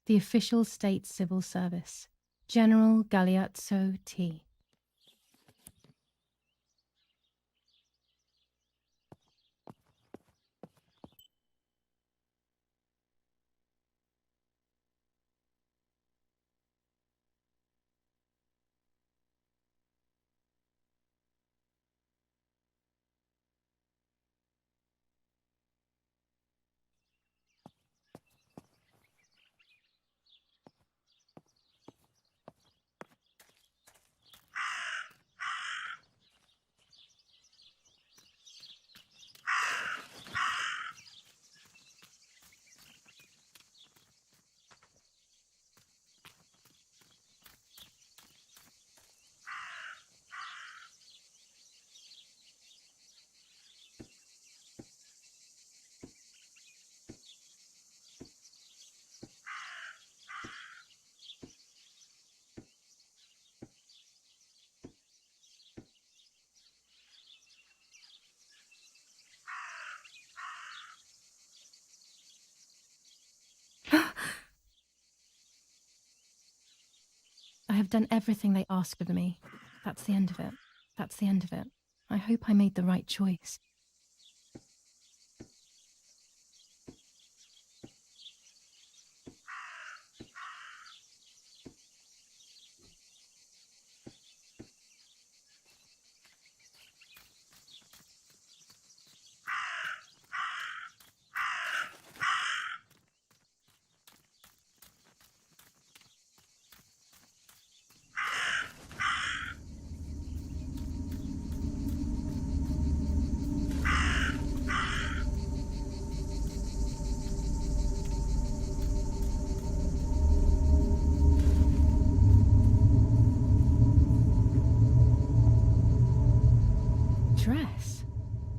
The official state civil service. General Galeazzo T. I have done everything they asked of me. That's the end of it. That's the end of it. I hope I made the right choice. Dress.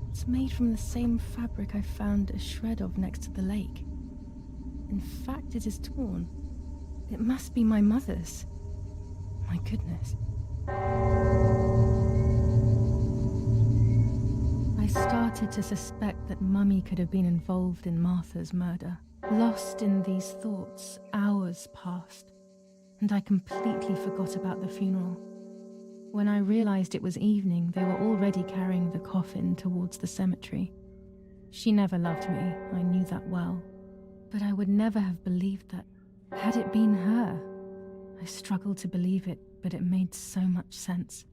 It's made from the same fabric I found a shred of next to the lake. In fact, it is torn. It must be my mother's. My goodness. I started to suspect that Mummy could have been involved in Martha's murder. Lost in these thoughts, hours passed, and I completely forgot about the funeral. When I realized it was evening, they were already carrying the coffin towards the cemetery. She never loved me, I knew that well. But I would never have believed that, had it been her. I struggled to believe it, but it made so much sense.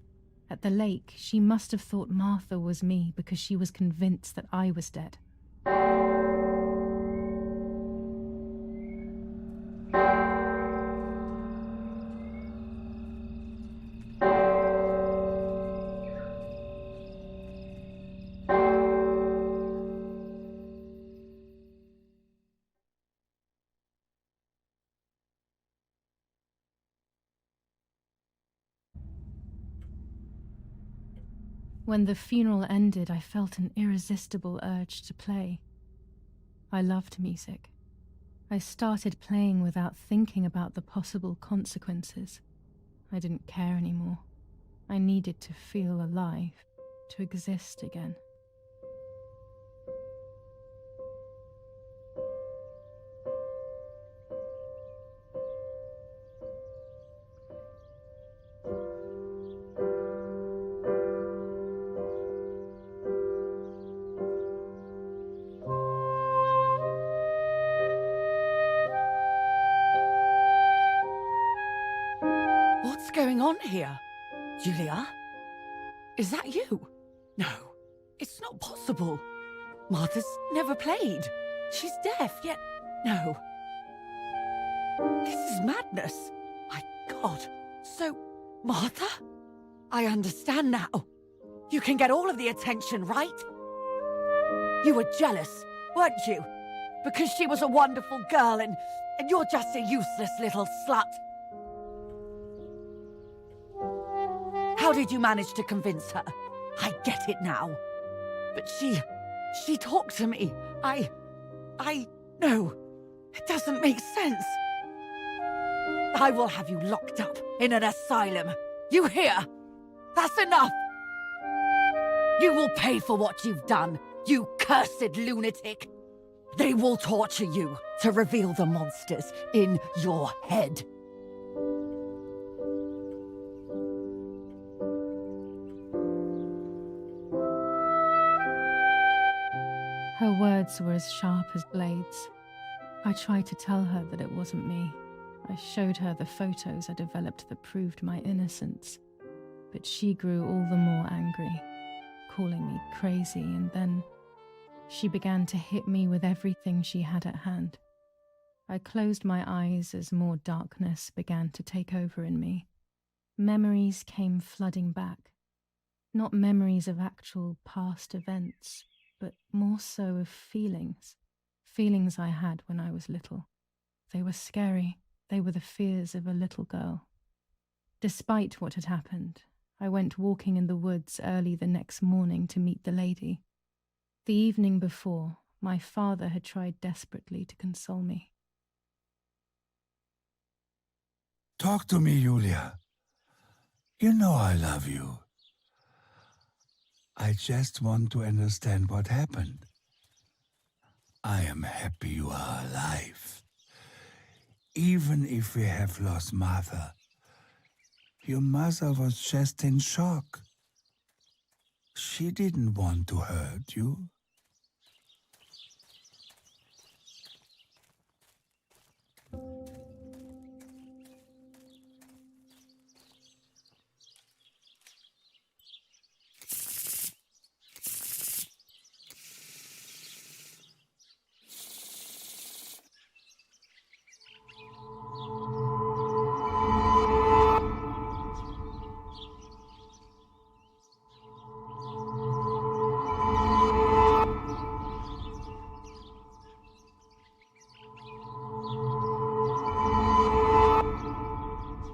At the lake, she must have thought Martha was me because she was convinced that I was dead. When the funeral ended, I felt an irresistible urge to play. I loved music. I started playing without thinking about the possible consequences. I didn't care anymore. I needed to feel alive, to exist again. going on here? Julia? Is that you? No, it's not possible. Martha's never played. She's deaf, yet no. This is madness. My God. So, Martha? I understand now. You can get all of the attention, right? You were jealous, weren't you? Because she was a wonderful girl and you're just a useless little slut. How did you manage to convince her? I get it now. But she talked to me. No, it doesn't make sense. I will have you locked up in an asylum. You hear? That's enough. You will pay for what you've done, you cursed lunatic. They will torture you to reveal the monsters in your head. Her words were as sharp as blades. I tried to tell her that it wasn't me. I showed her the photos I developed that proved my innocence. But she grew all the more angry, calling me crazy, and then she began to hit me with everything she had at hand. I closed my eyes as more darkness began to take over in me. Memories came flooding back. Not memories of actual past events, but more so of feelings. Feelings I had when I was little. They were scary. They were the fears of a little girl. Despite what had happened, I went walking in the woods early the next morning to meet the lady. The evening before, my father had tried desperately to console me. Talk to me, Julia. You know I love you. I just want to understand what happened. I am happy you are alive. Even if we have lost Martha, your mother was just in shock. She didn't want to hurt you.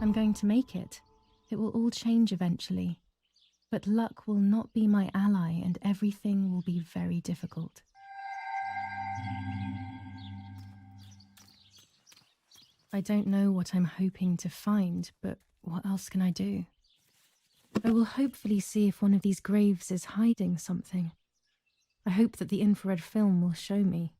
I'm going to make it. It will all change eventually. But luck will not be my ally and everything will be very difficult. I don't know what I'm hoping to find, but what else can I do? I will hopefully see if one of these graves is hiding something. I hope that the infrared film will show me.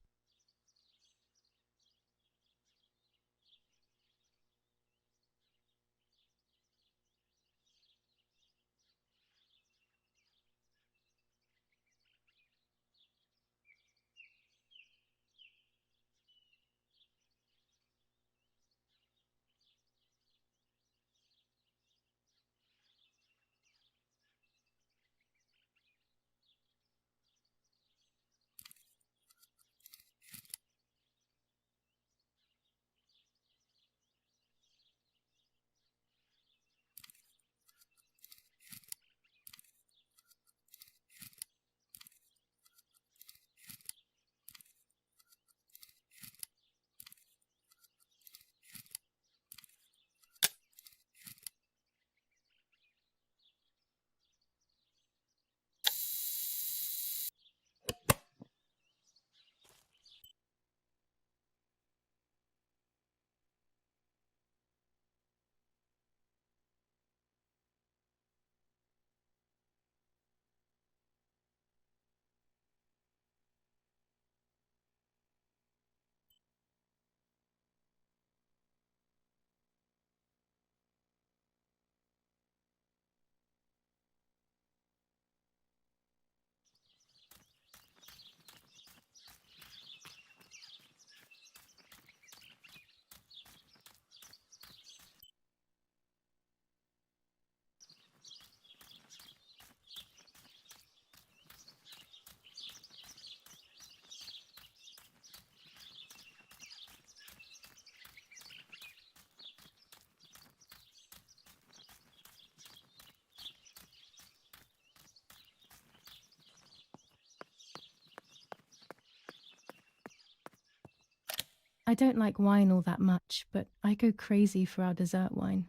I don't like wine all that much, but I go crazy for our dessert wine.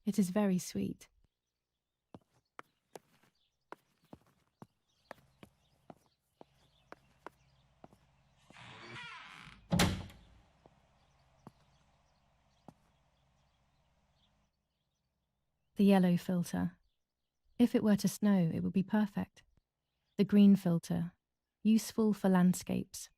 It is very sweet. The yellow filter. If it were to snow, it would be perfect. The green filter. Useful for landscapes.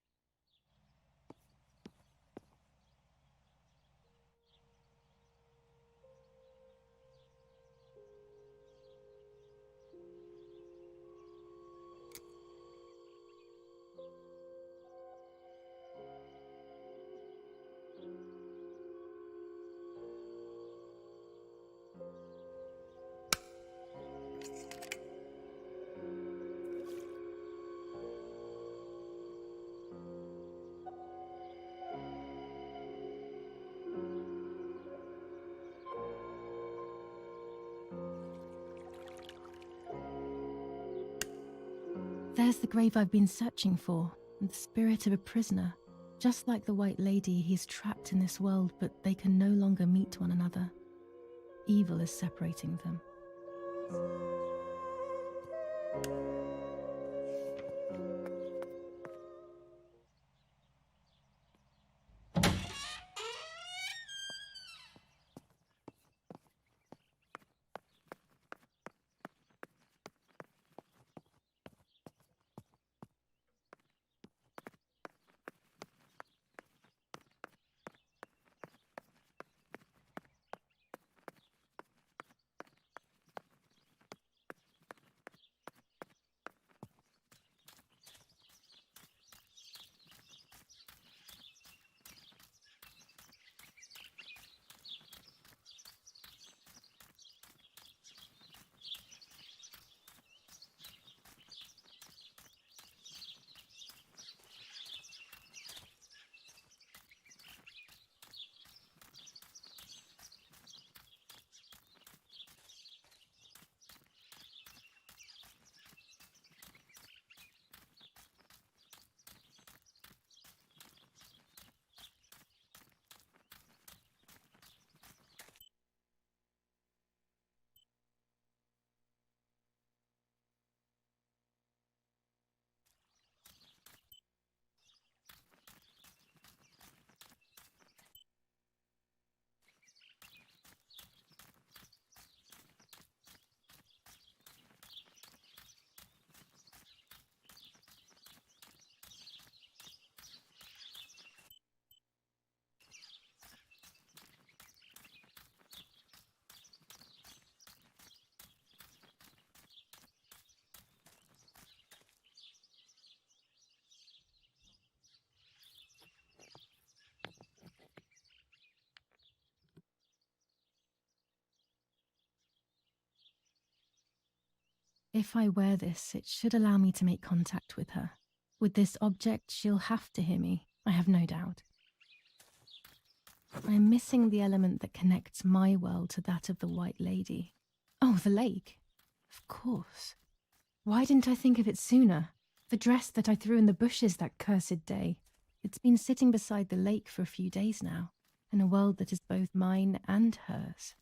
There's the grave I've been searching for, and the spirit of a prisoner. Just like the White Lady, he's trapped in this world, but they can no longer meet one another. Evil is separating them. If I wear this, it should allow me to make contact with her. With this object, she'll have to hear me, I have no doubt. I am missing the element that connects my world to that of the White Lady. Oh, the lake. Of course. Why didn't I think of it sooner? The dress that I threw in the bushes that cursed day. It's been sitting beside the lake for a few days now, in a world that is both mine and hers.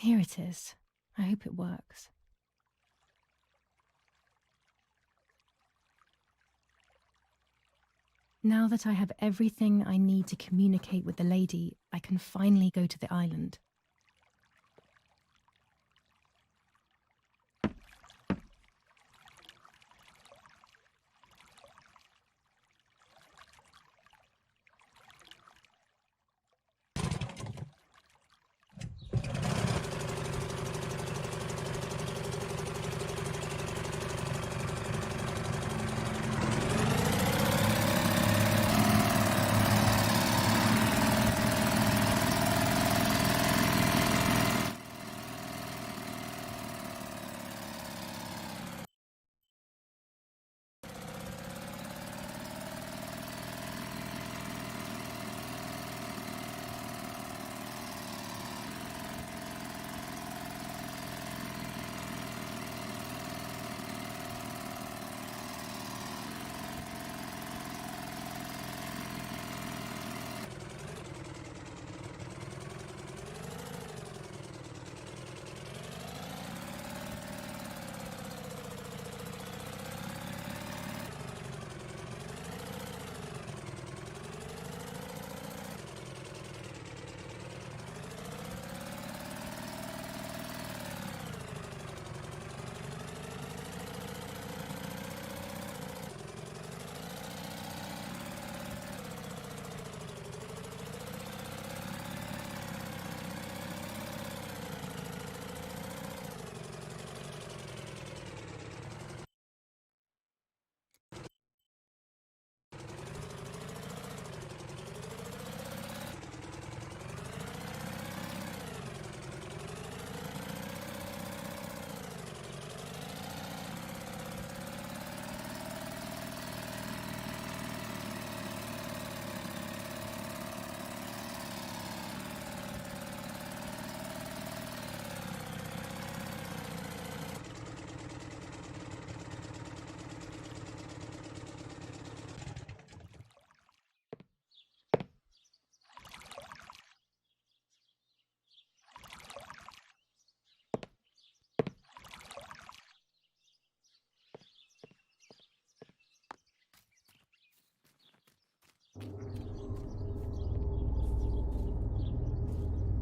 Here it is. I hope it works. Now that I have everything I need to communicate with the lady, I can finally go to the island.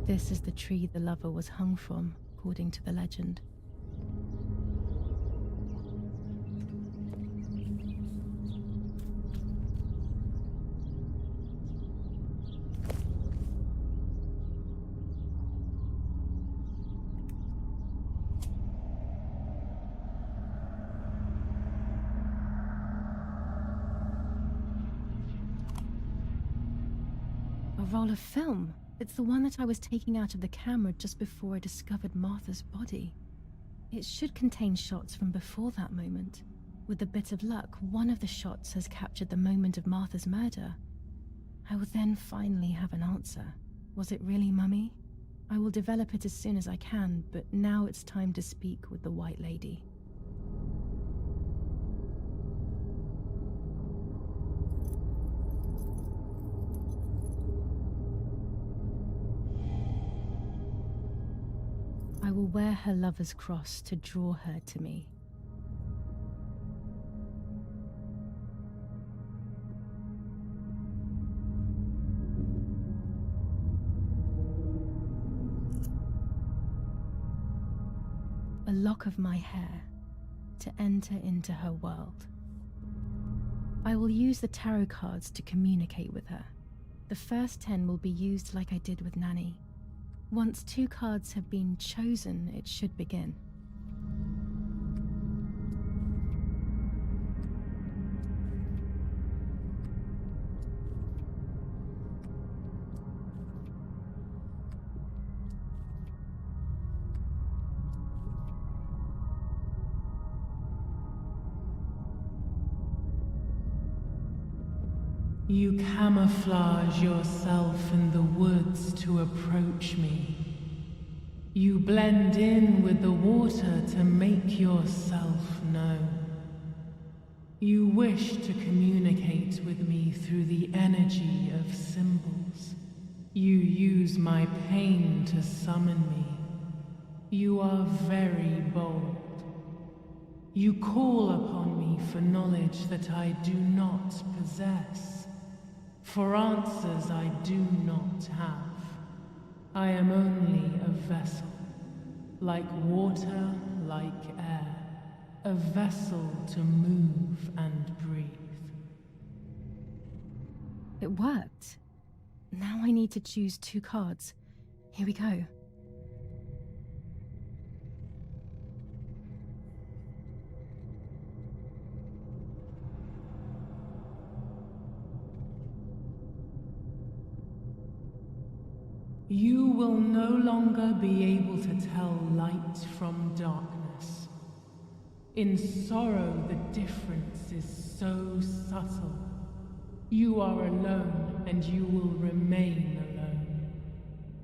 This is the tree the lover was hung from, according to the legend. A roll of film. It's the one that I was taking out of the camera just before I discovered Martha's body. It should contain shots from before that moment. With a bit of luck, one of the shots has captured the moment of Martha's murder. I will then finally have an answer. Was it really Mummy? I will develop it as soon as I can, but now it's time to speak with the White Lady. I will wear her lover's cross to draw her to me. A lock of my hair to enter into her world. I will use the tarot cards to communicate with her. The first 10 will be used like I did with Nanny. Once 2 cards have been chosen, it should begin. You camouflage yourself in the woods to approach me. You blend in with the water to make yourself known. You wish to communicate with me through the energy of symbols. You use my pain to summon me. You are very bold. You call upon me for knowledge that I do not possess, for answers I do not have. I am only a vessel, like water, like air, a vessel to move and breathe. It worked. Now I need to choose 2 cards. Here we go. You will no longer be able to tell light from darkness. In sorrow, the difference is so subtle. You are alone, and you will remain alone.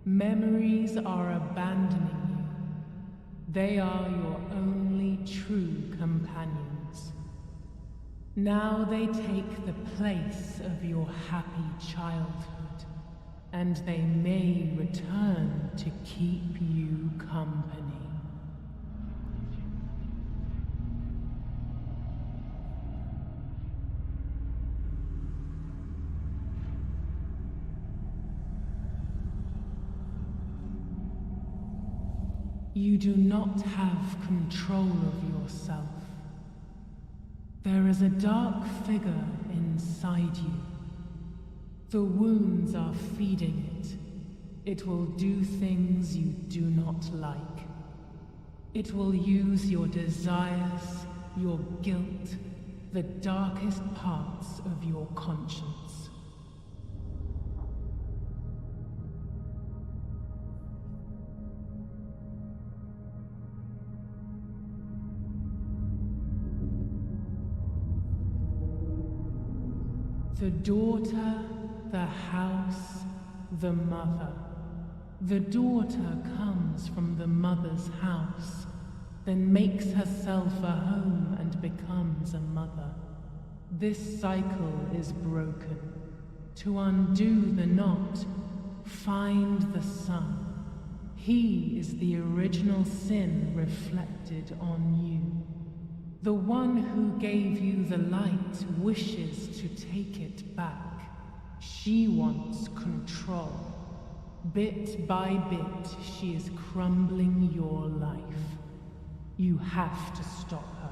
Memories are abandoning you. They are your only true companions. Now they take the place of your happy childhood, and they may return to keep you company. You do not have control of yourself. There is a dark figure inside you. The wounds are feeding it. It will do things you do not like. It will use your desires, your guilt, the darkest parts of your conscience. The daughter, the house, the mother. The daughter comes from the mother's house, then makes herself a home and becomes a mother. This cycle is broken. To undo the knot, find the sun. He is the original sin reflected on you. The one who gave you the light wishes to take it back. She wants control. Bit by bit, she is crumbling your life. You have to stop her.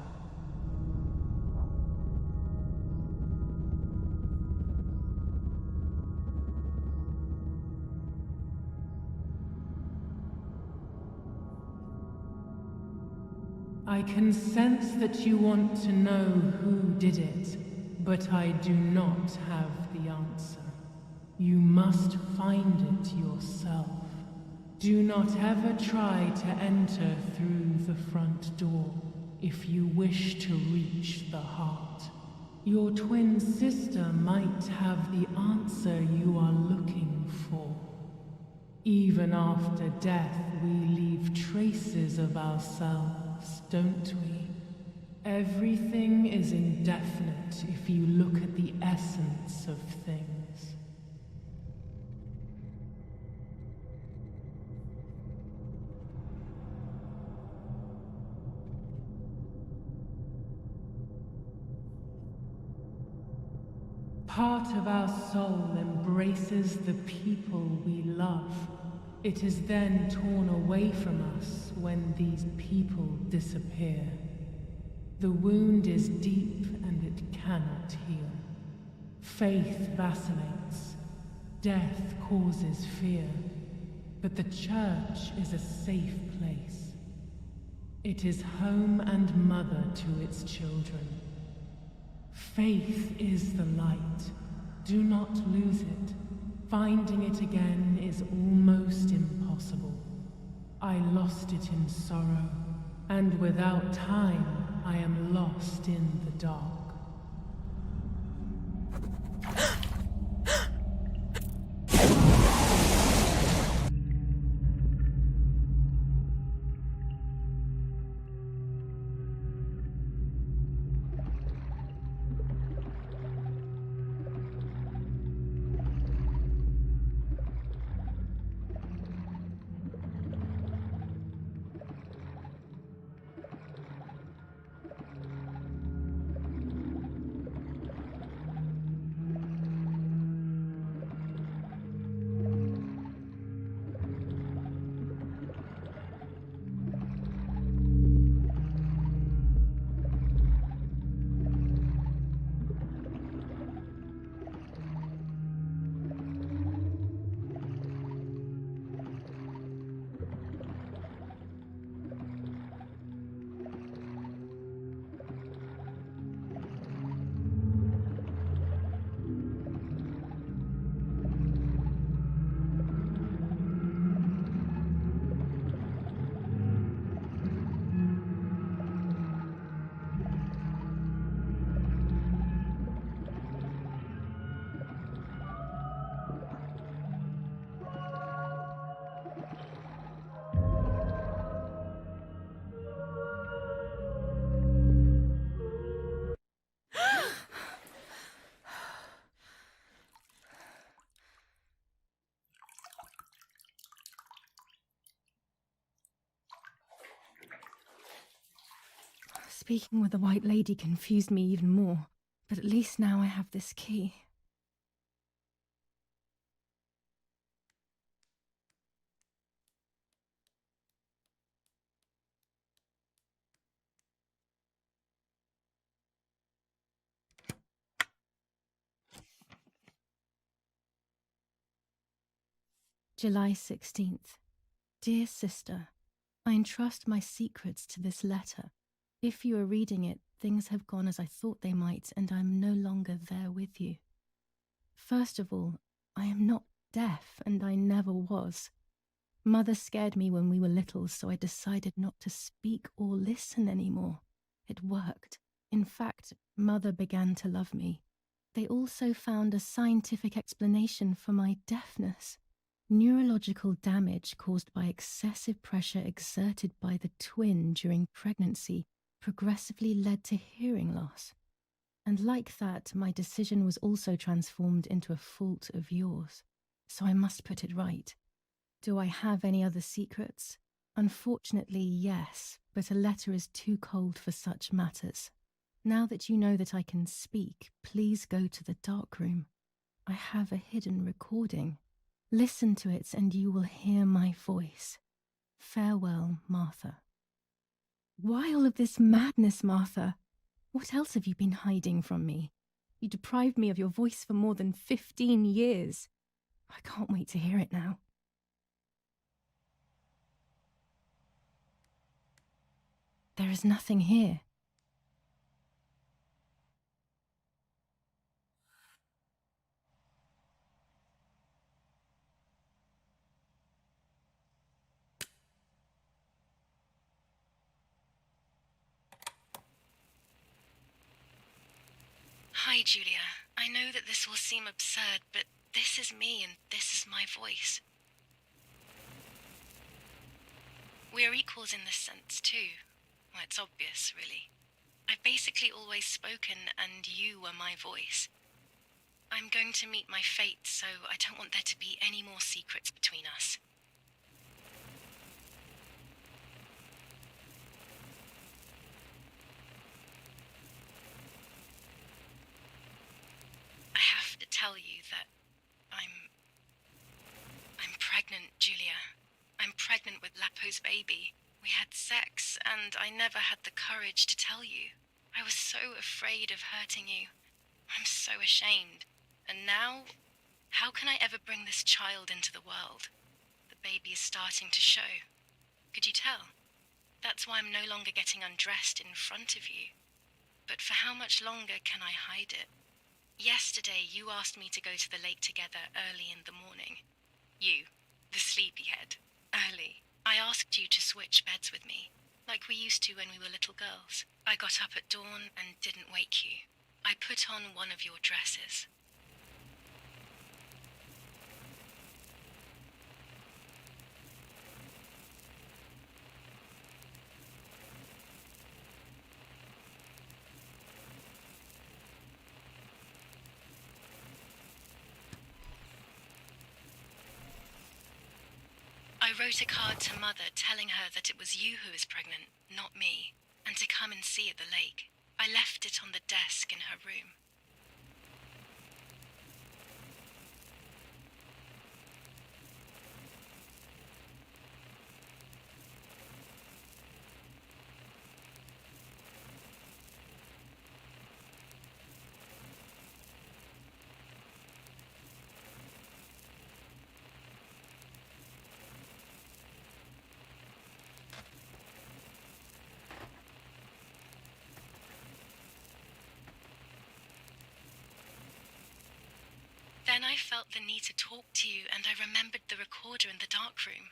I can sense that you want to know who did it, but I do not have the answer. You must find it yourself. Do not ever try to enter through the front door if you wish to reach the heart. Your twin sister might have the answer you are looking for. Even after death, we leave traces of ourselves, don't we? Everything is indefinite if you look at the essence of things. Part of our soul embraces the people we love. It is then torn away from us when these people disappear. The wound is deep and it cannot heal. Faith vacillates. Death causes fear. But the church is a safe place. It is home and mother to its children. Faith is the light. Do not lose it. Finding it again is almost impossible. I lost it in sorrow, and without time, I am lost in the dark. Speaking with the white lady confused me even more, but at least now I have this key. July 16th. Dear sister, I entrust my secrets to this letter. If you are reading it, things have gone as I thought they might, and I am no longer there with you. First of all, I am not deaf, and I never was. Mother scared me when we were little, so I decided not to speak or listen anymore. It worked. In fact, Mother began to love me. They also found a scientific explanation for my deafness. Neurological damage caused by excessive pressure exerted by the twin during pregnancy progressively led to hearing loss. And like that, my decision was also transformed into a fault of yours. So I must put it right. Do I have any other secrets? Unfortunately, yes, but a letter is too cold for such matters. Now that you know that I can speak, please go to the dark room. I have a hidden recording. Listen to it and you will hear my voice. Farewell, Martha. Why all of this madness, Martha? What else have you been hiding from me? You deprived me of your voice for more than 15 years. I can't wait to hear it now. There is nothing here. Hi, Julia. I know that this will seem absurd, but this is me and this is my voice. We are equals in this sense, too. Well, it's obvious, really. I've basically always spoken, and you were my voice. I'm going to meet my fate, so I don't want there to be any more secrets between us. I have to tell you that I'm pregnant, Julia. I'm pregnant with Lapo's baby. We had sex, and I never had the courage to tell you. I was so afraid of hurting you. I'm so ashamed. And now, how can I ever bring this child into the world? The baby is starting to show. Could you tell? That's why I'm no longer getting undressed in front of you. But for how much longer can I hide it? Yesterday, you asked me to go to the lake together early in the morning. You, the sleepyhead, early. I asked you to switch beds with me, like we used to when we were little girls. I got up at dawn and didn't wake you. I put on one of your dresses. I wrote a card to Mother telling her that it was you who was pregnant, not me, and to come and see at the lake. I left it on the desk in her room. Then I felt the need to talk to you, and I remembered the recorder in the dark room.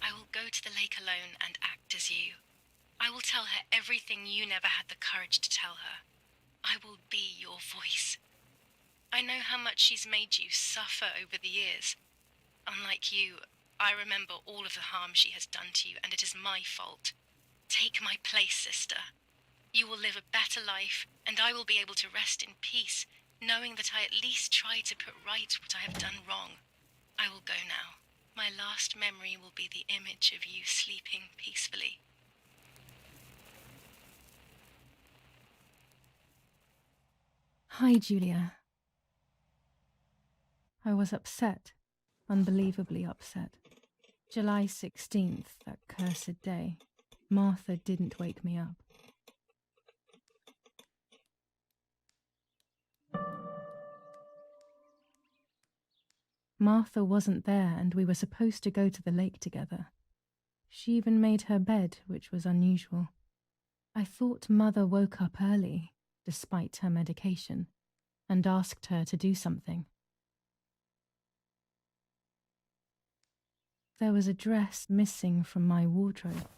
I will go to the lake alone and act as you. I will tell her everything you never had the courage to tell her. I will be your voice. I know how much she's made you suffer over the years. Unlike you, I remember all of the harm she has done to you, and it is my fault. Take my place, sister. You will live a better life, and I will be able to rest in peace, knowing that I at least tried to put right what I have done wrong. I will go now. My last memory will be the image of you sleeping peacefully. Hi, Julia. I was upset, unbelievably upset. July 16th, that cursed day. Martha didn't wake me up. Martha wasn't there, and we were supposed to go to the lake together. She even made her bed, which was unusual. I thought Mother woke up early, despite her medication, and asked her to do something. There was a dress missing from my wardrobe.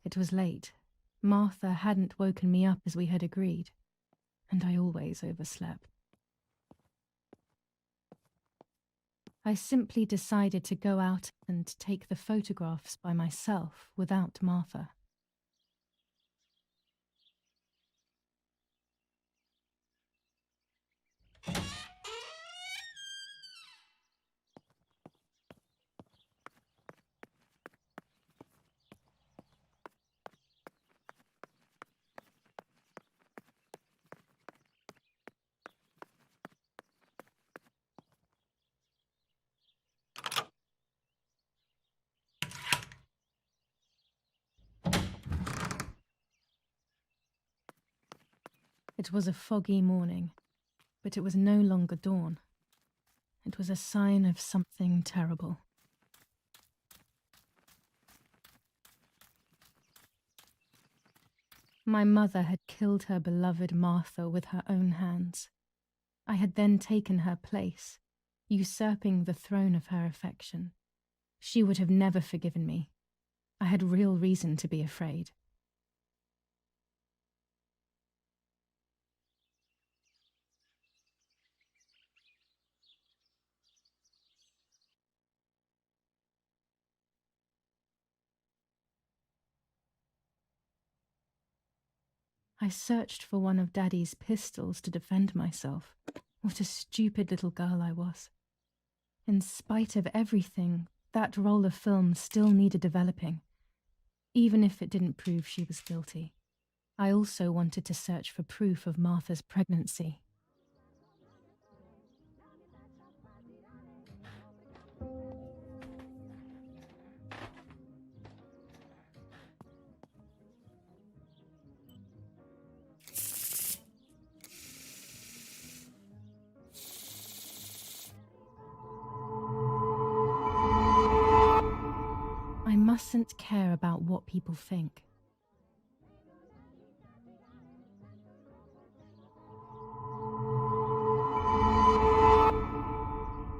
It was late. Martha hadn't woken me up as we had agreed, and I always overslept. I simply decided to go out and take the photographs by myself without Martha. It was a foggy morning, but it was no longer dawn. It was a sign of something terrible. My mother had killed her beloved Martha with her own hands. I had then taken her place, usurping the throne of her affection. She would have never forgiven me. I had real reason to be afraid. I searched for one of Daddy's pistols to defend myself. What a stupid little girl I was. In spite of everything, that roll of film still needed developing, even if it didn't prove she was guilty. I also wanted to search for proof of Martha's pregnancy. I mustn't care about what people think.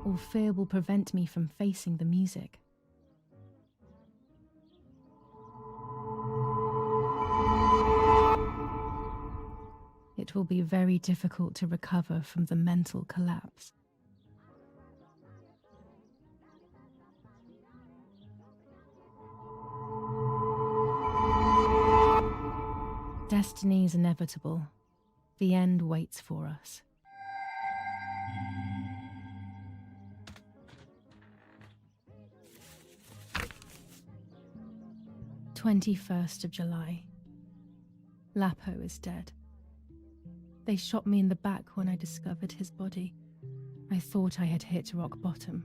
Or fear will prevent me from facing the music. It will be very difficult to recover from the mental collapse. Destiny is inevitable. The end waits for us. "21st of July. Lapo is dead. They shot me in the back when I discovered his body. I thought I had hit rock bottom.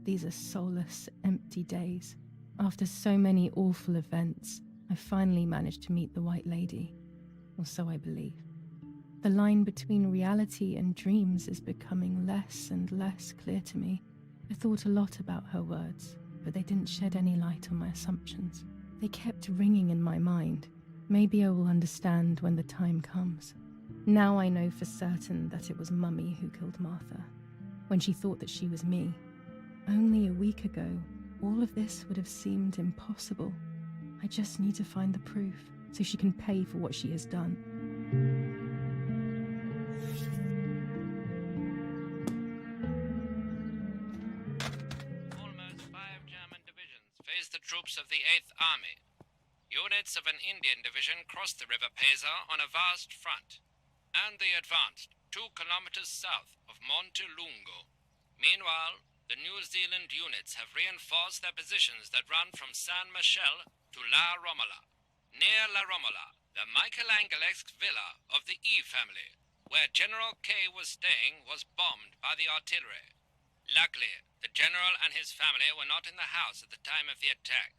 These are soulless, empty days. After so many awful events, I finally managed to meet the White Lady, or so I believe. The line between reality and dreams is becoming less and less clear to me. I thought a lot about her words, but they didn't shed any light on my assumptions. They kept ringing in my mind. Maybe I will understand when the time comes. Now I know for certain that it was Mummy who killed Martha, when she thought that she was me. Only a week ago, all of this would have seemed impossible. I just need to find the proof, so she can pay for what she has done. Almost 5 German divisions faced the troops of the 8th Army. Units of an Indian division crossed the River Pesa on a vast front, and they advanced 2 kilometers south of Monte Lungo. Meanwhile, the New Zealand units have reinforced their positions that run from San Michel to La Romola. Near La Romola, the Michelangelesque villa of the E family, where General K was staying, was bombed by the artillery. Luckily, the general and his family were not in the house at the time of the attack,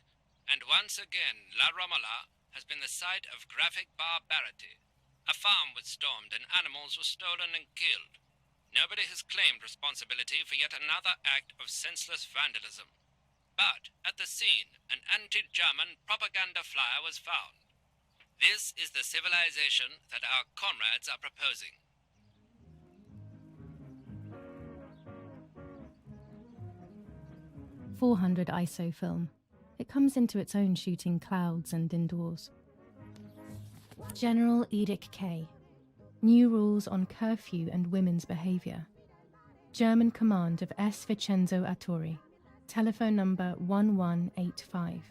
and once again La Romola has been the site of graphic barbarity. A farm was stormed and animals were stolen and killed. Nobody has claimed responsibility for yet another act of senseless vandalism. But at the scene, an anti-German propaganda flyer was found. This is the civilization that our comrades are proposing. .400 ISO film. It comes into its own shooting clouds and indoors. General Edict K. New rules on curfew and women's behaviour. German command of S. Vincenzo Attori. Telephone number 1185.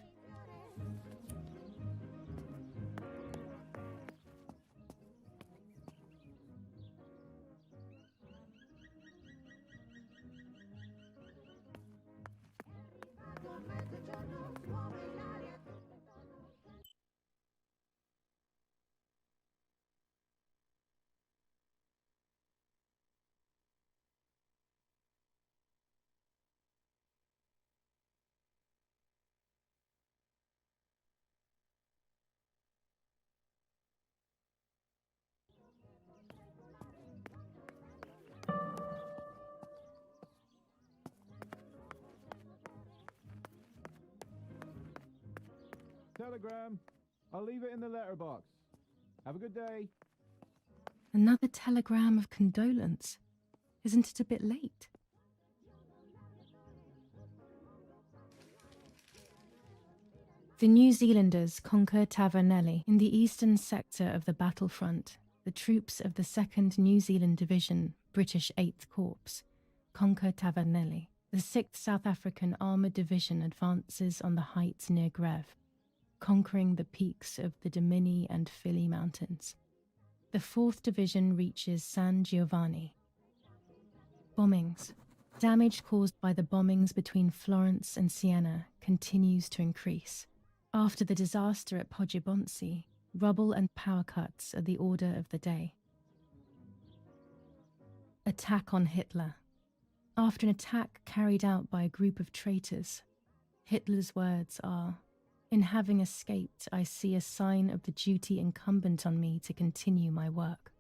Telegram. I'll leave it in the letterbox. Have a good day. Another telegram of condolence. Isn't it a bit late? The New Zealanders conquer Tavernelli in the eastern sector of the battlefront. The troops of the 2nd New Zealand Division, British 8th Corps, conquer Tavernelli. The 6th South African Armoured Division advances on the heights near Greve, conquering the peaks of the Dimini and Fili Mountains. The 4th Division reaches San Giovanni. Bombings. Damage caused by the bombings between Florence and Siena continues to increase. After the disaster at Poggibonsi, rubble and power cuts are the order of the day. Attack on Hitler. After an attack carried out by a group of traitors, Hitler's words are, "In having escaped, I see a sign of the duty incumbent on me to continue my work."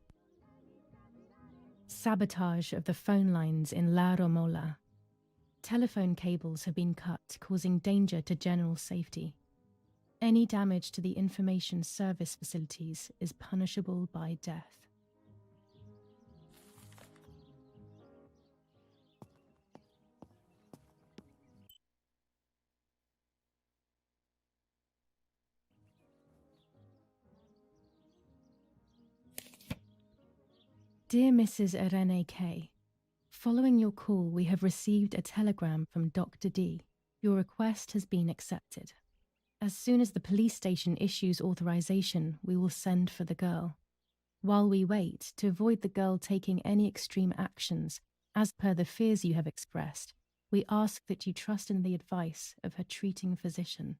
Sabotage of the phone lines in La Romola. Telephone cables have been cut, causing danger to general safety. Any damage to the information service facilities is punishable by death. Dear Mrs. Irene K., following your call, we have received a telegram from Dr. D. Your request has been accepted. As soon as the police station issues authorization, we will send for the girl. While we wait, to avoid the girl taking any extreme actions, as per the fears you have expressed, we ask that you trust in the advice of her treating physician.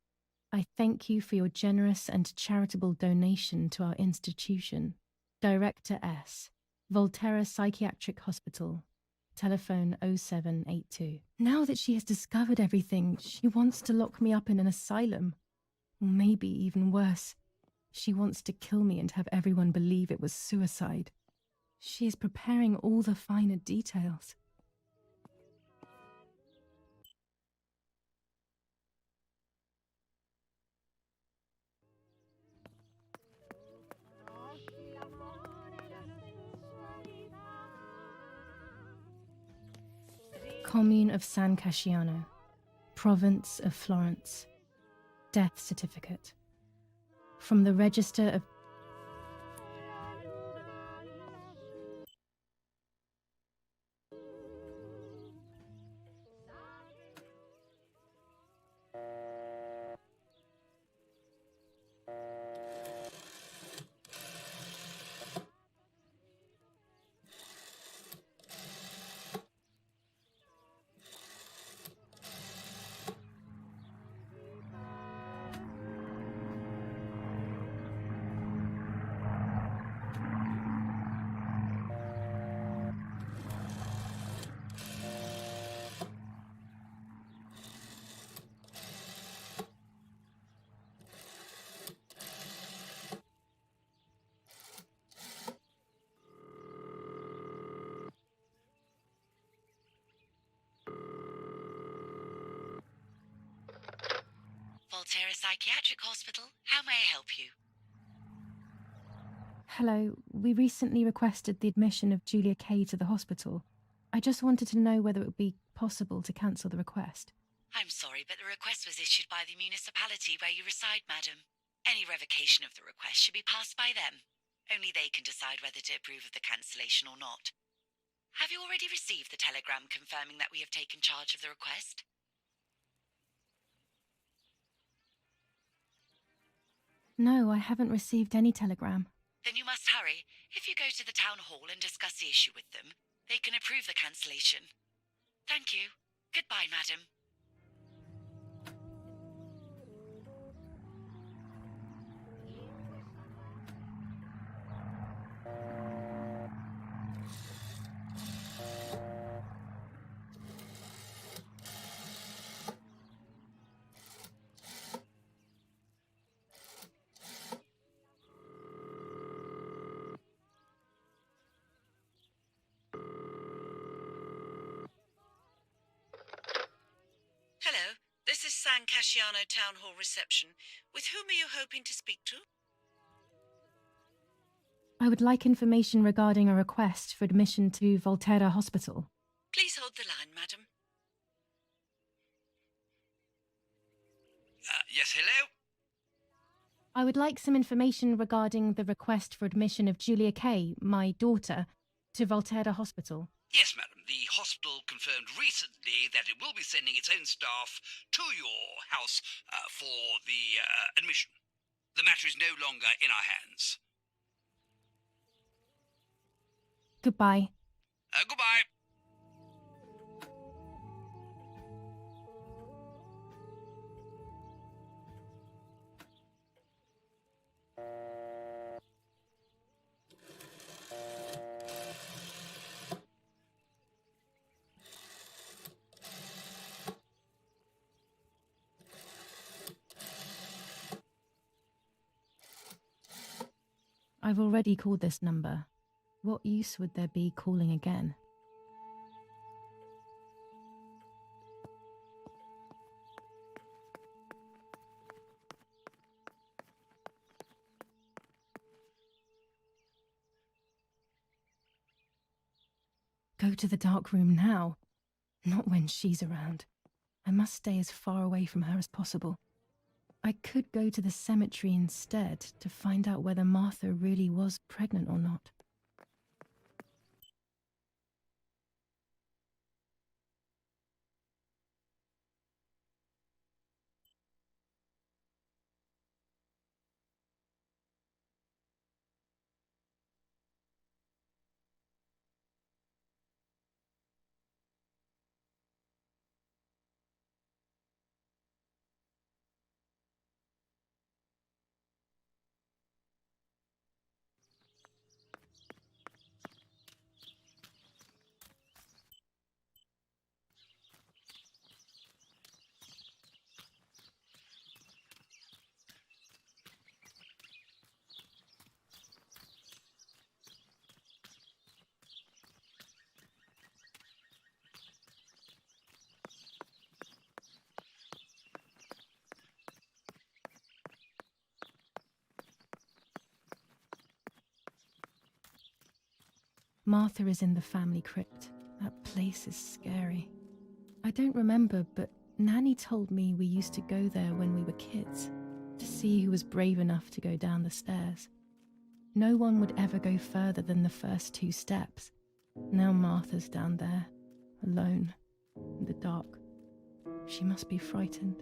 I thank you for your generous and charitable donation to our institution. Director S. Volterra Psychiatric Hospital. Telephone 0782. Now that she has discovered everything, she wants to lock me up in an asylum. Or maybe even worse, she wants to kill me and have everyone believe it was suicide. She is preparing all the finer details. Commune of San Casciano, Province of Florence. Death certificate. From the Register of... Volterra Psychiatric Hospital. How may I help you? Hello, we recently requested the admission of Julia Kay to the hospital. I just wanted to know whether it would be possible to cancel the request. I'm sorry, but the request was issued by the municipality where you reside, madam. Any revocation of the request should be passed by them. Only they can decide whether to approve of the cancellation or not. Have you already received the telegram confirming that we have taken charge of the request? No, I haven't received any telegram. Then you must hurry. If you go to the town hall and discuss the issue with them, they can approve the cancellation. Thank you. Goodbye, madam. Hello, this is San Casciano Town Hall reception. With whom are you hoping to speak to? I would like information regarding a request for admission to Volterra Hospital. Please hold the line, madam. Yes, hello? I would like some information regarding the request for admission of Julia Kay, my daughter, to Volterra Hospital. Yes, madam. The hospital confirmed recently that it will be sending its own staff to your house for the admission. The matter is no longer in our hands. Goodbye. Goodbye. I've already called this number. What use would there be calling again? Go to the dark room now. Not when she's around. I must stay as far away from her as possible. I could go to the cemetery instead to find out whether Martha really was pregnant or not. Martha is in the family crypt. That place is scary. I don't remember, but Nanny told me we used to go there when we were kids, to see who was brave enough to go down the stairs. No one would ever go further than the first 2 steps. Now Martha's down there, alone, in the dark. She must be frightened.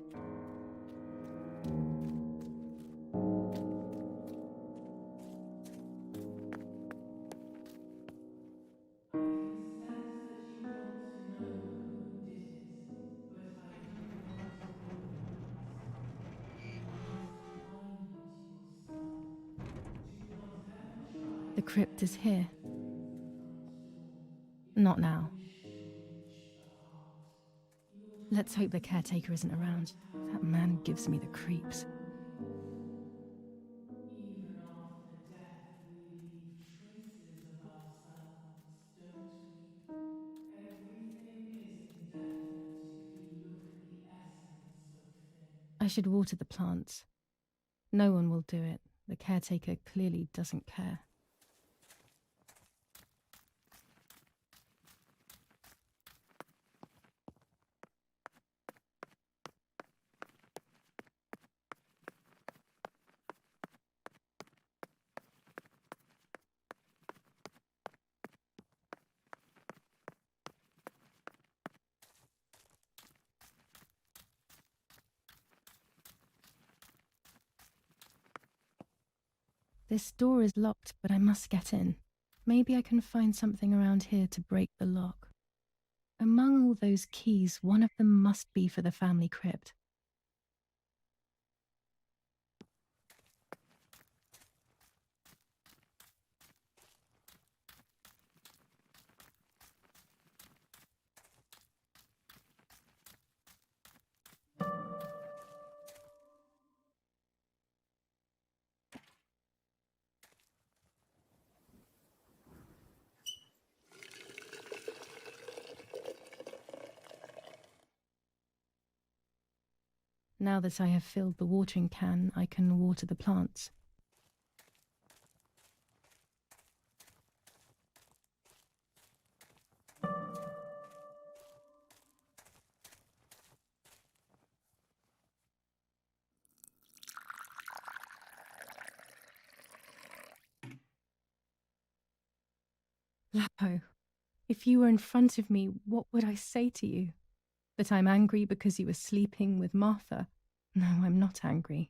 The crypt is here. Not now. Let's hope the caretaker isn't around. That man gives me the creeps. Even after death, we leave traces of ourselves, don't we? Everything is indefinite if you look at the essence of things. I should water the plants. No one will do it. The caretaker clearly doesn't care. This door is locked, but I must get in. Maybe I can find something around here to break the lock. Among all those keys, one of them must be for the family crypt. Now that I have filled the watering can, I can water the plants. Lapo, if you were in front of me, what would I say to you? That I'm angry because you were sleeping with Martha? No, I'm not angry.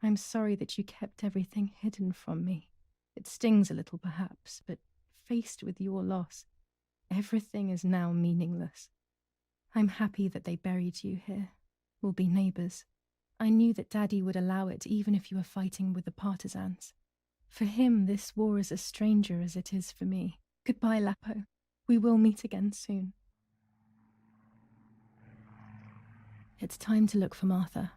I'm sorry that you kept everything hidden from me. It stings a little, perhaps, but faced with your loss, everything is now meaningless. I'm happy that they buried you here. We'll be neighbours. I knew that Daddy would allow it, even if you were fighting with the partisans. For him, this war is a stranger as it is for me. Goodbye, Lapo. We will meet again soon. It's time to look for Martha.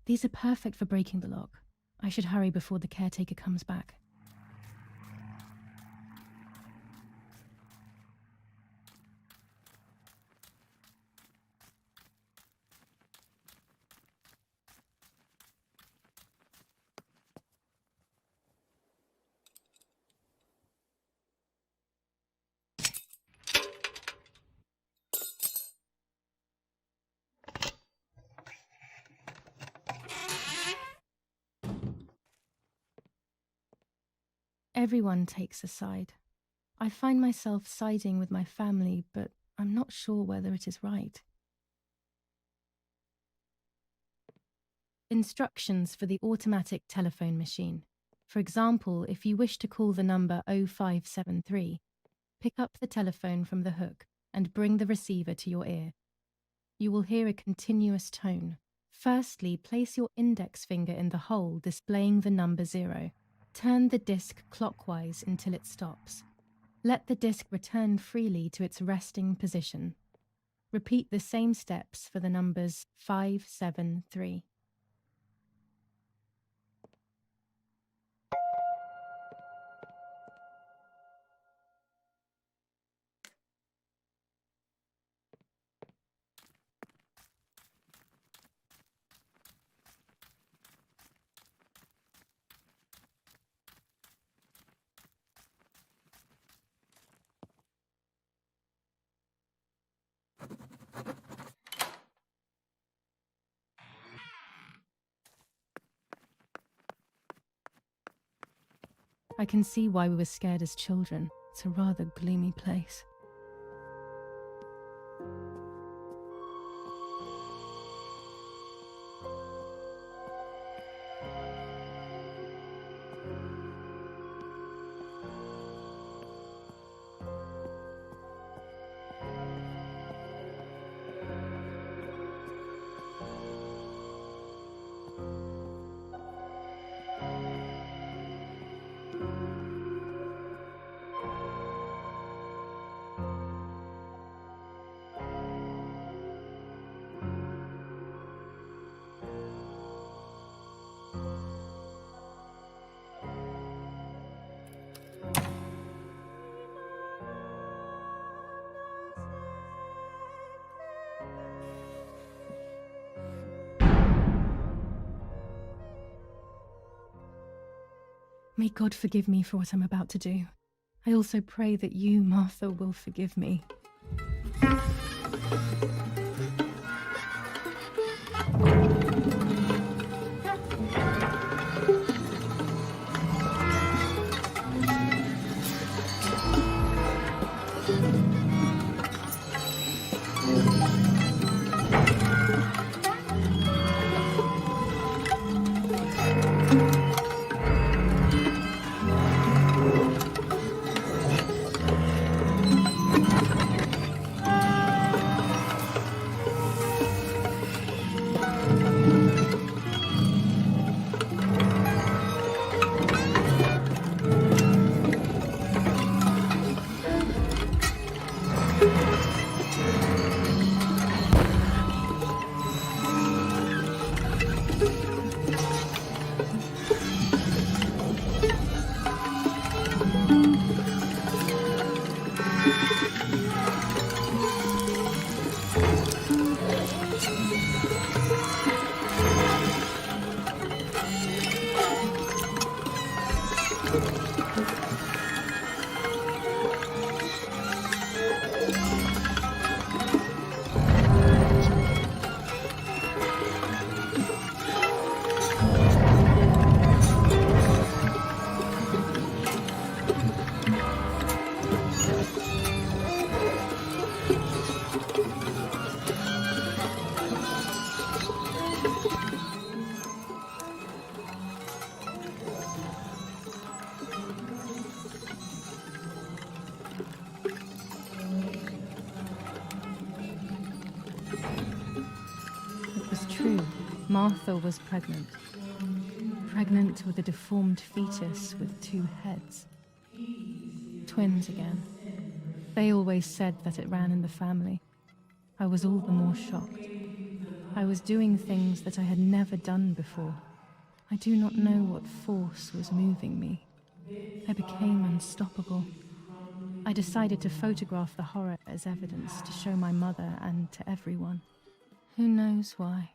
These are perfect for breaking the lock. I should hurry before the caretaker comes back. Everyone takes a side. I find myself siding with my family, but I'm not sure whether it is right. Instructions for the automatic telephone machine. For example, if you wish to call the number 0573, pick up the telephone from the hook and bring the receiver to your ear. You will hear a continuous tone. Firstly, place your index finger in the hole displaying the number 0. Turn the disc clockwise until it stops. Let the disc return freely to its resting position. Repeat the same steps for the numbers 573. I can see why we were scared as children. It's a rather gloomy place. May God forgive me for what I'm about to do. I also pray that you, Martha, will forgive me. Martha was pregnant. Pregnant with a deformed fetus with 2 heads. Twins again. They always said that it ran in the family. I was all the more shocked. I was doing things that I had never done before. I do not know what force was moving me. I became unstoppable. I decided to photograph the horror as evidence to show my mother and to everyone. Who knows why?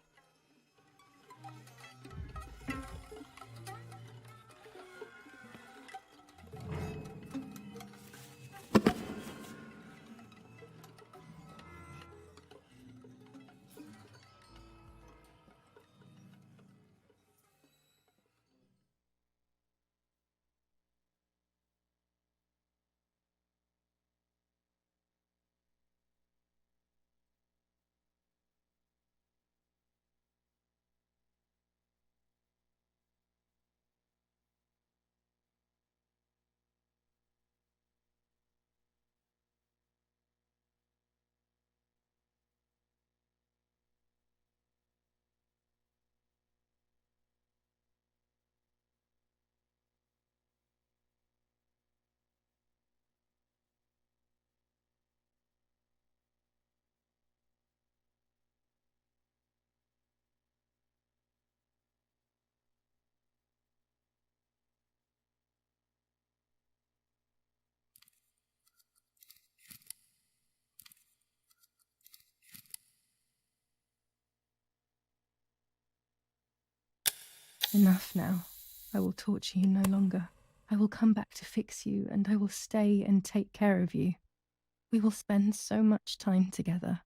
Enough now. I will torture you no longer. I will come back to fix you, and I will stay and take care of you. We will spend so much time together.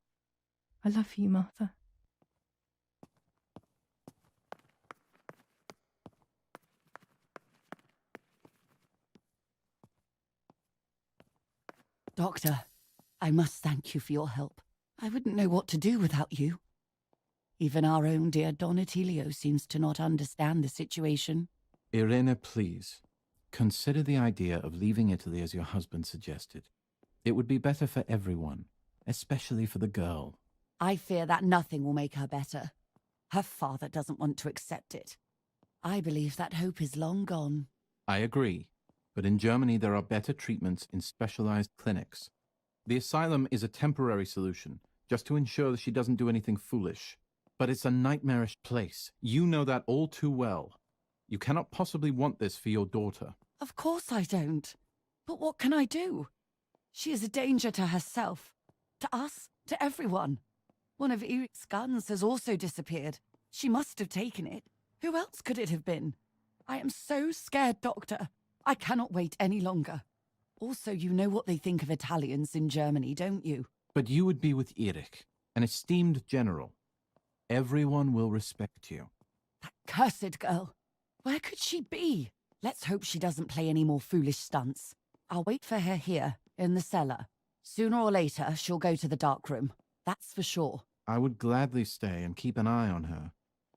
I love you, Martha. Doctor, I must thank you for your help. I wouldn't know what to do without you. Even our own dear Don Attilio seems to not understand the situation. Irene, please. Consider the idea of leaving Italy as your husband suggested. It would be better for everyone, especially for the girl. I fear that nothing will make her better. Her father doesn't want to accept it. I believe that hope is long gone. I agree, but in Germany there are better treatments in specialized clinics. The asylum is a temporary solution, just to ensure that she doesn't do anything foolish. But it's a nightmarish place. You know that all too well. You cannot possibly want this for your daughter. Of course I don't. But what can I do? She is a danger to herself, to us, to everyone. One of Eric's guns has also disappeared. She must have taken it. Who else could it have been? I am so scared, Doctor. I cannot wait any longer. Also, you know what they think of Italians in Germany, don't you? But you would be with Eric, an esteemed general. Everyone will respect you. That cursed girl. Where could she be? Let's hope she doesn't play any more foolish stunts. I'll wait for her here, in the cellar. Sooner or later, she'll go to the dark room. That's for sure. I would gladly stay and keep an eye on her.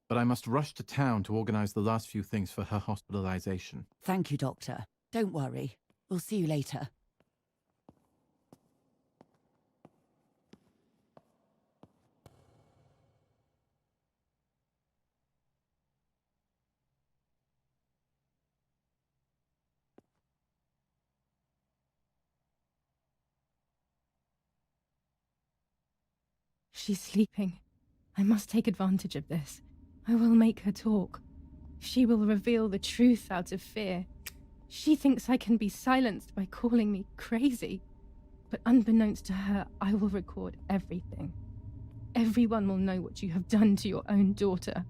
But I must rush to town to organize the last few things for her hospitalization. Thank you, Doctor. Don't worry. We'll see you later. She's sleeping. I must take advantage of this. I will make her talk. She will reveal the truth out of fear. She thinks I can be silenced by calling me crazy. But unbeknownst to her, I will record everything. Everyone will know what you have done to your own daughter.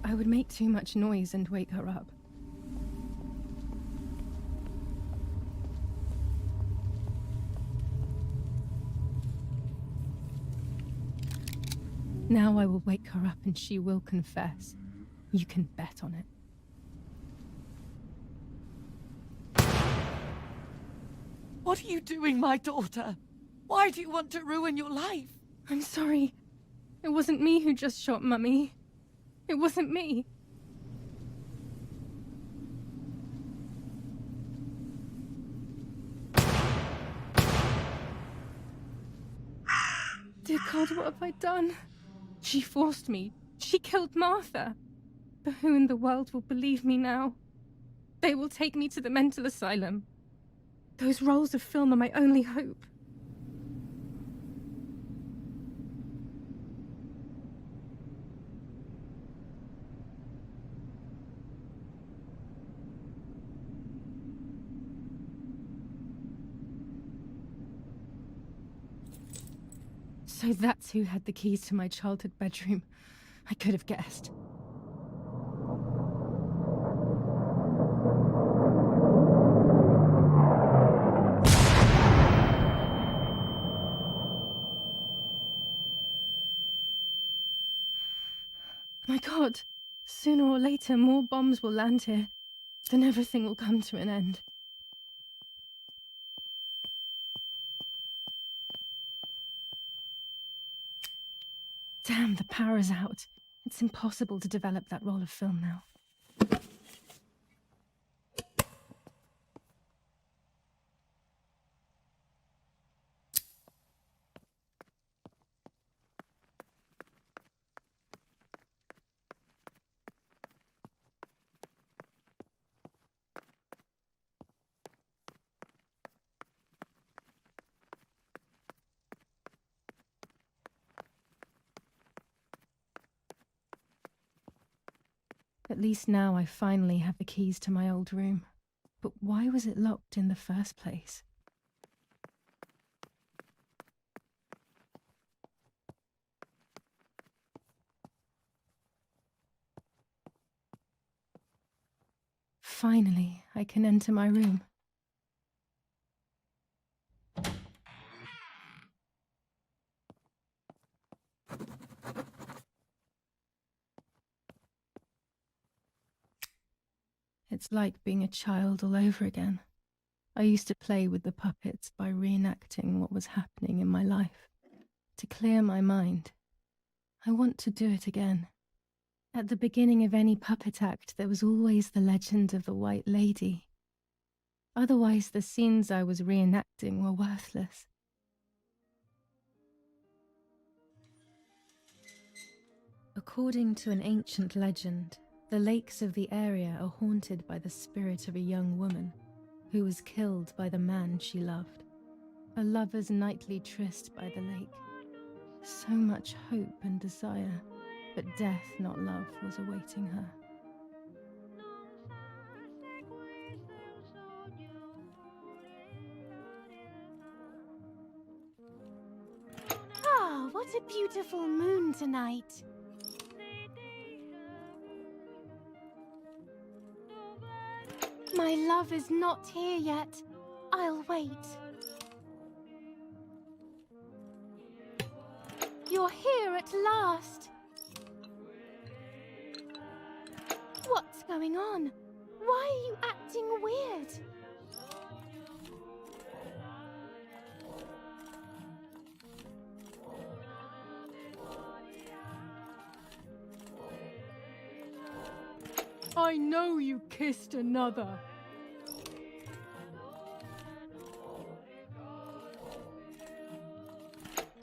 I would make too much noise and wake her up. Now I will wake her up and she will confess. You can bet on it. What are you doing, my daughter? Why do you want to ruin your life? I'm sorry. It wasn't me who just shot Mummy. It wasn't me. Dear God, what have I done? She forced me. She killed Martha. But who in the world will believe me now? They will take me to the mental asylum. Those rolls of film are my only hope. So that's who had the keys to my childhood bedroom. I could have guessed. My God, sooner or later more bombs will land here. Then everything will come to an end. Damn, the power's out. It's impossible to develop that roll of film now. At least now I finally have the keys to my old room. But why was it locked in the first place? Finally, I can enter my room. It's like being a child all over again. I used to play with the puppets by reenacting what was happening in my life, to clear my mind. I want to do it again. At the beginning of any puppet act, there was always the legend of the White Lady. Otherwise, the scenes I was reenacting were worthless. According to an ancient legend, the lakes of the area are haunted by the spirit of a young woman who was killed by the man she loved. A lover's nightly tryst by the lake. So much hope and desire, but death, not love, was awaiting her. Ah, what a beautiful moon tonight. My love is not here yet. I'll wait. You're here at last. What's going on? Why are you acting weird? I know you kissed another.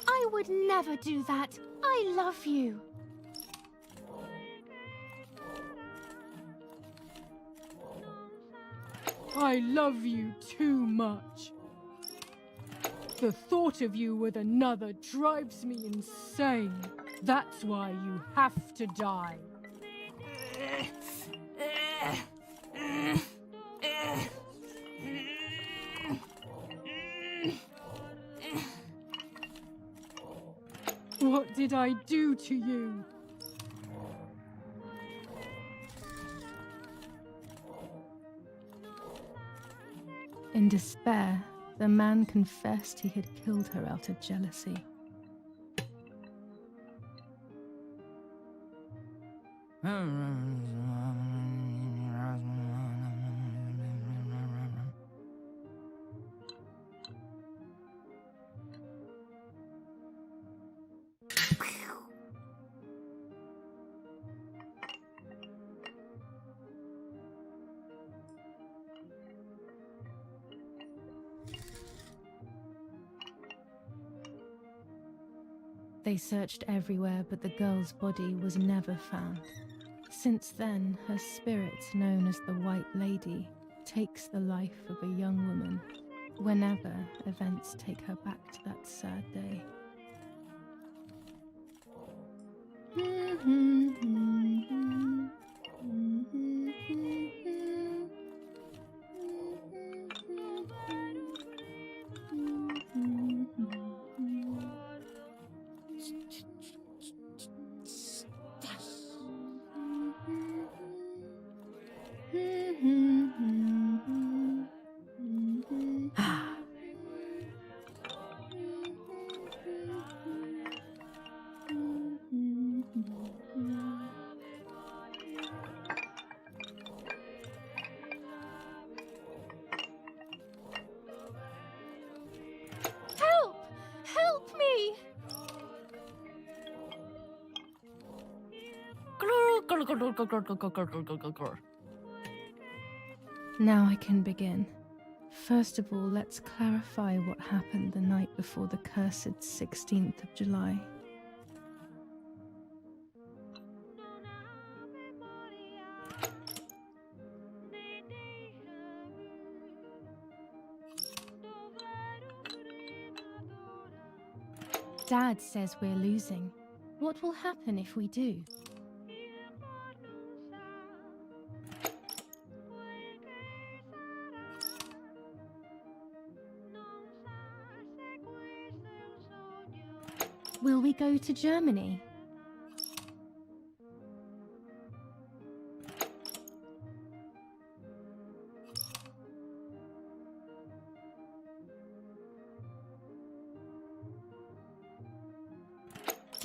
I would never do that. I love you. I love you too much. The thought of you with another drives me insane. That's why you have to die. What did I do to you? In despair, the man confessed he had killed her out of jealousy. They searched everywhere, but the girl's body was never found. Since then, her spirit, known as the White Lady, takes the life of a young woman whenever events take her back to that sad day. Now I can begin. First of all, let's clarify what happened the night before the cursed 16th of July. Dad says we're losing. What will happen if we do? Will we go to Germany?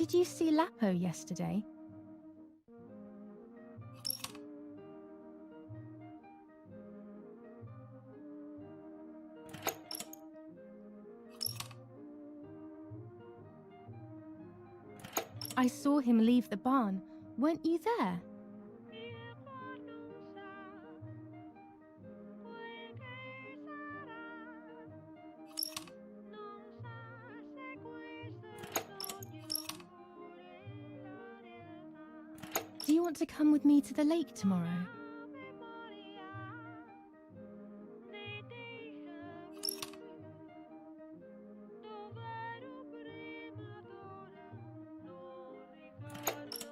Did you see Lapo yesterday? I saw him leave the barn. Weren't you there? Do you want to come with me to the lake tomorrow?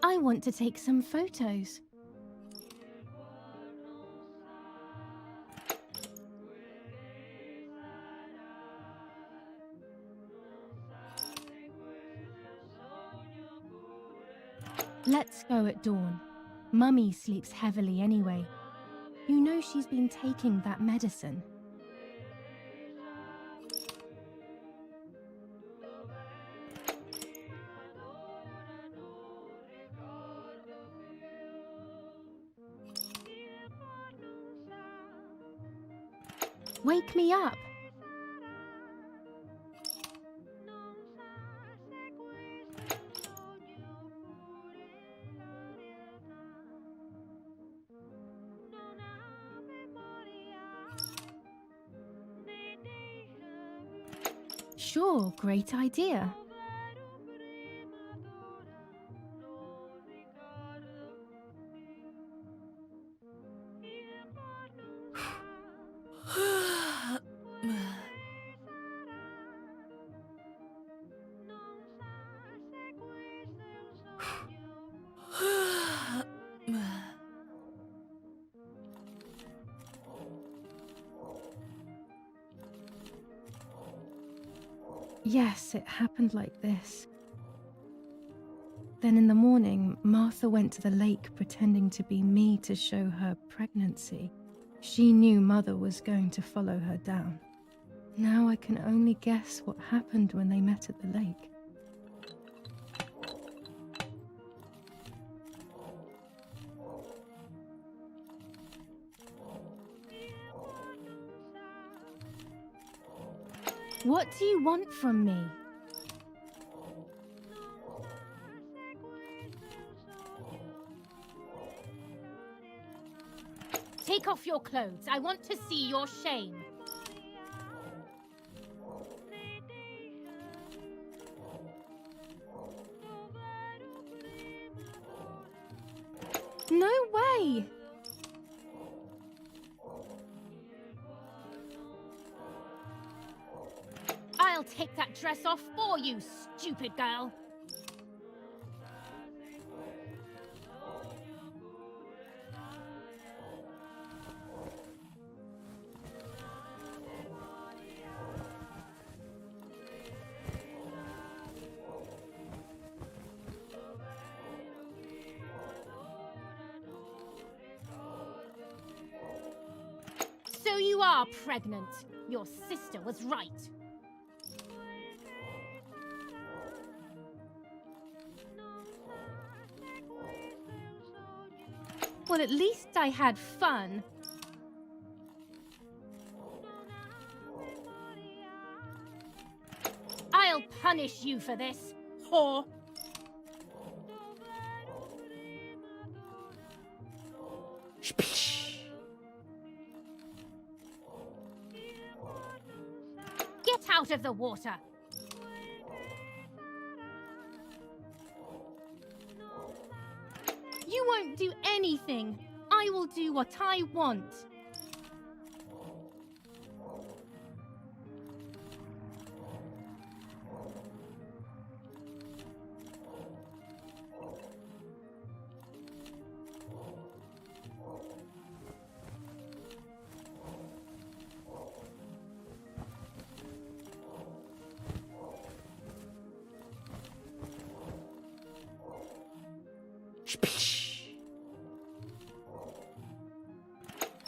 I want to take some photos. Let's go at dawn. Mummy sleeps heavily anyway. You know she's been taking that medicine. Wake me up! Sure, great idea. Yes, it happened like this. Then in the morning, Martha went to the lake pretending to be me to show her pregnancy. She knew Mother was going to follow her down. Now I can only guess what happened when they met at the lake. What do you want from me? Take off your clothes. I want to see your shame. No way! I'll take that dress off for you, stupid girl. So you are pregnant. Your sister was right. Well, at least I had fun. I'll punish you for this, whore. Get out of the water. You won't do anything. I will do what I want.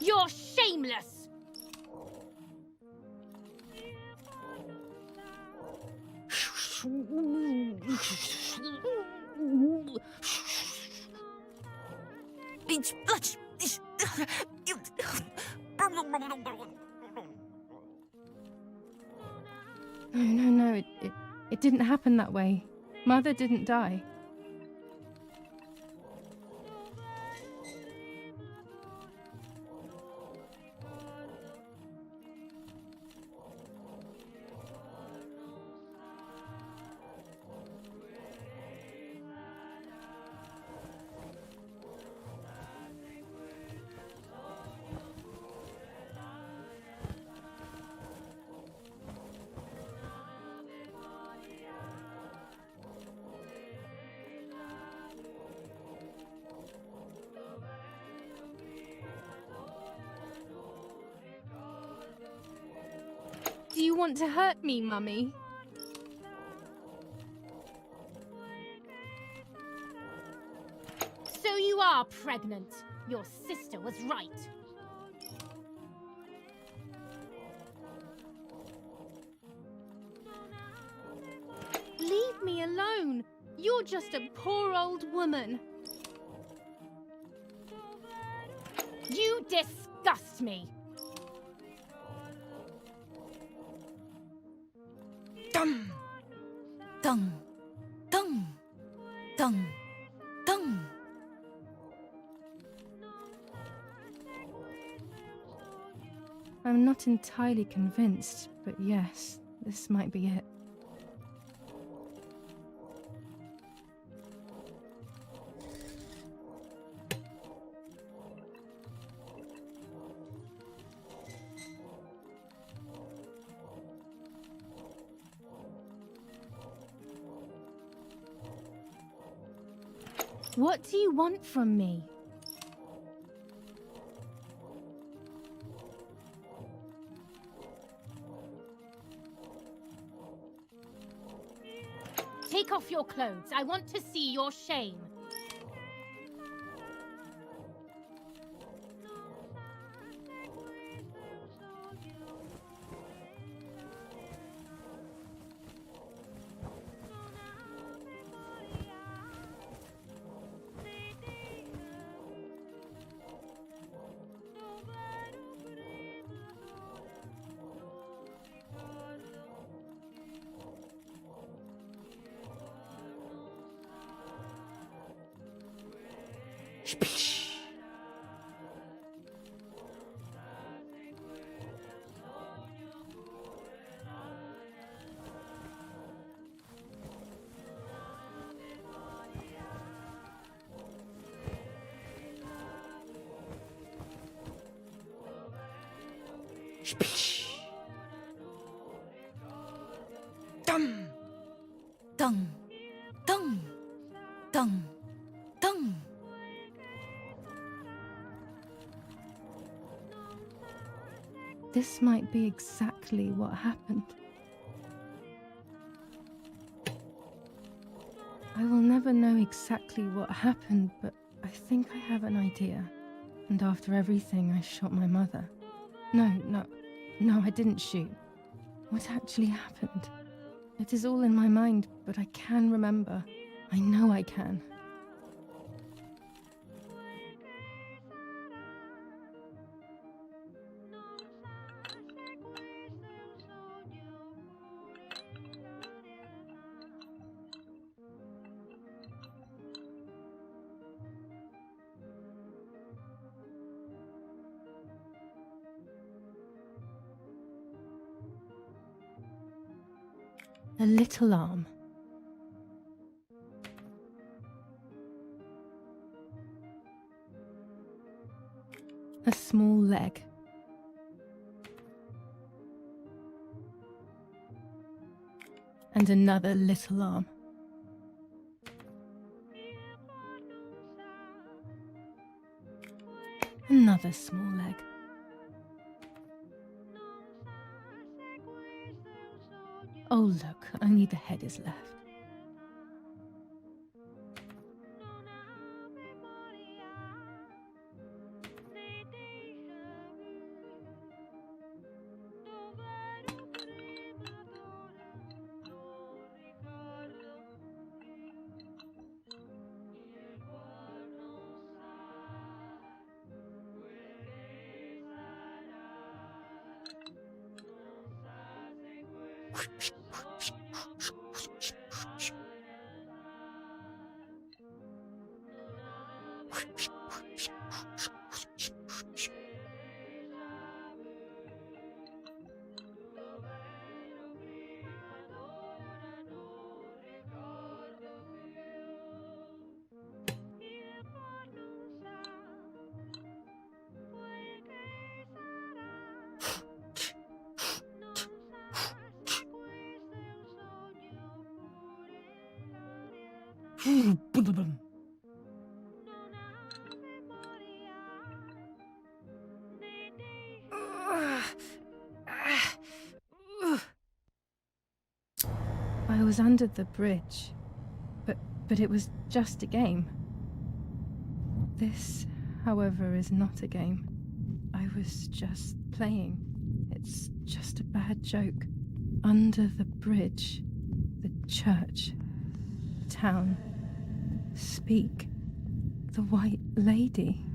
You're shameless! No, it didn't happen that way. Mother didn't die. Do you want to hurt me, Mummy? So you are pregnant. Your sister was right. Leave me alone. You're just a poor old woman. You disgust me. Dum, dum, dum, dum, dum. I'm not entirely convinced, but yes, this might be it. What do you want from me? Take off your clothes. I want to see your shame. Dum, dum, dum, dum, dum. This might be exactly what happened. I will never know exactly what happened, but I think I have an idea. And after everything, I shot my mother. No, I didn't shoot. What actually happened? It is all in my mind, but I can remember. I know I can. A little arm. A small leg. And another little arm. Another small leg. Oh look, only the head is left. I was under the bridge, but it was just a game. This, however, is not a game. I was just playing. It's just a bad joke. Under the bridge, the church, town, speak, the white lady.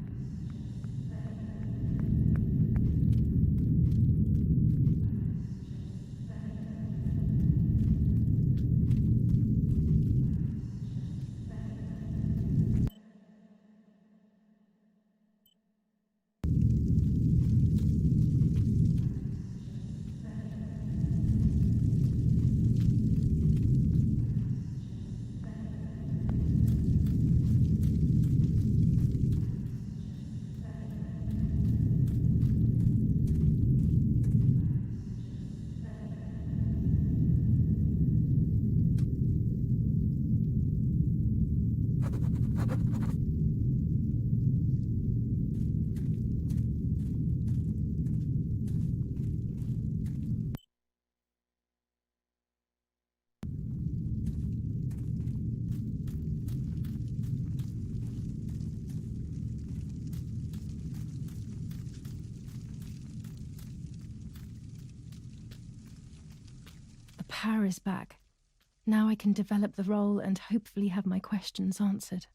Power is back. Now I can develop the role and hopefully have my questions answered.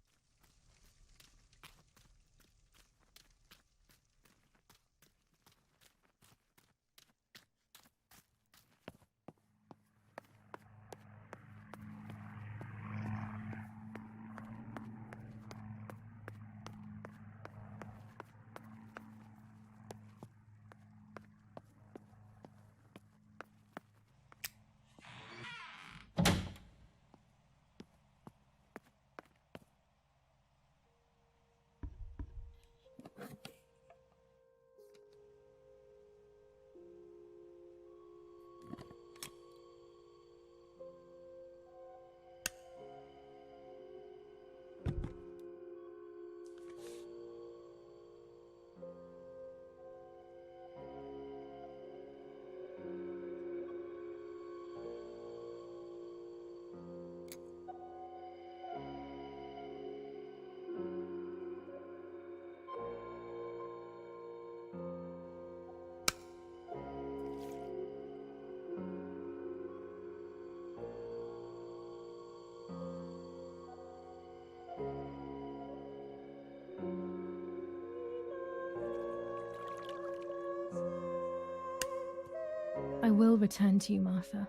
I will return to you, Martha.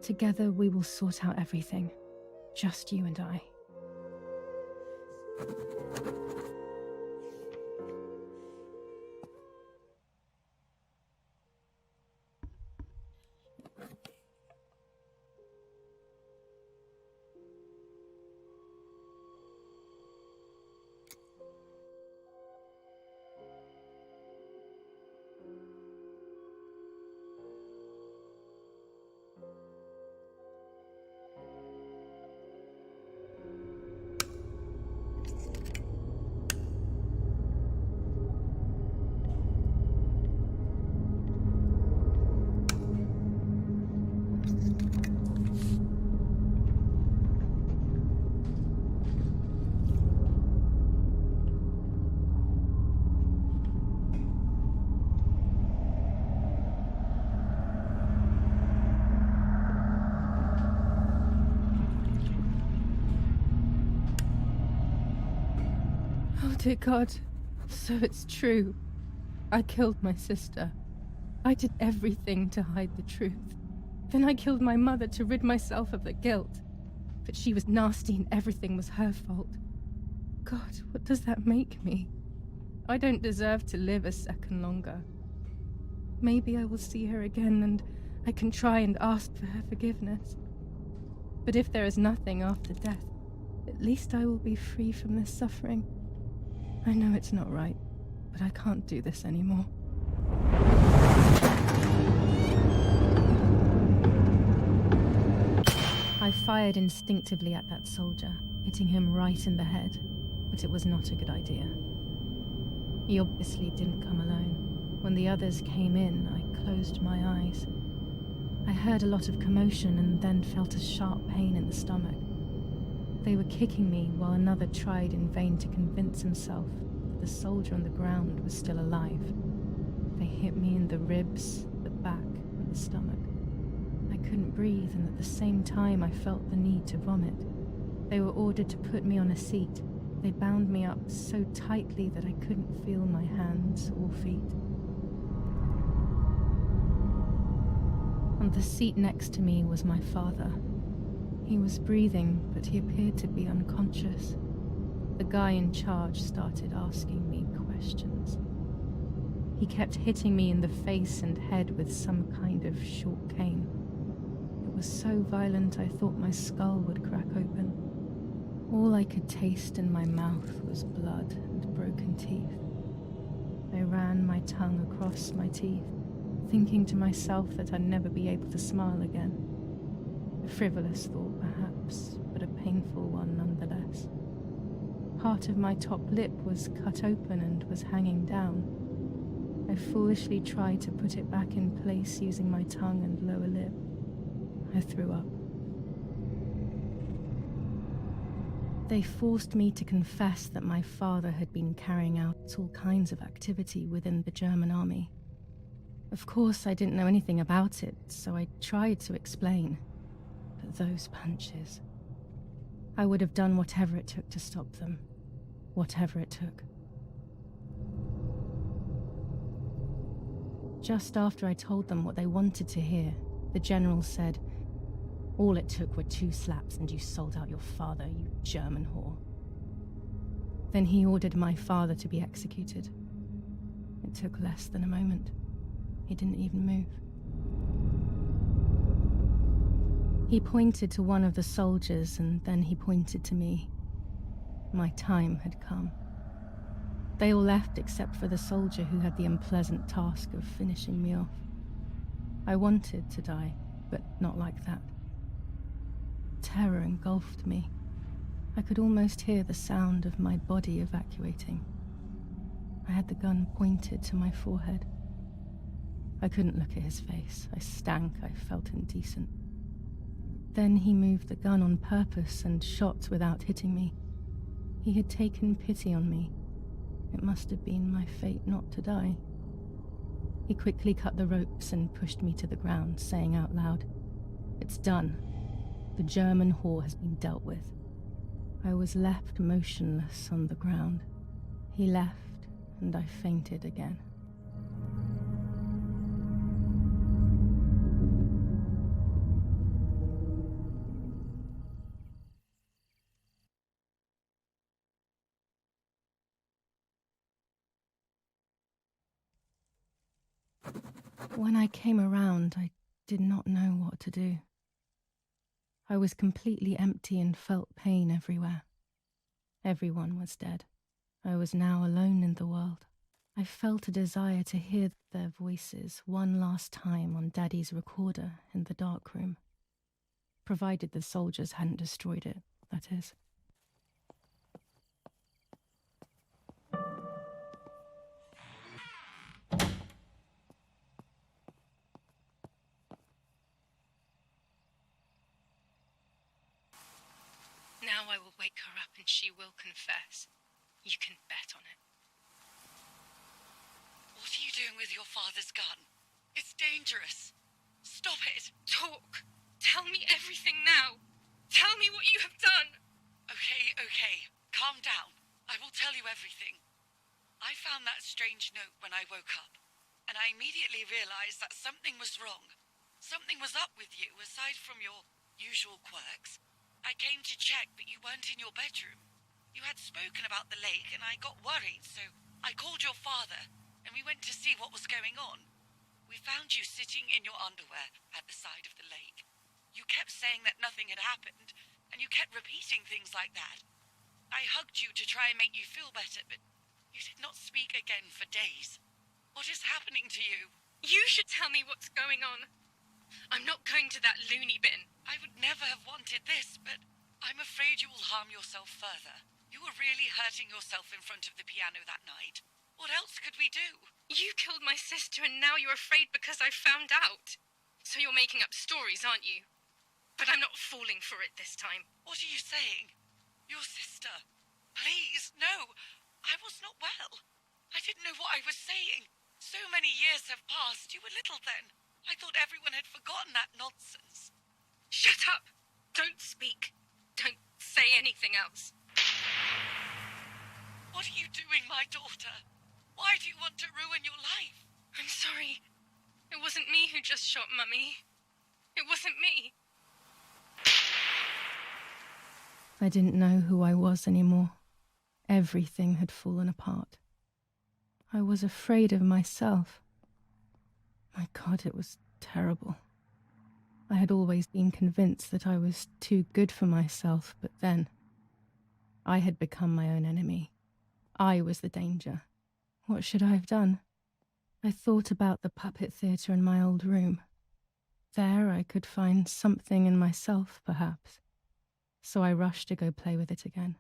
Together we will sort out everything. Just you and I. Oh dear God, so it's true. I killed my sister. I did everything to hide the truth. Then I killed my mother to rid myself of the guilt. But she was nasty and everything was her fault. God, what does that make me? I don't deserve to live a second longer. Maybe I will see her again and I can try and ask for her forgiveness. But if there is nothing after death, at least I will be free from this suffering. I know it's not right, but I can't do this anymore. I fired instinctively at that soldier, hitting him right in the head, but it was not a good idea. He obviously didn't come alone. When the others came in, I closed my eyes. I heard a lot of commotion and then felt a sharp pain in the stomach. They were kicking me while another tried in vain to convince himself that the soldier on the ground was still alive. They hit me in the ribs, the back, and the stomach. I couldn't breathe, and at the same time I felt the need to vomit. They were ordered to put me on a seat. They bound me up so tightly that I couldn't feel my hands or feet. On the seat next to me was my father. He was breathing, but he appeared to be unconscious. The guy in charge started asking me questions. He kept hitting me in the face and head with some kind of short cane. It was so violent I thought my skull would crack open. All I could taste in my mouth was blood and broken teeth. I ran my tongue across my teeth, thinking to myself that I'd never be able to smile again. A frivolous thought, perhaps, but a painful one nonetheless. Part of my top lip was cut open and was hanging down. I foolishly tried to put it back in place using my tongue and lower lip. I threw up. They forced me to confess that my father had been carrying out all kinds of activity within the German army. Of course, I didn't know anything about it, so I tried to explain. But those punches... I would have done whatever it took to stop them. Whatever it took. Just after I told them what they wanted to hear, the general said, "All it took were 2 slaps and you sold out your father, you German whore." Then he ordered my father to be executed. It took less than a moment. He didn't even move. He pointed to one of the soldiers and then he pointed to me. My time had come. They all left except for the soldier who had the unpleasant task of finishing me off. I wanted to die, but not like that. Terror engulfed me. I could almost hear the sound of my body evacuating. I had the gun pointed to my forehead. I couldn't look at his face. I stank. I felt indecent. Then he moved the gun on purpose and shot without hitting me. He had taken pity on me. It must have been my fate not to die. He quickly cut the ropes and pushed me to the ground, saying out loud, "It's done. The German whore has been dealt with." I was left motionless on the ground. He left, and I fainted again. When I came around, I did not know what to do. I was completely empty and felt pain everywhere. Everyone was dead. I was now alone in the world. I felt a desire to hear their voices one last time on Daddy's recorder in the dark room. Provided the soldiers hadn't destroyed it, that is. Now I will wake her up and she will confess. You can bet on it. What are you doing with your father's gun? It's dangerous. Stop it. Talk. Tell me everything now. Tell me what you have done. Okay. Calm down. I will tell you everything. I found that strange note when I woke up, and I immediately realized that something was wrong. Something was up with you, aside from your usual quirks. I came to check, but you weren't in your bedroom. You had spoken about the lake, and I got worried, so I called your father, and we went to see what was going on. We found you sitting in your underwear at the side of the lake. You kept saying that nothing had happened, and you kept repeating things like that. I hugged you to try and make you feel better, but you did not speak again for days. What is happening to you? You should tell me what's going on. I'm not going to that loony bin. I would never have wanted this, but I'm afraid you will harm yourself further. You were really hurting yourself in front of the piano that night. What else could we do? You killed my sister and now you're afraid because I found out. So you're making up stories, aren't you? But I'm not falling for it this time. What are you saying? Your sister? Please, no. I was not well. I didn't know what I was saying. So many years have passed. You were little then. I thought everyone had forgotten that nonsense. Shut up! Don't speak. Don't say anything else. What are you doing, my daughter? Why do you want to ruin your life? I'm sorry. It wasn't me who just shot Mummy. It wasn't me. I didn't know who I was anymore. Everything had fallen apart. I was afraid of myself. My God, it was terrible. I had always been convinced that I was too good for myself, but then I had become my own enemy. I was the danger. What should I have done? I thought about the puppet theatre in my old room. There I could find something in myself, perhaps. So I rushed to go play with it again.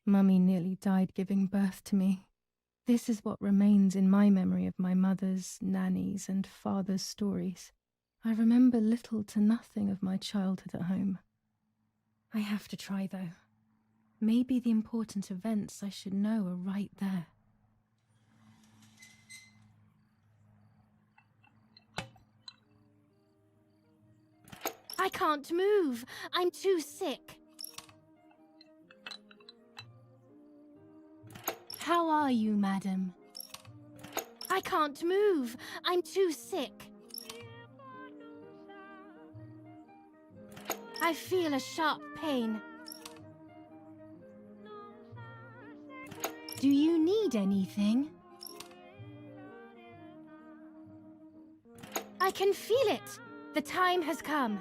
Mummy nearly died giving birth to me. This is what remains in my memory of my mother's, nanny's, and father's stories. I remember little to nothing of my childhood at home. I have to try, though. Maybe the important events I should know are right there. I can't move. I'm too sick. How are you, madam? I can't move. I'm too sick. I feel a sharp pain. Do you need anything? I can feel it. The time has come.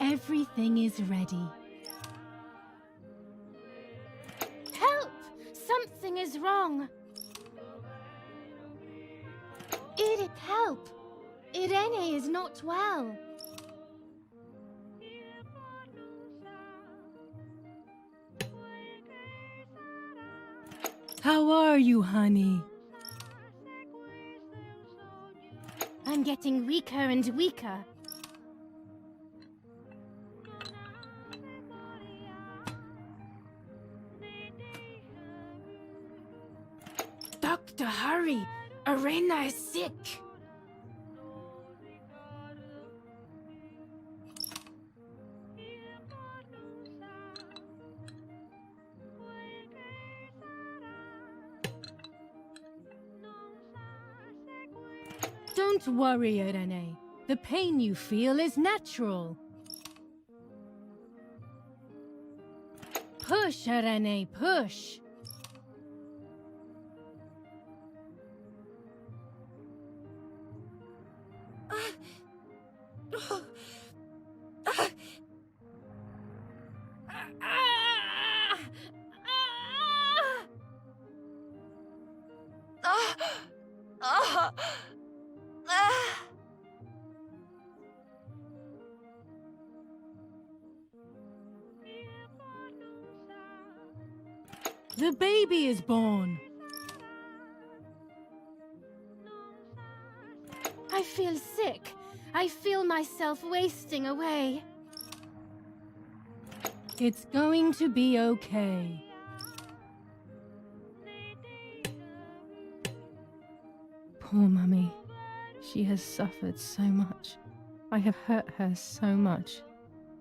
Everything is ready. Help! Something is wrong. Edith, help! Irene is not well. How are you, honey? I'm getting weaker and weaker. Doctor, hurry! Arena is sick. Don't worry, Irene. The pain you feel is natural. Push, Irene, push. The baby is born. I feel sick. I feel myself wasting away. It's going to be okay. Poor Mummy. She has suffered so much. I have hurt her so much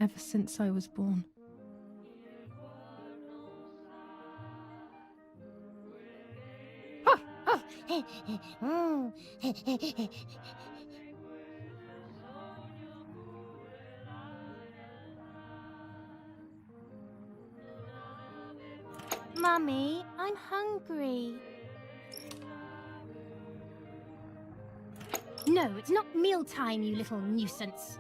ever since I was born. Mummy, I'm hungry. No, it's not mealtime, you little nuisance.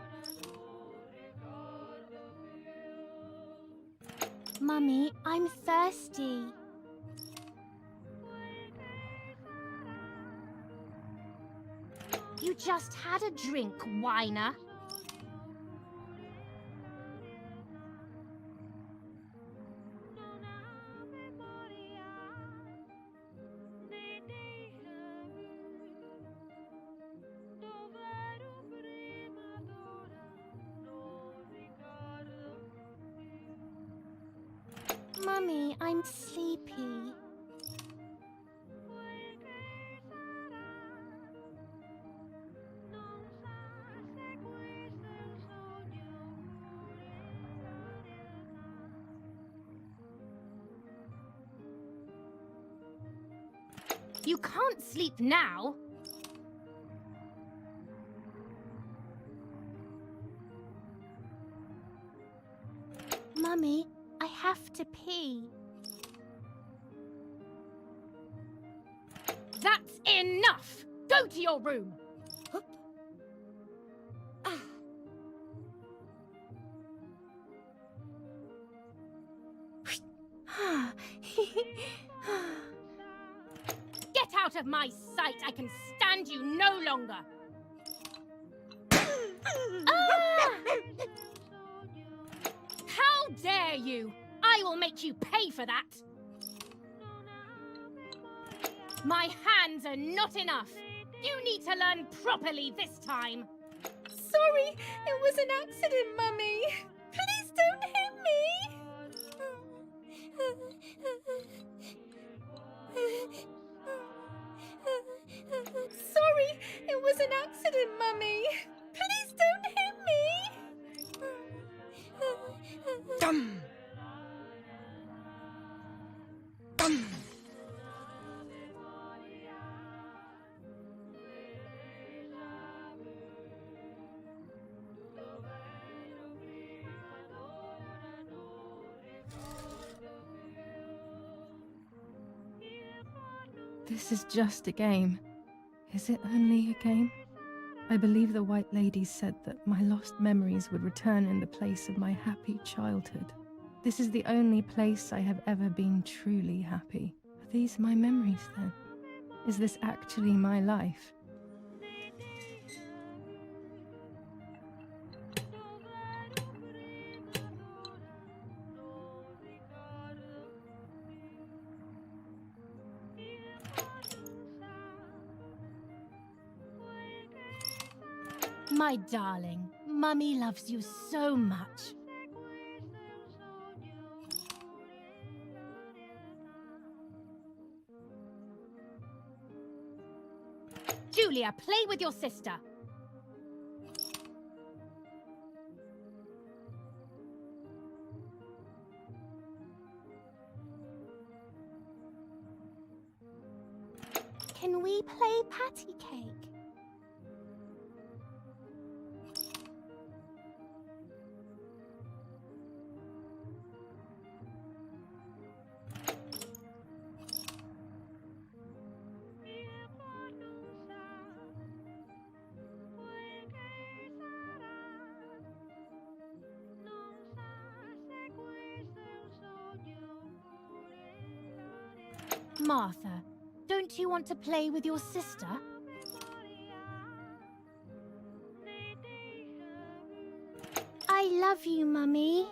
Mummy, I'm thirsty. You just had a drink, whiner. Mummy, I'm sleepy. You can't sleep now. Mummy, I have to pee. That's enough! Go to your room! Get out of my sight! I can stand you no longer! How dare you! I will make you pay for that! My hands are not enough! You need to learn properly this time! Sorry, it was an accident, Mummy! Please don't hit me! Sorry, it was an accident, Mummy! Please don't hit me! Dum! Dum! This is just a game. Is it only a game? I believe the White Lady said that my lost memories would return in the place of my happy childhood. This is the only place I have ever been truly happy. Are these my memories then? Is this actually my life? My darling, Mummy loves you so much. Julia, play with your sister. Can we play patty cake? Martha, don't you want to play with your sister? I love you, Mummy.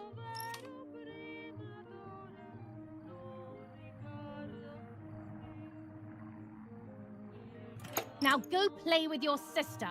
Now go play with your sister.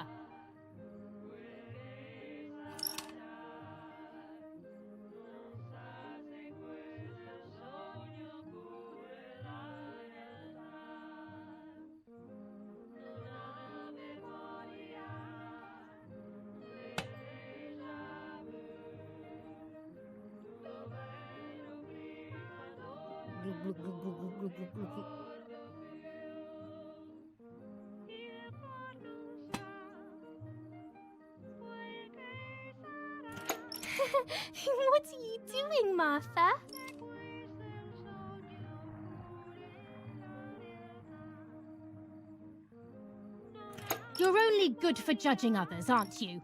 What are you doing, Martha? You're only good for judging others, aren't you?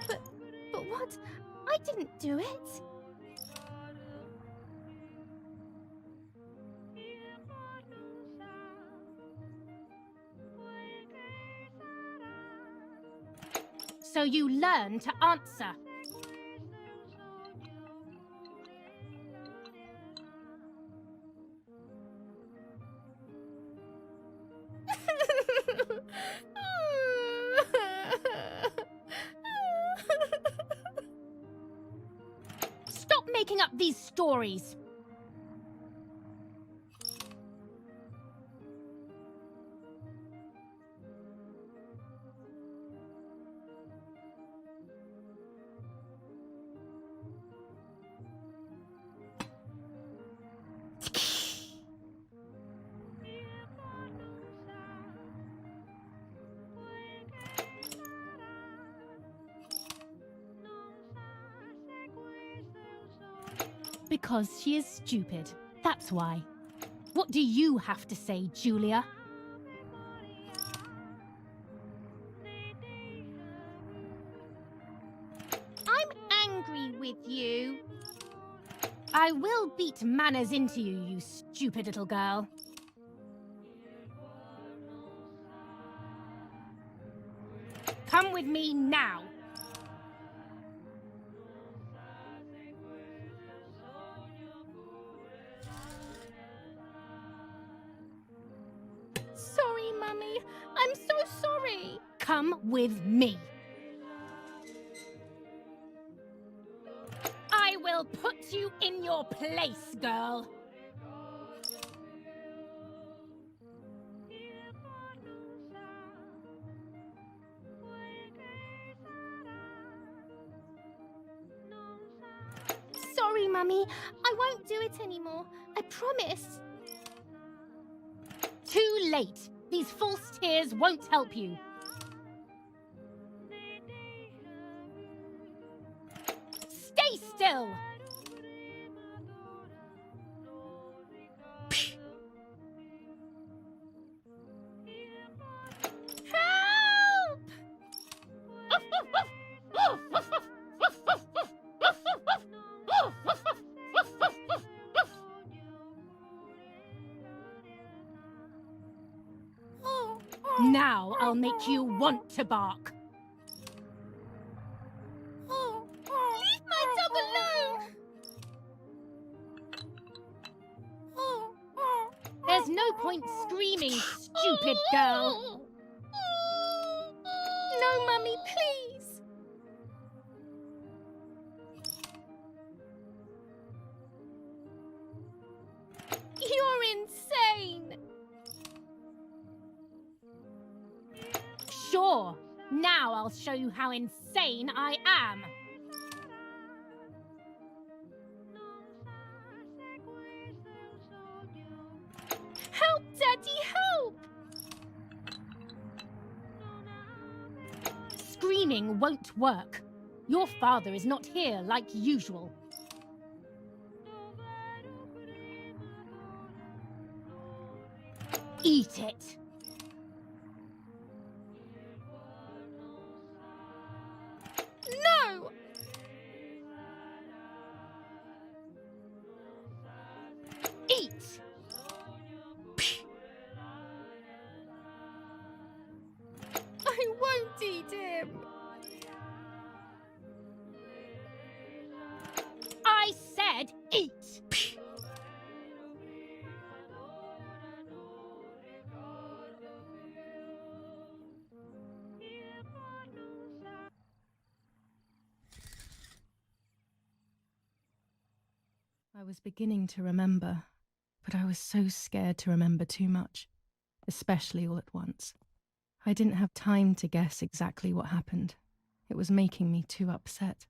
But what? I didn't do it. So you learn to answer. Stop making up these stories. Because she is stupid. That's why. What do you have to say, Julia? I'm angry with you. I will beat manners into you, you stupid little girl. Come with me now. Sorry, Mummy. I'm so sorry. Come with me. I will put you in your place, girl. Sorry, Mummy. I won't do it anymore. I promise. Too late. These false tears won't help you. Stay still. Help! Now I'll make you want to bark. Leave my dog alone! There's no point screaming, stupid girl. No, Mummy, please. You're Sure. Now I'll show you how insane I am. Help, Daddy, help! Screaming won't work. Your father is not here like usual. Eat it. No! Eat! I won't eat him. I said eat! I was beginning to remember, but I was so scared to remember too much, especially all at once. I didn't have time to guess exactly what happened. It was making me too upset.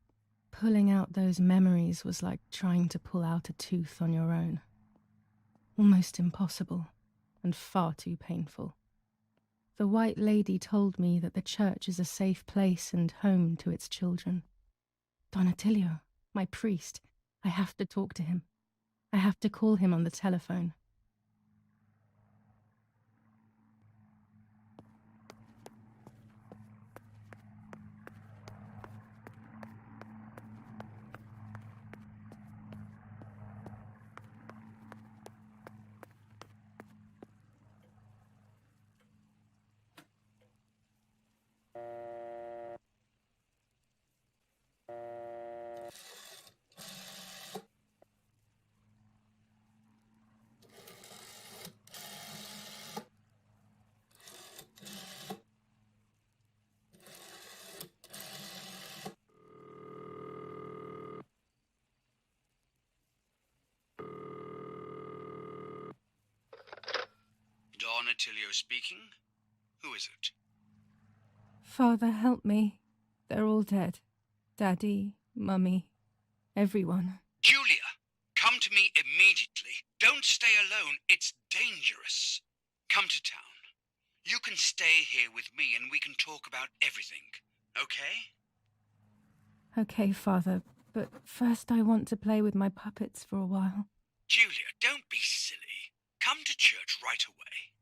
Pulling out those memories was like trying to pull out a tooth on your own. Almost impossible, and far too painful. The White Lady told me that the church is a safe place and home to its children. Don Attilio, my priest, I have to talk to him. I have to call him on the telephone. Don Attilio speaking. Who is it? Father, help me. They're all dead. Daddy, Mummy, everyone. Julia, come to me immediately. Don't stay alone. It's dangerous. Come to town. You can stay here with me and we can talk about everything. Okay? Okay, Father, but first I want to play with my puppets for a while. Julia, don't be silly. Come to church right away.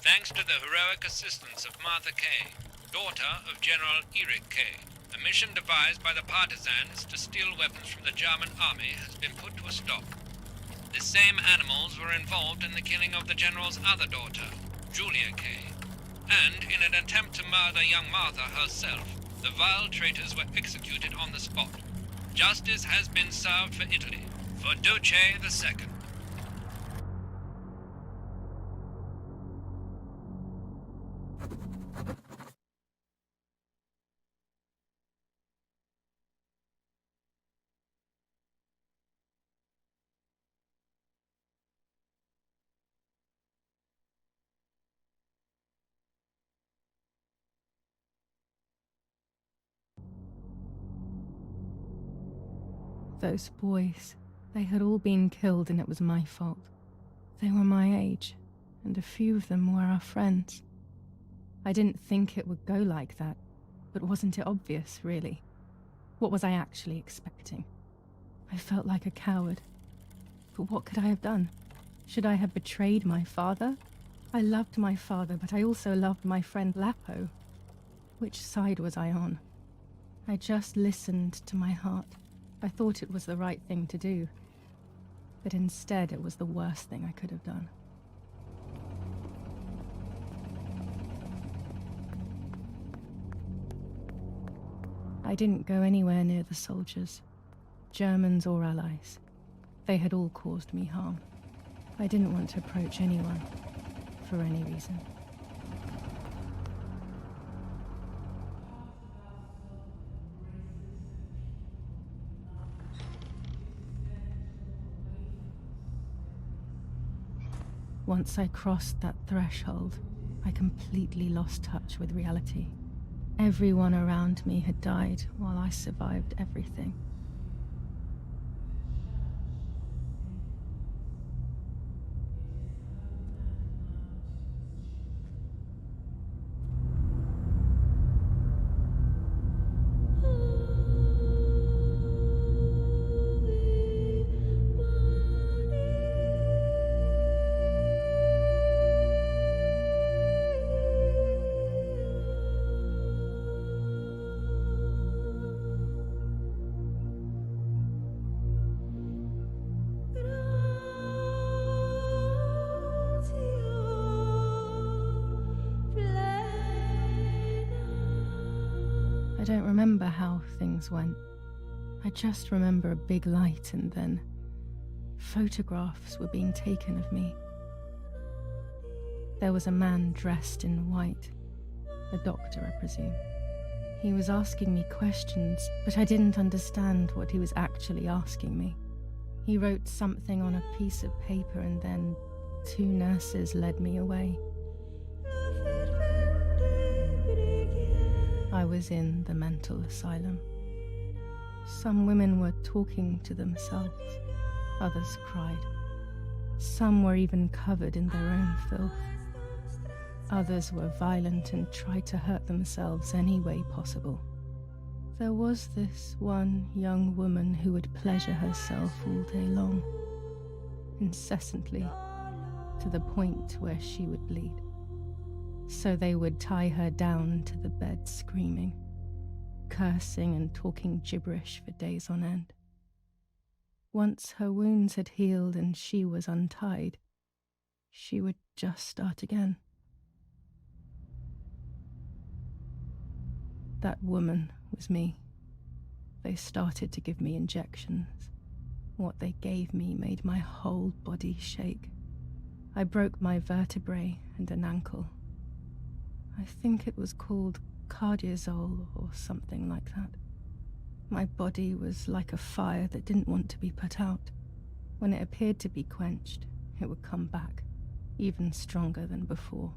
Thanks to the heroic assistance of Martha Kay, daughter of General Eric Kay, a mission devised by the partisans to steal weapons from the German army has been put to a stop. The same animals were involved in the killing of the general's other daughter, Julia Kay, and in an attempt to murder young Martha herself, the vile traitors were executed on the spot. Justice has been served for Italy, for Duce II. Those boys, they had all been killed and it was my fault. They were my age, and a few of them were our friends. I didn't think it would go like that, but wasn't it obvious, really? What was I actually expecting? I felt like a coward. But what could I have done? Should I have betrayed my father? I loved my father, but I also loved my friend Lapo. Which side was I on? I just listened to my heart. I thought it was the right thing to do, but instead it was the worst thing I could have done. I didn't go anywhere near the soldiers, Germans or allies. They had all caused me harm. I didn't want to approach anyone, for any reason. Once I crossed that threshold, I completely lost touch with reality. Everyone around me had died while I survived everything. I don't remember how things went. I just remember a big light and then photographs were being taken of me. There was a man dressed in white, a doctor, I presume. He was asking me questions, but I didn't understand what he was actually asking me. He wrote something on a piece of paper and then 2 nurses led me away. I was in the mental asylum. Some women were talking to themselves, others cried. Some were even covered in their own filth. Others were violent and tried to hurt themselves any way possible. There was this one young woman who would pleasure herself all day long, incessantly, to the point where she would bleed. So they would tie her down to the bed screaming, cursing and talking gibberish for days on end. Once her wounds had healed and she was untied, she would just start again. That woman was me. They started to give me injections. What they gave me made my whole body shake. I broke my vertebrae and an ankle. I think it was called cardiazole or something like that. My body was like a fire that didn't want to be put out. When it appeared to be quenched, it would come back, even stronger than before.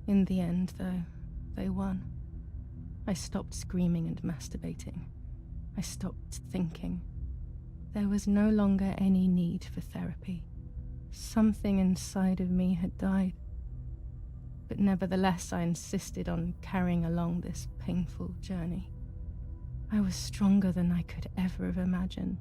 In the end, though, they won. I stopped screaming and masturbating. I stopped thinking. There was no longer any need for therapy. Something inside of me had died. But nevertheless, I insisted on carrying along this painful journey. I was stronger than I could ever have imagined.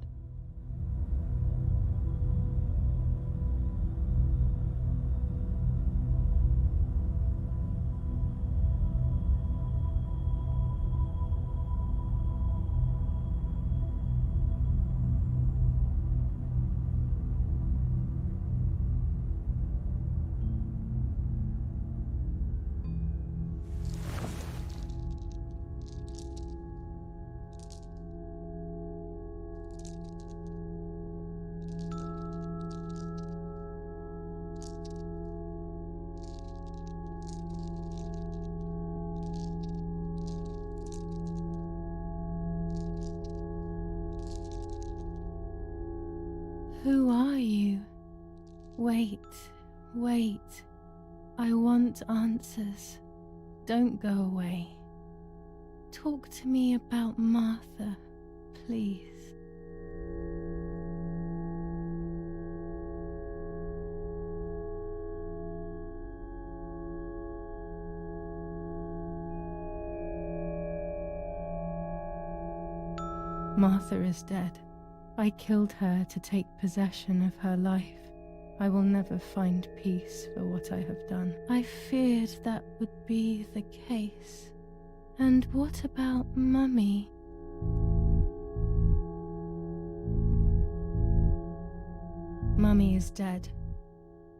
Who are you? Wait, wait. I want answers. Don't go away. Talk to me about Martha, please. Martha is dead. I killed her to take possession of her life. I will never find peace for what I have done. I feared that would be the case. And what about Mummy? Mummy is dead.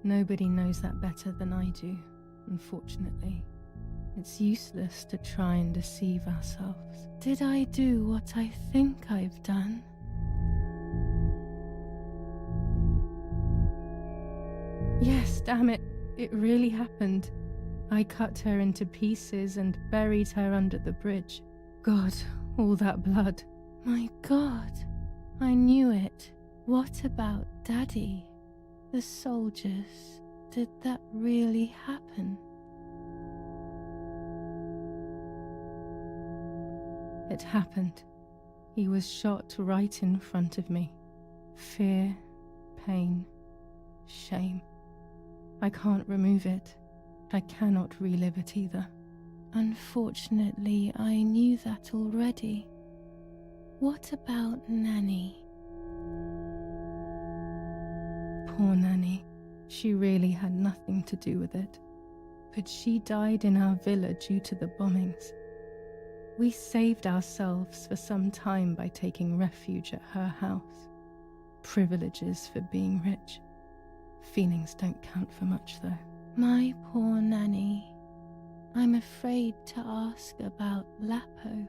Nobody knows that better than I do, unfortunately. It's useless to try and deceive ourselves. Did I do what I think I've done? Yes, damn it, it really happened. I cut her into pieces and buried her under the bridge. God, all that blood. My God, I knew it. What about Daddy? The soldiers? Did that really happen? It happened. He was shot right in front of me. Fear, pain, shame. I can't remove it. I cannot relive it either. Unfortunately, I knew that already. What about Nanny? Poor Nanny. She really had nothing to do with it. But she died in our villa due to the bombings. We saved ourselves for some time by taking refuge at her house. Privileges for being rich. Feelings don't count for much, though. My poor Nanny. I'm afraid to ask about Lapo.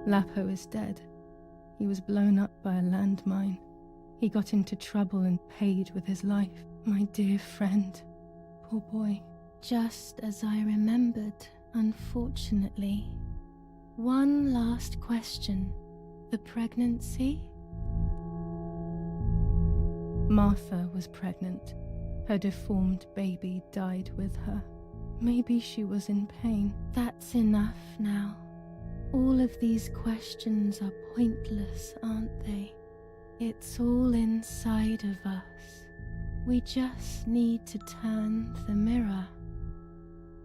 Lapo is dead. He was blown up by a landmine. He got into trouble and paid with his life. My dear friend. Poor boy. Just as I remembered, unfortunately. One last question. The pregnancy? Martha was pregnant. Her deformed baby died with her. Maybe she was in pain. That's enough now. All of these questions are pointless, aren't they? It's all inside of us. We just need to turn the mirror.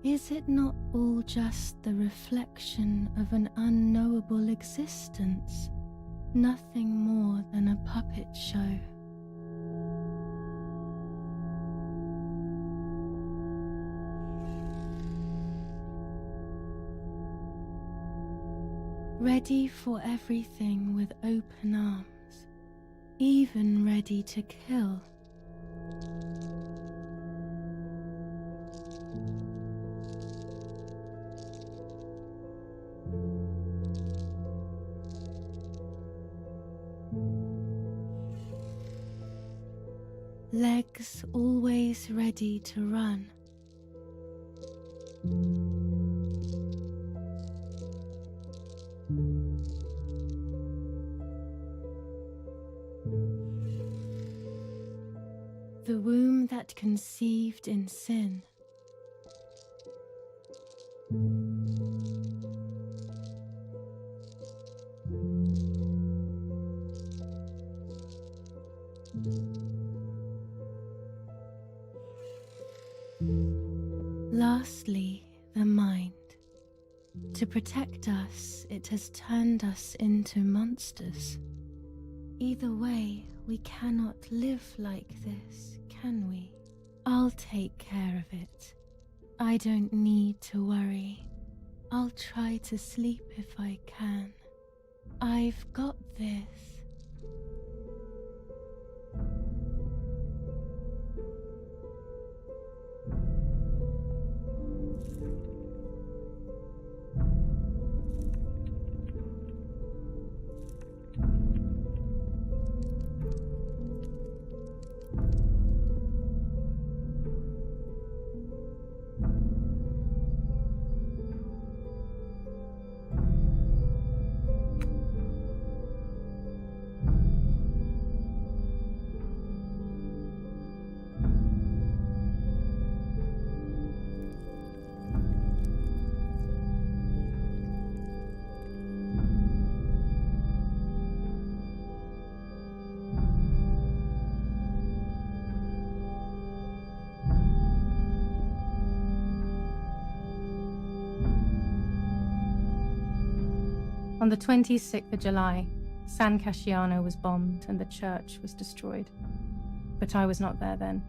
Is it not all just the reflection of an unknowable existence? Nothing more than a puppet show. Ready for everything with open arms, even ready to kill. Legs always ready to run. The womb that conceived in sin. Lastly, the mind. To protect us, it has turned us into monsters. Either way, we cannot live like this, can we? I'll take care of it. I don't need to worry. I'll try to sleep if I can. I've got this. On the 26th of July, San Casciano was bombed and the church was destroyed. But I was not there then.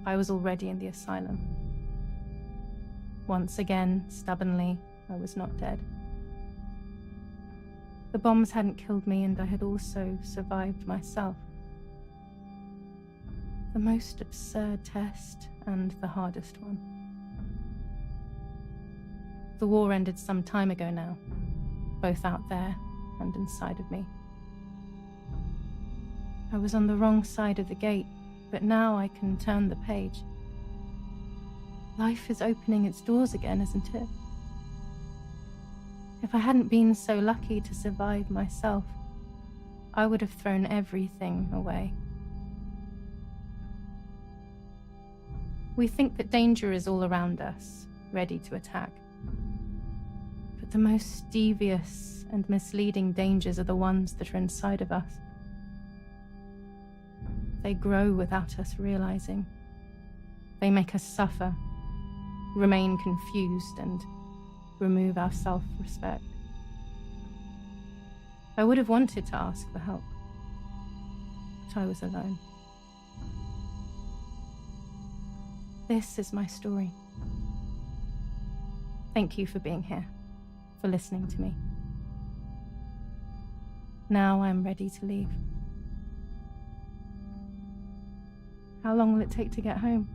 I was already in the asylum. Once again, stubbornly, I was not dead. The bombs hadn't killed me, and I had also survived myself. The most absurd test and the hardest one. The war ended some time ago now, both out there and inside of me. I was on the wrong side of the gate, but now I can turn the page. Life is opening its doors again, isn't it? If I hadn't been so lucky to survive myself, I would have thrown everything away. We think that danger is all around us, ready to attack. But the most devious and misleading dangers are the ones that are inside of us. They grow without us realizing. They make us suffer, remain confused, and remove our self-respect. I would have wanted to ask for help, but I was alone. This is my story. Thank you for being here, for listening to me. Now I'm ready to leave. How long will it take to get home?